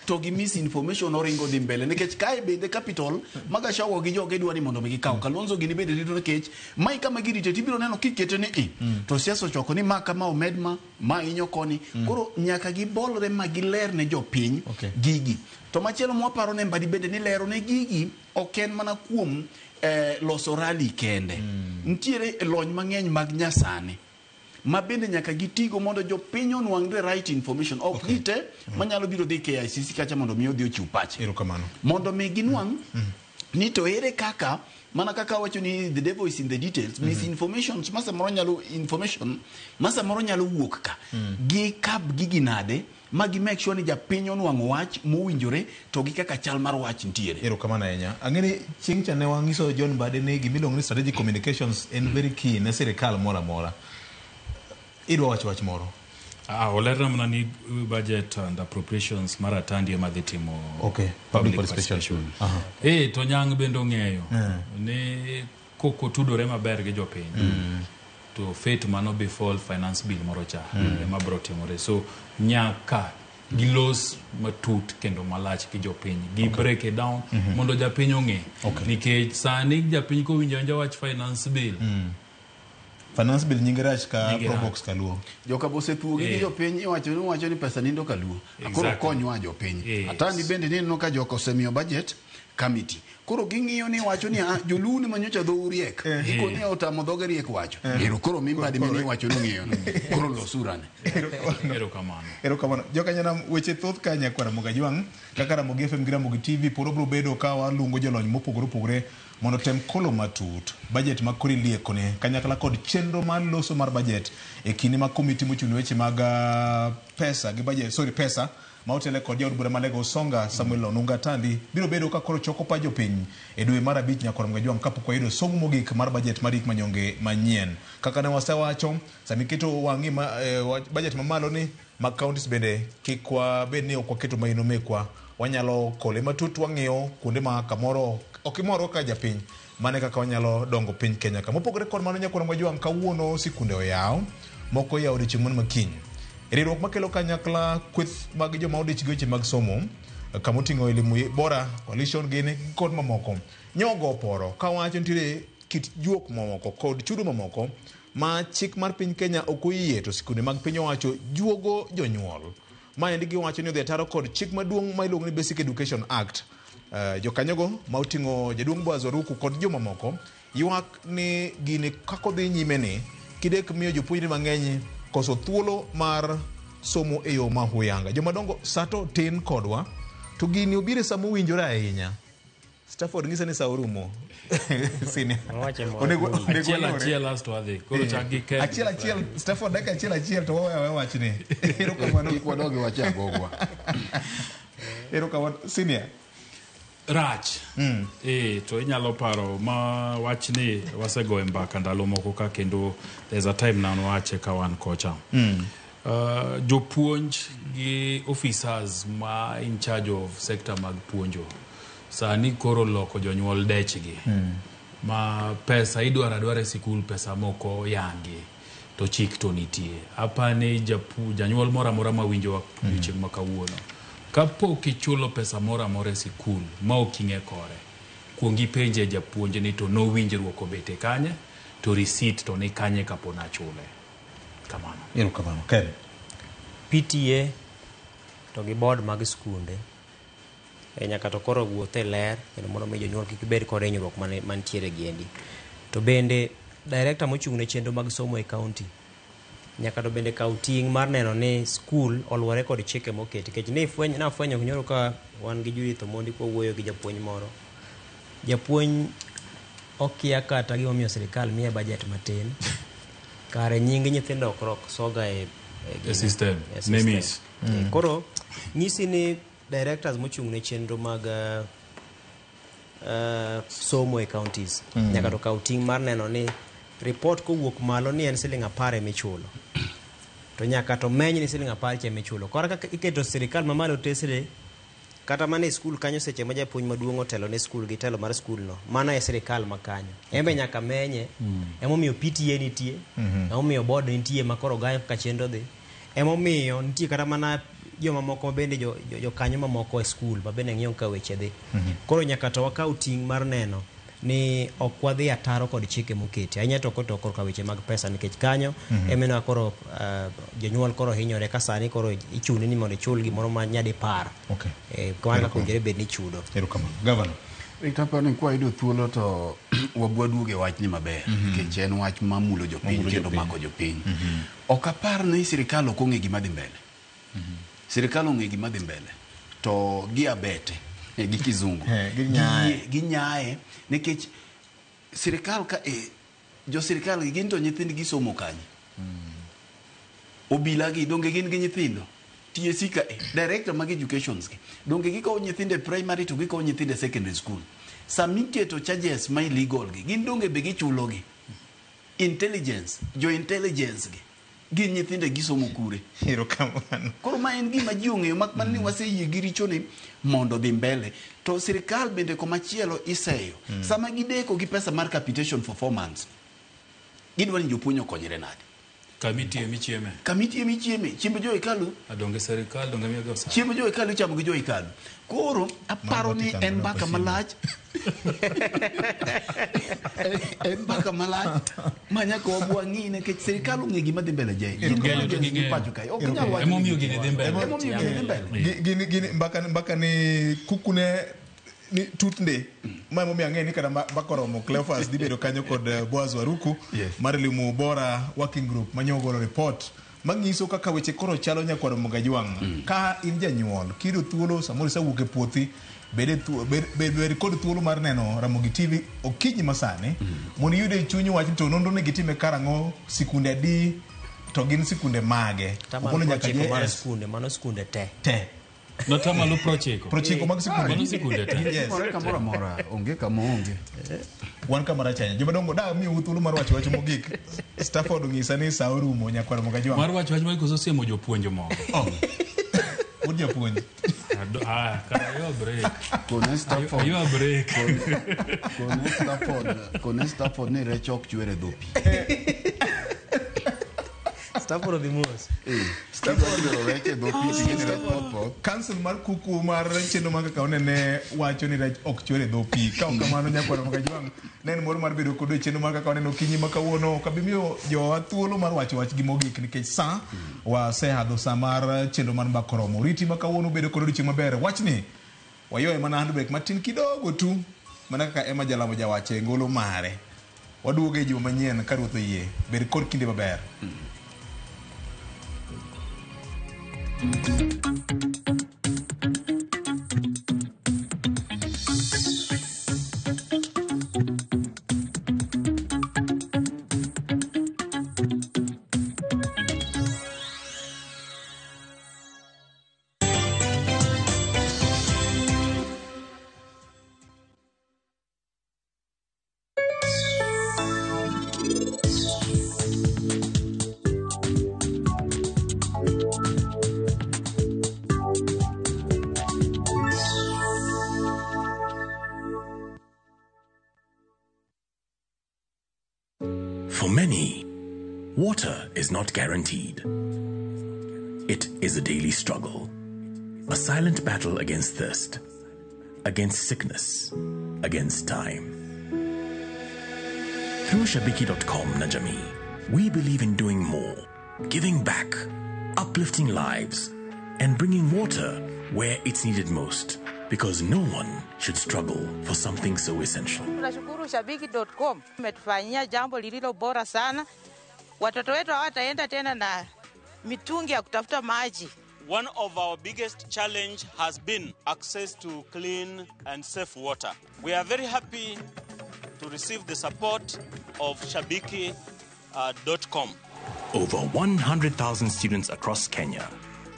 to gi misinformation oringo dhi mbele nikech kae bende capital ma Gachagua gi joge dwani mondo gikaw Kalonzo gini bende rito nikech mai kama girite tibiro neno kikete ni to siasa choko ni ma kama omedma ma inyo koni koro nyaka gibolre ma giler ne jopiny gigi to machielo mwaparo ne Mbadi bende ni lero ne gigi oken mana kuom loso rally kende ntiere lony mang'eny mag nyasani ma bende nyaka gitigo mondo jopiny onwang' the right information ok gite manyalo biro dhi KICC kacha mondo mi odhi ochiw pache mondo mi ginwang' ni to ere kaka mana kaka wacho ni the devil is in the details misinformation masa moro nyalo wuok ka gi kab giginade magi make sure ni japiny onwang'o wach mowinjore to gi kaka chal mar wach ntiere. Erokamano ahinya. Ang'eni chieng' cha ne wang'iso John Mbadi ni gimiluongo ni strategic communications en very key ne sirikal moro amora. Idwa wach moro. Olerna mana ni budget and appropriations mara tandi ema dhi timo public participation. To nyang' bende ong'eyo ni koko tudore maber gi jopiny. To fate mano befall finance bill moro cha ema bro timore so nyaka gilos matut kendo malach gi jopiny gi break it down mondo japiny ong'e nikech sani japiny ko winjo wach finance bill nyingi rach ka probox kaluo joka bose thuogi gi jopiny iwacho ni pesa nindo kaluo akoro konywa jopiny atandi bende nino ka joka osemiyo budget committee koro ging'iyo ni wacho ni joluni manyocha dho uriek iko ni otamo dhoge riek wacho koro Mbadi mini wacho ni ng'iyo koro losurane. Erokamano jokanyana weche thoth ka nyakwara Mogajwang' kaka Ramogi FM gi Ramogi TV poro bro bedo ka walungo jolony mopogore mondo tem kolo matut budget ma kori lieko ne kanyakla kod chenro mar loso mar budget e kinde ma komiti mochung' weche mag pesa gi budget pesa ma otele kod jaod bura malego Songa Samuel Onunga Tandi biro bedo ka koro choko pa jopiny e dwe mar 5 nyakora Mogajwang' kapok wayudo somo mogik mar budget mar hik manyonge manyien kaka ne wasewacho sami keto wang'i budget mamalo ni mag counties bende kikwa bed ni ok waketo maino mekwa wanyalo kole matut wang'iyo kuonde ma kamoro okimoro ka japiny mane kaka wanyalo dongo piny Kenya ka mopogore kod mano nyakora Mogajwang' kawuono sikunde oyaw moko yaw odiochieng' mon makiny riwruok makelo kanyakla kweth mag joma odich gi weche mag somo kamoting'o elimu bora coalition gini kod mamoko nyogo oporo kawacho nitiere kit juok mamoko kod chudo mamoko ma chik mar piny Kenya ok oyie to sikunde mag piny owacho juogo jonyuol ma endi giwacho ni odhi ataro kod chik maduong' ma iluongo ni Basic Education Act. Jokanyogo ma oting'o jaduong' Boaz Waruku kod jomamoko ywak ni gini kako dhi nyime ni kidek miyo jopuonjre mang'eny koso thuolo mar somo e yo mahuyanga. Jomadongo sato tin kodwa to gini obire samo winjore ahinya. Stafford ngisa ni saurumo. Sini. Achiel last wadhi. Koro changi ke. Achiel Stafford daka achiel to wach ni. Erokamano kwa dogi wacha gogwa. Erokamano senior. Rach. To inyalo paro ma wach ni wasego mbaka ndalo moko ka kendo there's a time na wache ka wan kocha. Jopuonj gi officers ma in charge of sector mag puonjo sani koro loko jonyuol dechgi ma pesa idwaro adwara e sikul, pesa moko yangi to chik to nitie. Apani janyuol moro amora ma winjo chieng' ma kawuono, kapok ichulo pesa moro amora e sikul ma ok ing'e kore, kuongi penje japuonj ni to no winjruok obete kanye, to receipt to ni kanye kapo na chule. Kamano. Kamano. Ken. PTA to gi board mag skunde nyaka to koro wuothe ler kendo mondo mi jonyuol kik bed kod hinyruok mantiere giendi. To bende director mochung' ne chenro mag somo e county nyaka to bende kaw ting' mar neno ni skul oluwore kod chike moketi. Kech nafwenyo nyoro ka wan gi Judith Omondi kwa wuoyo gi japuonj moro. Japuonj okia kata gimomiyo sirikal miye budget matin. Kare nying nyithindo ok soga e system. Nemis. Koro nyisi ni directors mochung' ne chenro mag somo e counties nyaka to kaw ting' mar neno ni report kowuok malo ni en Sh10 michulo, to nyaka to meny ni Sh10 michulo. Kora kaka iketo sirikal mamalo tesre kata mana e skul kanyo seche ma japuonj maduong' otelo ne skul gi telo mar skul no, mana e sirikal makanyo embe nyaka menye. Emomiyo PTA nitie, emomiyo board nitie makoro gayo kaka chenro dhi, emomiyo nitie kata mana joma moko bende jo kanyo mamoko e skul ma bende ng'iyo ka weche dhi. Koro nyaka to wakaw ting' mar neno ni ok wadhi ataro kod chike moketi ahinya to koro ka weche mag pesa, nikech kanyo emena koro jonyuol koro hinyore ka sani koro ichuni ni mondo ichul gimoro ma nyadi par. Kwana kunjere bed ni chudo. Governor. Itapa ni kwa ido thuolo to wabwaduoge wach ni maber nikech en wach mamulo jopiny kendo mako jopiny. Ok apar ni sirikal ok ong'e gima dhi mbele. Sirikal ong'e gima dhi mbele to gi abete gi kizungu gi nyae nikech sirikal ka jo sirikal gin to nyithind gi somo kanye. Obila gi donge gin gi nyithindo, TSC ka director mag educations gi donge gi ko nyithinde primary to gi ko nyithinde secondary school. Samiketo charges my legal gi gin donge be gi chulo gi intelligence gi gin nyithinde gi somo kure. Koro ma en gima ji ong'eyo mak man ni waseyie gi richo ni mondo dhi mbele. To sirikal bende komachielo iseyo sama gideko gi pesa mar capitation for 4 months gidwa ni jopuonj okonyre nade. Kamiti emichieme. Chiembe jo ikalu adonge sirikal donge miyo gosa. Chiembe jo ikalu chamo gi jo ikalu. Koro aparo ni en mbaka malach. En mbaka malach manya ko obwangi ne ke sirikal ong'e gima dhi mbele je. Emomiyo gini dhi mbele. Gini mbaka ni kukune ni tutnde ma momi ang'e ni kada mbakoromo Cleophas dibedo kanyo kod Boaz Waruku mar limo bora working group manyogolo report mangiso kaka weche koro chalo nyakwaro Mugajwang'. Ka in janyuol kido thuolo samoro sawuok e puothi bed kod thuolo mar neno Ramogi TV okinyi masani mondo yude chuny wach to nonro ne gitime karang'o, sikunde adi to gin sikunde mage. Okono nyaka je skunde mano skunde te. Notamalo prochiko mag sikunde te. Mora onge kama onge. Wan kamara chanya. Jomadongo da miyo thuolo mar wacho wach mogik. Stafford ong'isa ni sa orumo nyakwaro Mugajwang'. Mar wacho wach mogik osemo jopuonj moko. Od japuonj. Yo break. Kone Stafford ne rechok chwere dhopi. Stafford the most. Stafford reche dhopi. Council mar kuku mar chenro mag kaone ne wacho ni rech ok chwere dhopi. Ka kamano nyakwaro Mugajwang' ne en moro mar bedo kod chenro mag kaone no kinyi makawuono kabimiyo jo thuolo mar wacho wach gi mogik nikech sa wasehadho sa mar chenro mar mbakoromo. Riti makawuono bedo kod odiochieng' maber. Wachni wayoe mana handbrake matin kidogo tu mana kaka Emma Jalamo jawache ngolo mare. Waduoge juma manyien ka ruoth oyie. Bed kod kinde maber. For many, water is not guaranteed. It is a daily struggle, a silent battle against thirst, against sickness, against time. Through Shabiki.com Najami, we believe in doing more, giving back, uplifting lives, and bringing water where it's needed most, because no one should struggle for something so essential. Tunashukuru Shabiki.com umetufanyia jambo lililo bora sana. Watoto wetu hawataenda tena na mitungi ya kutafuta maji. One of our biggest challenge has been access to clean and safe water. We are very happy to receive the support of Shabiki.com. Over 100,000 students across Kenya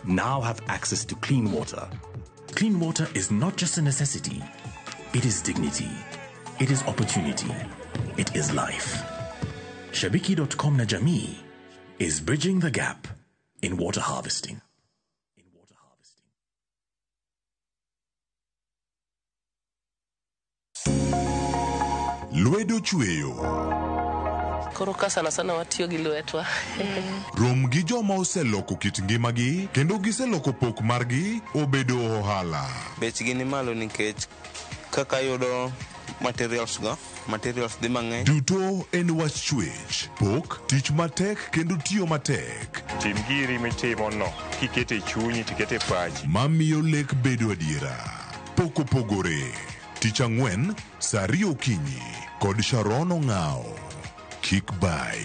now have access to clean water. Clean water is not just a necessity, it is dignity, it is opportunity, it is life. Shabiki.com Najami is bridging the gap in water harvesting. Lwedo chweyo. Koro ka sana sana watiyo gi lwetwa. Rom gi joma oseloko kit ngimagi kendo giseloko pok margi obedo ohala. Bechgi ni malo nikech kaka yudo materials dhi mang'eny. Duto en wach chwech, pok, tich matek kendo tiyo matek. Tim giri mitimono kikete chunyi tikete pachi. Mamiyo lek bedo adiera. Pok opogore. Tich ang'wen, saa 2 okinyi kod Sharon Ong'ao. Kik bai.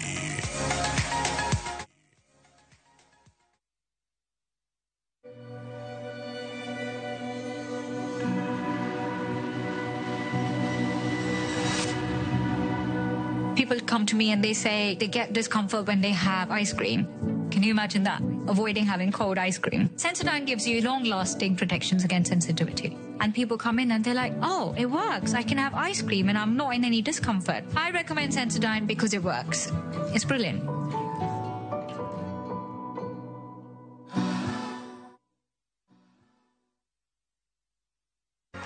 People come to me and they say they get discomfort when they have ice cream. Can you imagine that? Avoiding having cold ice cream. Sensodyne gives you long-lasting protections against sensitivity. And people come in and they're like, oh, it works. I can have ice cream and I'm not in any discomfort. I recommend Sensodyne because it works. It's brilliant.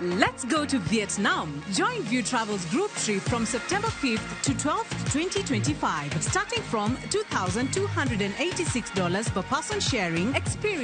Let's go to Vietnam. Join View Travel's group trip from September 5th to 12th, 2025. Starting from $2,286 per person sharing experience.